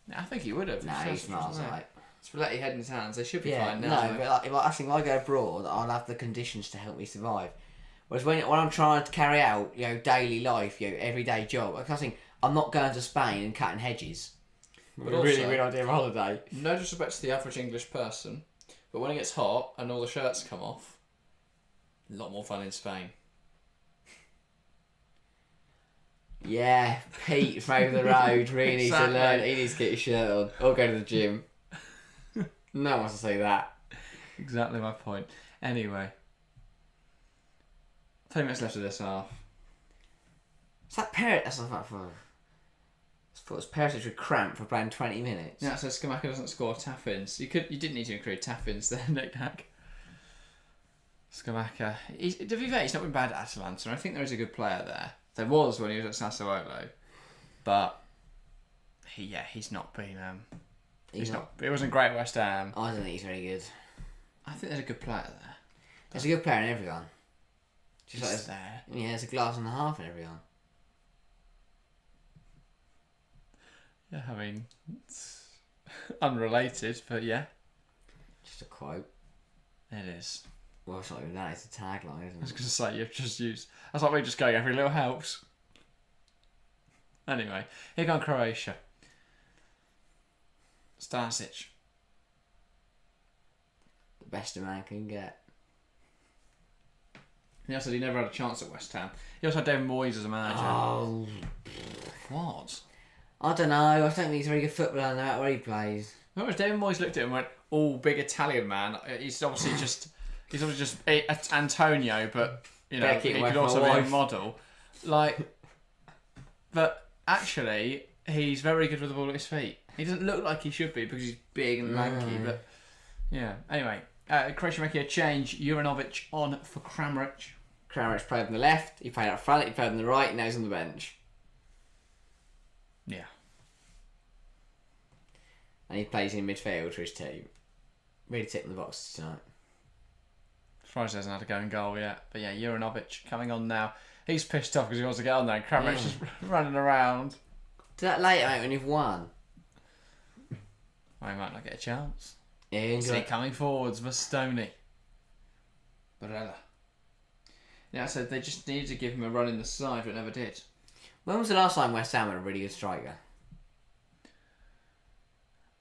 Yeah, I think he would have. No, he's miles away. Just let your head in his hands. They should be Yeah, fine no, now. but like, I think if I go abroad, I'll have the conditions to help me survive. Whereas when I'm trying to carry out, daily life, everyday job, I think I'm not going to Spain and cutting hedges. But Really also, good idea of a holiday. No disrespect to the average English person, but when it gets hot and all the shirts come off, a lot more fun in Spain. Yeah, Pete from over the road really needs to Exactly. learn. He needs to get his shirt on or go to the gym. No one wants to say that. Exactly my point. Anyway, 20 minutes left of this half. Is that parrot? That's not that far. I thought it was Perisic with cramp for playing 20 minutes. Yeah, so Skamaka doesn't score tap-ins. You didn't need to include tap-ins there, Nick Nack. Skamaka, to be fair, he's not been bad at Atalanta. I think there is a good player there. There was when he was at Sassuolo, but he's not been. He's not. It wasn't great at West Ham. I don't think he's very good. I think there's a good player there. There's a good player in everyone. Just like there. Yeah, there's a glass and a half in everyone. Yeah, I mean, it's unrelated, but yeah, Just a quote. it is. Well, it's not even that. It's a tagline, I was isn't going it? to say you've just used. That's like me just going every little helps. Anyway, here go Croatia. Stasic. The best a man can get. He also said he never had a chance at West Ham. He also had David Moyes as a manager. Oh, What? I don't know. I don't think he's a very good footballer no matter where he plays. Remember, David Moyes looked at him and went, "Oh, big Italian man." He's obviously just Antonio, but he Becky could away from also my be a wife. model. But actually, he's very good with the ball at his feet. He doesn't look like he should be because he's big and lanky. No. But yeah. Anyway, Croatia making a change. Juranovic on for Kramaric. Kramaric played on the left. He played up front. He played on the right. Now he's on the bench. Yeah. And he plays in midfield for his team. Really ticking the boxes tonight. Surprised he hasn't had a going goal yet. But yeah, Juranovic coming on now. He's pissed off because he wants to get on there. And Kramaric's just running around. Do that later, mate, when you've won. Well, he might not get a chance. Yeah, you See got... coming forwards, Bastoni. Barella. Yeah, so they just needed to give him a run in the side, but never did. When was the last time West Ham had a really good striker?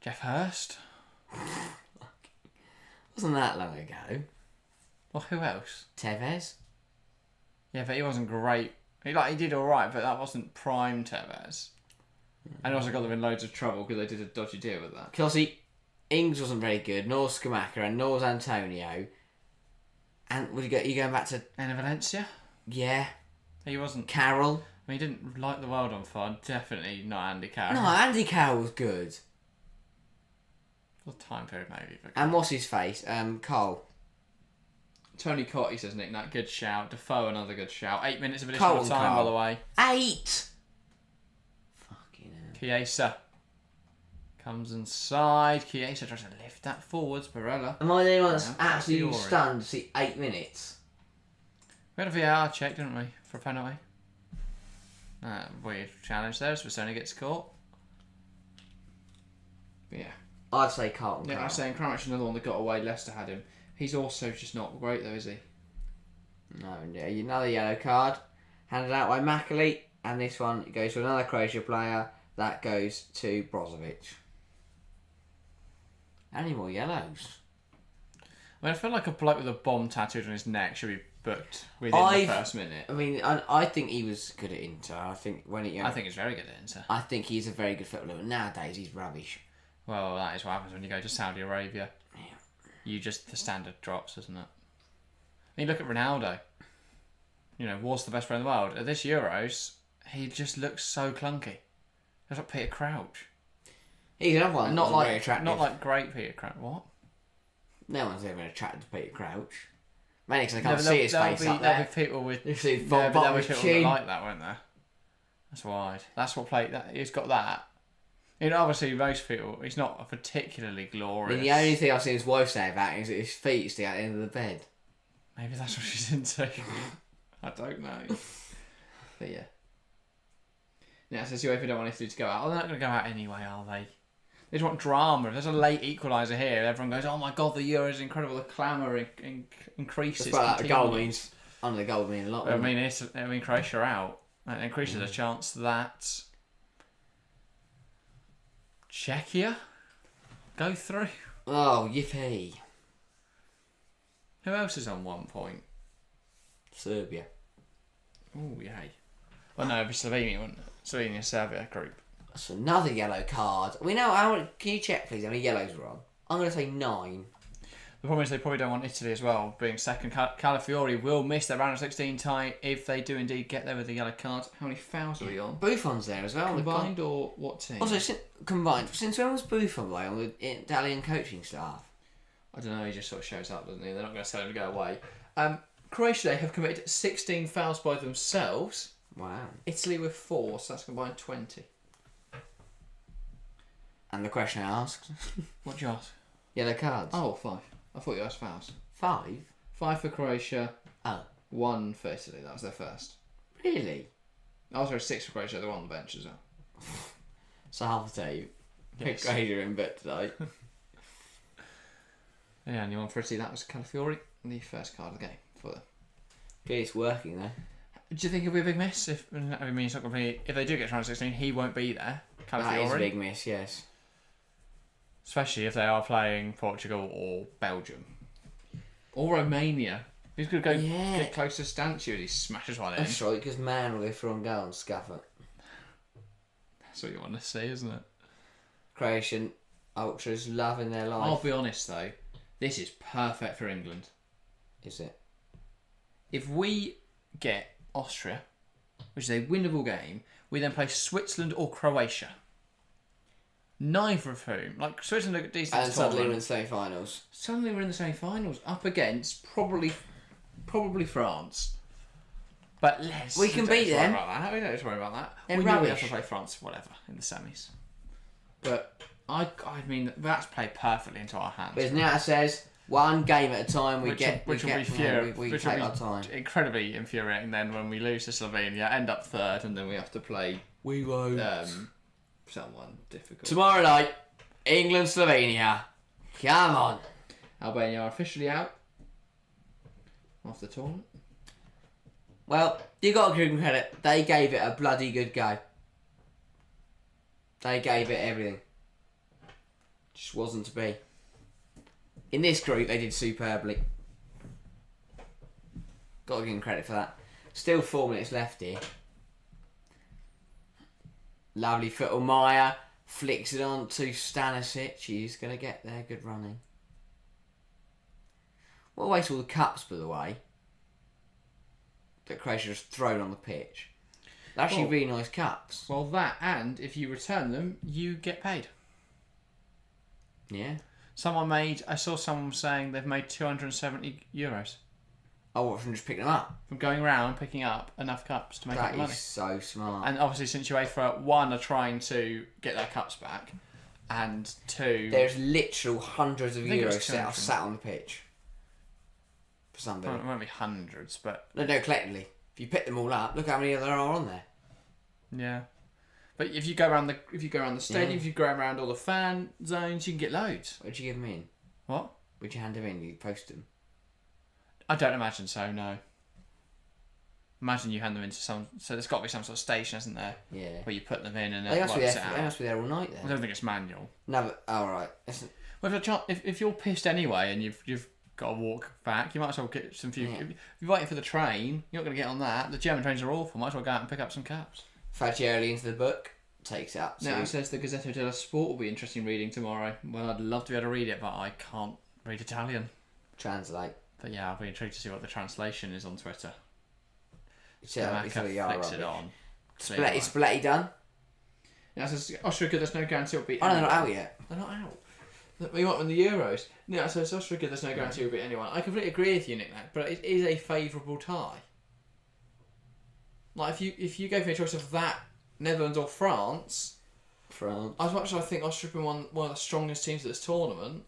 Jeff Hurst. Wasn't that long ago. Well, who else? Tevez? Yeah, but he wasn't great. He did all right, but that wasn't prime Tevez. And also got them in loads of trouble because they did a dodgy deal with that. Because Ings wasn't very good, nor Skamaka, and nor Antonio. And would you going back to... And Valencia? Yeah. He wasn't... Carroll? I mean, he didn't light the world on fire. Definitely not Andy Carroll. No, Andy Carroll was good. What time period, maybe. But... And what's his face? Cole. Tony Cotty says, Nick, that good shout. Defoe, another good shout. 8 minutes of Cole additional and time, by Cole. the way. 8! Fucking hell. Chiesa comes inside. Chiesa tries to lift that forwards. Barella. Am I the only one that's Yeah, absolutely Fiore. stunned to see 8 minutes? We had a VAR check, didn't we, for a penalty? Weird challenge there, so Bastoni gets caught. But yeah. I'd say Carlton. Yeah, I was saying Kramaric is another one that got away. Leicester had him. He's also just not great, though, is he? No, yeah, another yellow card. Handed out by Macaulay. And this one goes to another Croatia player. That goes to Brozovic. Any more yellows? I mean, I feel like a bloke with a bomb tattooed on his neck should be booked within the first minute. I mean, I think he was good at Inter. I think when he... I think he's very good at Inter. I think he's a very good footballer. But nowadays, he's rubbish. Well, that is what happens when you go to Saudi Arabia. Yeah. The standard drops, isn't it? I mean, look at Ronaldo. Was the best player in the world. At this Euros, he just looks so clunky. Looks like Peter Crouch. He's another one. Not Very like attractive. not like great Peter Crouch. What? No one's ever attracted to Peter Crouch. Mainly because I can't see his face up There'll there. be people with. You see Yeah, the but bottom there'll of be his people that chin. like that, won't there? That's wide. That's what play. He's got that. Obviously, most people. He's not particularly I glorious. mean, the only thing I've seen his wife say about him is that his feet stick out the end of the bed. Maybe that's what she's into. I don't know. But yeah. Yeah, so UEFA don't want Italy to go out. Oh, they're not going to go out anyway, are they? They just want drama. If there's a late equaliser here, everyone goes, "Oh my god, the Euro is incredible." The clamour increases. That's what that goal continues. means. Under the goal would mean a lot. I mean, Croatia are out. And increases the chance that Czechia go through. Oh, yippee. Who else is on 1 point? Serbia. Oh, yay. Well, no, it'd be Slovenia, wouldn't it? Slovenia, Serbia group. That's another yellow card. We know how many, can you check please how many yellows we're on? I'm going to say 9. The problem is they probably don't want Italy as well, being second. Calafiori will miss their round of 16 tie if they do indeed get there with the yellow cards. How many fouls are we on? Buffon's there as well. Combined or what team? Also, combined. Since when was Buffon away on the Italian coaching staff? I don't know, he just sort of shows up, doesn't he? They're not going to tell him to go away. Croatia, they have committed 16 fouls by themselves. Wow. Italy with 4, so that's combined 20. And the question I asked? What do you ask? Yellow cards. Oh, 5. I thought you asked fouls. 5? 5 for Croatia. Oh. 1 for Italy. That was their first. Really? Oh, sorry, 6 for Croatia. They were on the bench as well. So half the day, Yes. Croatia in bed today. Yeah, and the one for Italy, that was Calafiori. The first card of the game for them. Good, it's working though. Do you think it'll be a big miss? If it's not going to be. If they do get to round 16, he won't be there. Calafiori. That is a big miss, yes. Especially if they are playing Portugal or Belgium. Or Romania. He's going to go get close to Stancio and he smashes one in. That's right, because man will go through on goal and scuff it. That's what you want to see, isn't it? Croatian ultras loving their life. I'll be honest though, this is perfect for England. Is it? If we get Austria, which is a winnable game, we then play Switzerland or Croatia. Neither of whom, like Switzerland look decent. And suddenly we're in the semi-finals. Suddenly we're in the semi-finals, up against probably France. But we can beat them. We don't have to worry about that. They're we know we have rubbish. to play France, whatever, in the semis. But I mean, that's played perfectly into our hands. But as Nata says, one game at a time. Which will take our time. Incredibly infuriating then when we lose to Slovenia, end up third, and then we have to play. We won't. Someone difficult. Tomorrow night, England, Slovenia. Come on. Albania are officially out off the tournament. Well, you got to give them credit. They gave it a bloody good go. They gave it everything. Just wasn't to be. In this group, they did superbly. Got to give them credit for that. Still 4 minutes left here. Lovely foot of Maya. Flicks it on to Stanisic. He's going to get there. Good running. What a waste of all the cups, by the way, that Croatia has thrown on the pitch. They're actually really nice cups. Well, that, and if you return them, you get paid. Yeah. I saw someone saying they've made €270 Oh, what, from just picking them up? from going around picking up enough cups to make up That the money. is so smart. And obviously, since UEFA, one, are trying to get their cups back, and two, There's literal hundreds of I think it was euros that are 200. sat on the pitch. For somebody. well, it won't be hundreds, but No, collectively. If you pick them all up, look how many there are on there. yeah. But if you go around the stadium, Yeah. if you go around all the fan zones, you can get loads. Where'd you give them in? What? Would you hand them in? You post them? I don't imagine so. No. Imagine you hand them into some. So there's got to be some sort of station, isn't there? Yeah. Where you put them in and They it must, be works there, it out. they must be there all night I then. don't think it's manual. No, but, oh, right. Well, if you're pissed anyway and you've got to walk back, you might as well get some few. Yeah. If you're waiting for the train, you're not going to get on that. The German trains are awful. Might as well go out and pick up some caps. Fagioli into the book. Takes it up. Now it says the Gazzetta dello Sport will be interesting reading tomorrow. Well, I'd love to be able to read it, but I can't read Italian. Translate. But yeah, I'll be intrigued to see what the translation is on Twitter. Yeah, Skamaka flicks it on. Is Spalletti done? Now it says Austria, there's no guarantee it'll beat Oh, they're anyone. not out yet. They're not out. We might win the Euros. Now it says Austria, there's no guarantee it'll beat anyone. I completely agree with you, Nick, but it is a favourable tie. Like if you gave me a choice of that, Netherlands or France, as much as I think Austria have been one of the strongest teams at this tournament,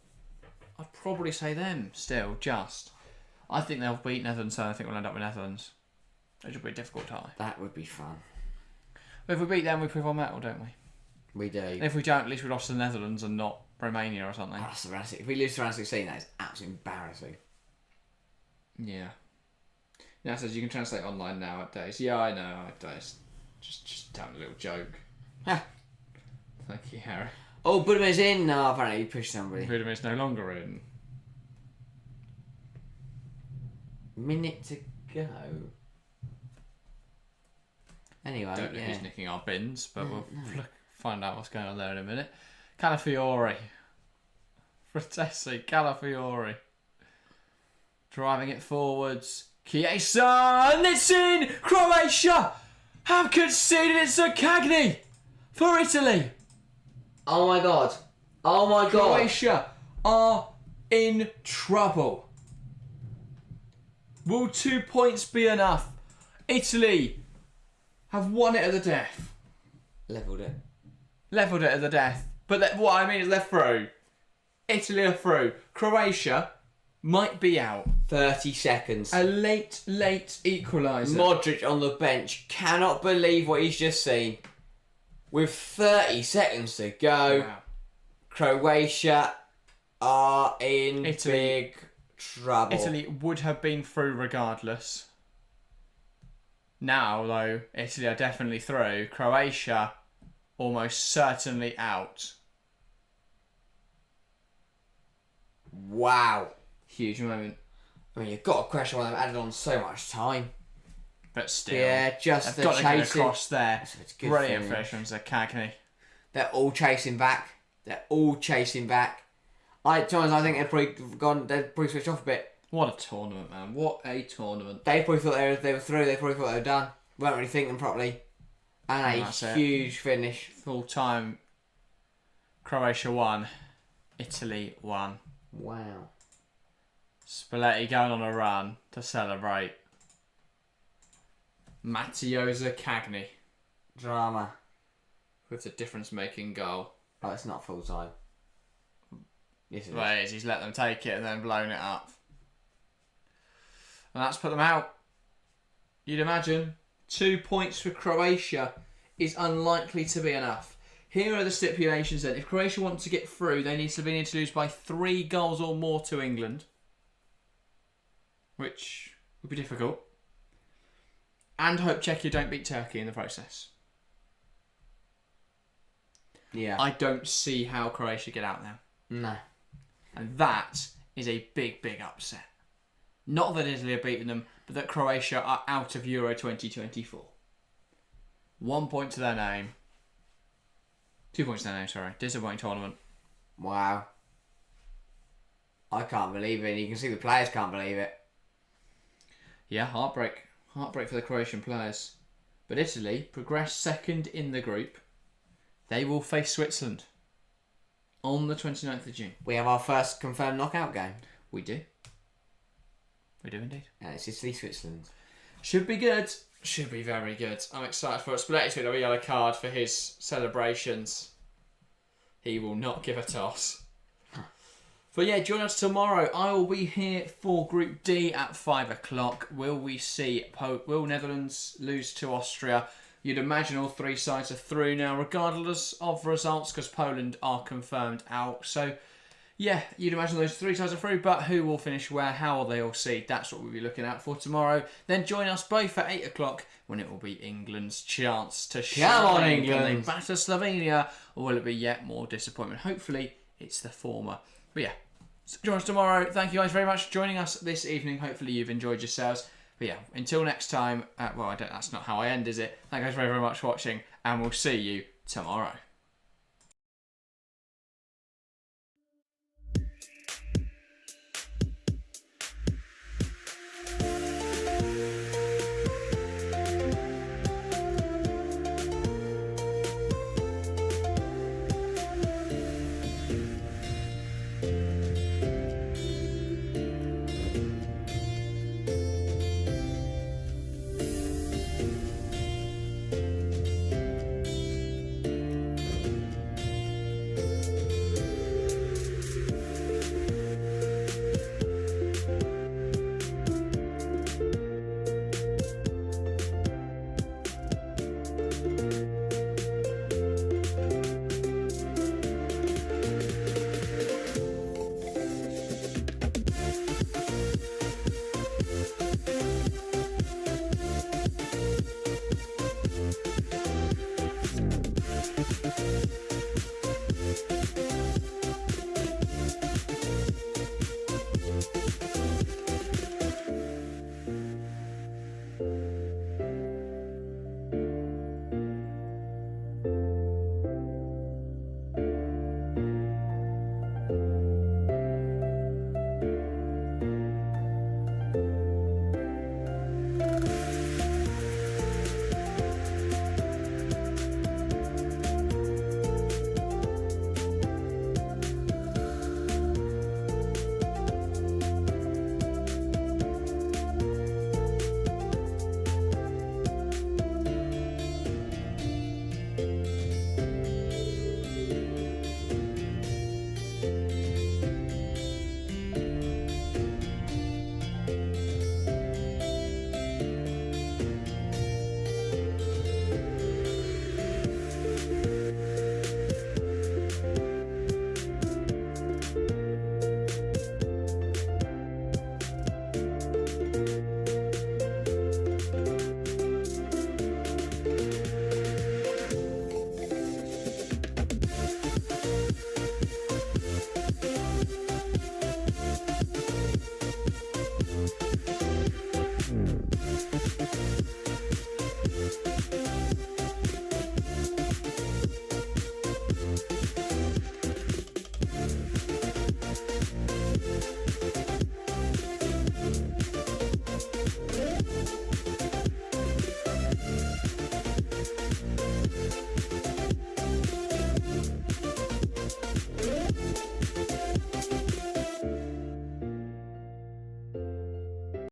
I'd probably say them still, just. I think they'll beat Netherlands, so I think we'll end up with Netherlands. It should be a difficult tie. That would be fun. But if we beat them, we prove our mettle, don't we? We do. And if we don't, at least we lost to the Netherlands and not Romania or something. That's the round. If we lose to round 16, that is absolutely embarrassing. Yeah. Yeah, it says you can translate online nowadays. Yeah, I know. Just having a little joke. Ha. Thank you, Harry. Oh, Budima's in. No, apparently he pushed somebody. Freedom is no longer in. Minute to go. Anyway, Don't know yeah. who's nicking our bins, but we'll find out what's going on there in a minute. Calafiori. Fratesi, Calafiori. Driving it forwards. Chiesa, and it's in! Croatia have conceded it to Cagney for Italy. Oh my god. Oh my god. Croatia are in trouble. Will 2 points be enough? Italy have won it at the death. Levelled it. Levelled it at the death. But what I mean is they're through. Italy are through. Croatia might be out. 30 seconds. A late equaliser. Modric on the bench. Cannot believe what he's just seen. With 30 seconds to go, Wow. Croatia are in Italy. big trouble. Italy would have been through regardless. Now, though, Italy are definitely through. Croatia almost certainly out. Wow. Huge moment. I mean, you've got to question why they've added on so much time. But still. Yeah, just they've the got to get chasing. across there. It's a good Brilliant finish. finish from Cagney. They're all chasing back. They're all chasing back. I think they'd probably switched off a bit. What a tournament, man. What a tournament. They probably thought they were through. They probably thought they were done. Weren't really thinking properly. And a That's it. huge finish. Full time. Croatia 1. Italy 1. Wow. Spalletti going on a run to celebrate. Mattioza Cagney Drama. with the difference-making goal. Oh, it's not full time. Yes, it is. Well, it is. He's let them take it and then blown it up. And that's put them out. You'd imagine 2 points for Croatia is unlikely to be enough. Here are the stipulations then. If Croatia want to get through, they need to lose by 3 goals or more to England, which would be difficult. And hope Czechia don't beat Turkey in the process. Yeah. I don't see how Croatia get out now. No. And that is a big upset. Not that Italy are beating them, but that Croatia are out of Euro 2024. 1 point to their name. 2 points to their name, sorry. Disappointing tournament. Wow. I can't believe it. You can see the players can't believe it. Yeah, heartbreak. Heartbreak for the Croatian players. But Italy progress second in the group. They will face Switzerland on the 29th of June. We have our first confirmed knockout game. We do. We do indeed. And it's Italy, Switzerland. Should be good. Should be very good. I'm excited for it. Spalletti's with a yellow card for his celebrations. He will not give a toss. But yeah, join us tomorrow. I will be here for Group D at 5 o'clock. Will we see will Netherlands lose to Austria? You'd imagine all 3 sides are through now, regardless of results, because Poland are confirmed out. So yeah, you'd imagine those 3 sides are through, but who will finish where? How will they all seed? That's what we'll be looking at for tomorrow. Then join us both at 8 o'clock when it will be England's chance to shine. on, Can England. they batter Slovenia, or will it be yet more disappointment? Hopefully, it's the former. But yeah, so join us tomorrow. Thank you guys very much for joining us this evening. Hopefully, you've enjoyed yourselves. But yeah, until next time, that's not how I end, is it? Thank you guys very much for watching, and we'll see you tomorrow.